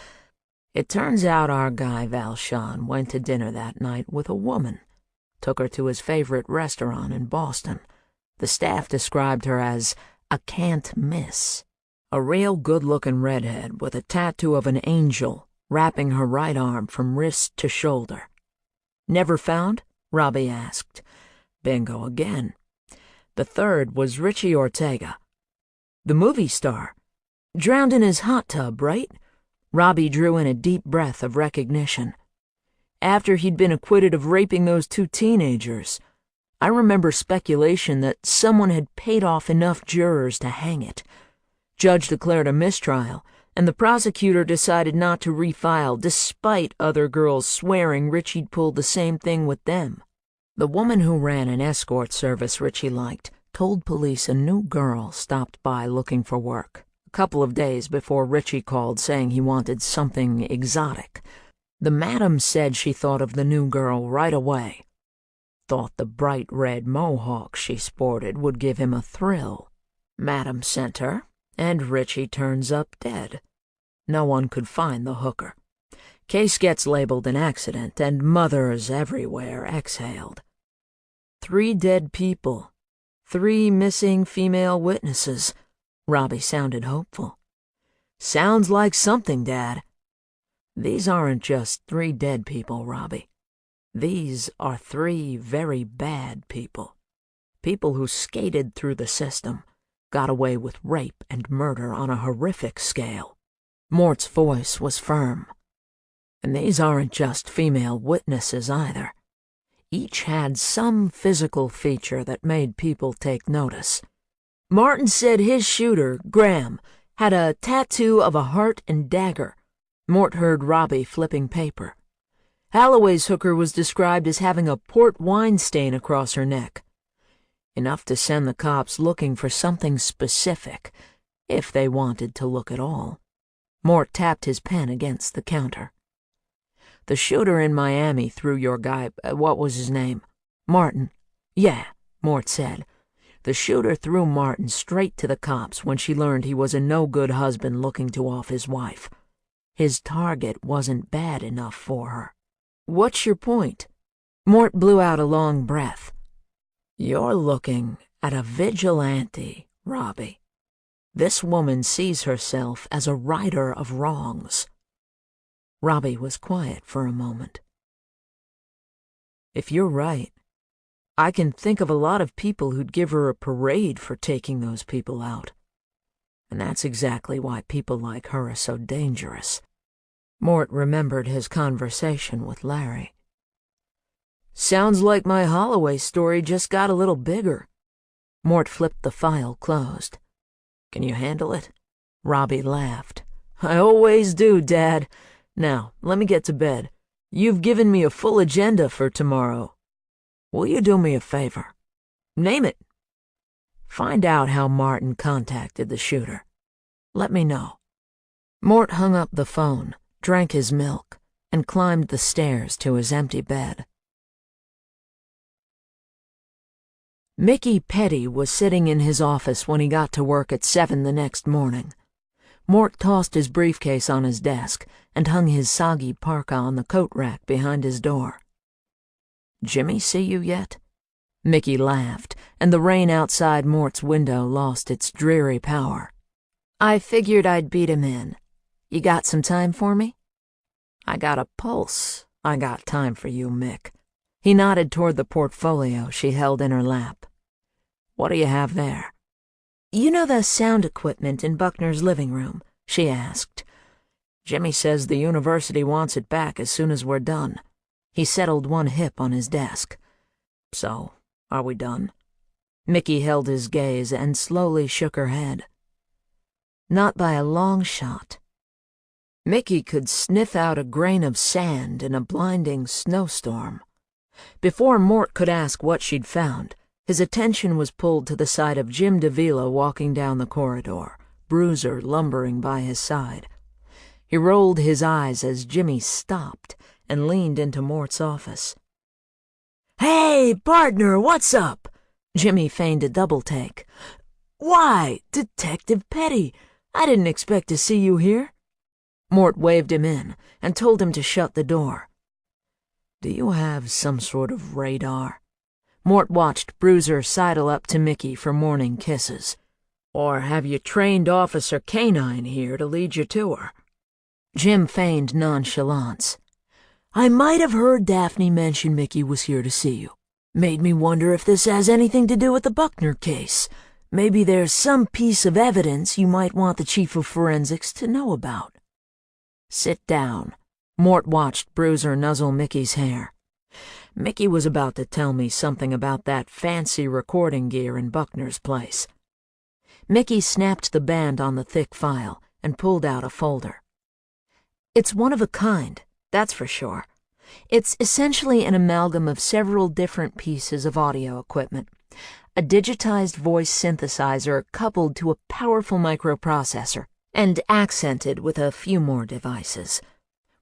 It turns out our guy Valshan went to dinner that night with a woman. Took her to his favorite restaurant in Boston. The staff described her as a can't miss. A real good-looking redhead with a tattoo of an angel wrapping her right arm from wrist to shoulder. "Never found?" Robbie asked. Bingo again. The third was Richie Ortega. The movie star. Drowned in his hot tub, right? Robbie drew in a deep breath of recognition. After he'd been acquitted of raping those 2 teenagers. I remember speculation that someone had paid off enough jurors to hang it. Judge declared a mistrial, and the prosecutor decided not to refile despite other girls swearing Richie'd pulled the same thing with them. The woman who ran an escort service Richie liked told police a new girl stopped by looking for work a couple of days before Richie called saying he wanted something exotic. The madam said she thought of the new girl right away. Thought the bright red mohawk she sported would give him a thrill. Madam sent her, and Richie turns up dead. No one could find the hooker. Case gets labeled an accident, and mothers everywhere exhaled. 3 dead people. 3 missing female witnesses. Robbie sounded hopeful. Sounds like something, Dad. These aren't just 3 dead people, Robbie. These are 3 very bad people. People who skated through the system, got away with rape and murder on a horrific scale. Mort's voice was firm. And these aren't just female witnesses either. Each had some physical feature that made people take notice. Martin said his shooter, Graham, had a tattoo of a heart and dagger. Mort heard Robbie flipping paper. Holloway's hooker was described as having a port wine stain across her neck. Enough to send the cops looking for something specific, if they wanted to look at all. Mort tapped his pen against the counter. The shooter in Miami threw your guy, what was his name? Martin. Yeah, Mort said. The shooter threw Martin straight to the cops when she learned he was a no-good husband looking to off his wife. His target wasn't bad enough for her. What's your point? Mort blew out a long breath. You're looking at a vigilante, Robbie. This woman sees herself as a righter of wrongs. Robbie was quiet for a moment. If you're right, I can think of a lot of people who'd give her a parade for taking those people out. And that's exactly why people like her are so dangerous. Mort remembered his conversation with Larry. Sounds like my Holloway story just got a little bigger. Mort flipped the file closed. Can you handle it? Robbie laughed. I always do, Dad. Now, let me get to bed. You've given me a full agenda for tomorrow. Will you do me a favor? Name it. Find out how Martin contacted the shooter. Let me know. Mort hung up the phone, drank his milk, and climbed the stairs to his empty bed. Mickey Petty was sitting in his office when he got to work at 7 the next morning. Mort tossed his briefcase on his desk and hung his soggy parka on the coat rack behind his door. Jimmy see you yet? Mickey laughed, and the rain outside Mort's window lost its dreary power. I figured I'd beat him in. You got some time for me? I got a pulse. I got time for you, Mick. He nodded toward the portfolio she held in her lap. What do you have there? You know the sound equipment in Buckner's living room? She asked. Jimmy says the university wants it back as soon as we're done. He settled one hip on his desk. So, are we done? Mickey held his gaze and slowly shook her head. Not by a long shot. Mickey could sniff out a grain of sand in a blinding snowstorm. Before Mort could ask what she'd found, his attention was pulled to the sight of Jim Davila walking down the corridor, Bruiser lumbering by his side. He rolled his eyes as Jimmy stopped and leaned into Mort's office. Hey, partner, what's up? Jimmy feigned a double take. Why, Detective Petty, I didn't expect to see you here. Mort waved him in and told him to shut the door. Do you have some sort of radar? Mort watched Bruiser sidle up to Mickey for morning kisses. Or have you trained Officer Canine here to lead you to her? Jim feigned nonchalance. I might have heard Daphne mention Mickey was here to see you. Made me wonder if this has anything to do with the Buckner case. Maybe there's some piece of evidence you might want the Chief of Forensics to know about. Sit down. Mort watched Bruiser nuzzle Mickey's hair. Mickey was about to tell me something about that fancy recording gear in Buckner's place. Mickey snapped the band on the thick file and pulled out a folder. It's one of a kind, that's for sure. It's essentially an amalgam of several different pieces of audio equipment. A digitized voice synthesizer coupled to a powerful microprocessor, and accented with a few more devices.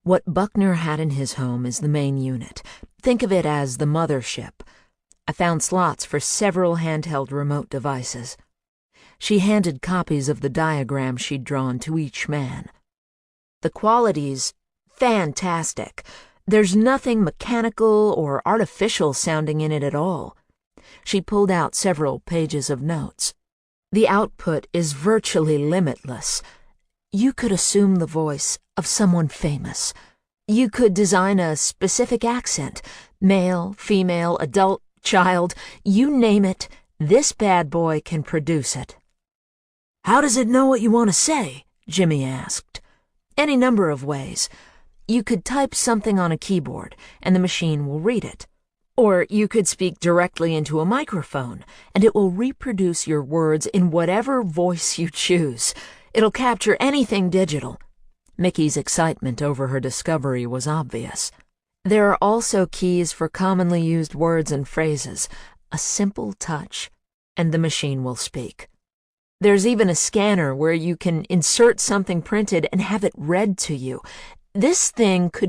What Buckner had in his home is the main unit. Think of it as the mothership. I found slots for several handheld remote devices. She handed copies of the diagram she'd drawn to each man. The quality's fantastic. There's nothing mechanical or artificial sounding in it at all. She pulled out several pages of notes. The output is virtually limitless. You could assume the voice of someone famous. You could design a specific accent, male, female, adult, child, you name it, this bad boy can produce it. How does it know what you want to say? Jimmy asked. Any number of ways. You could type something on a keyboard, and the machine will read it. Or you could speak directly into a microphone, and it will reproduce your words in whatever voice you choose. It'll capture anything digital. Mickey's excitement over her discovery was obvious. There are also keys for commonly used words and phrases. A simple touch, and the machine will speak. There's even a scanner where you can insert something printed and have it read to you. This thing could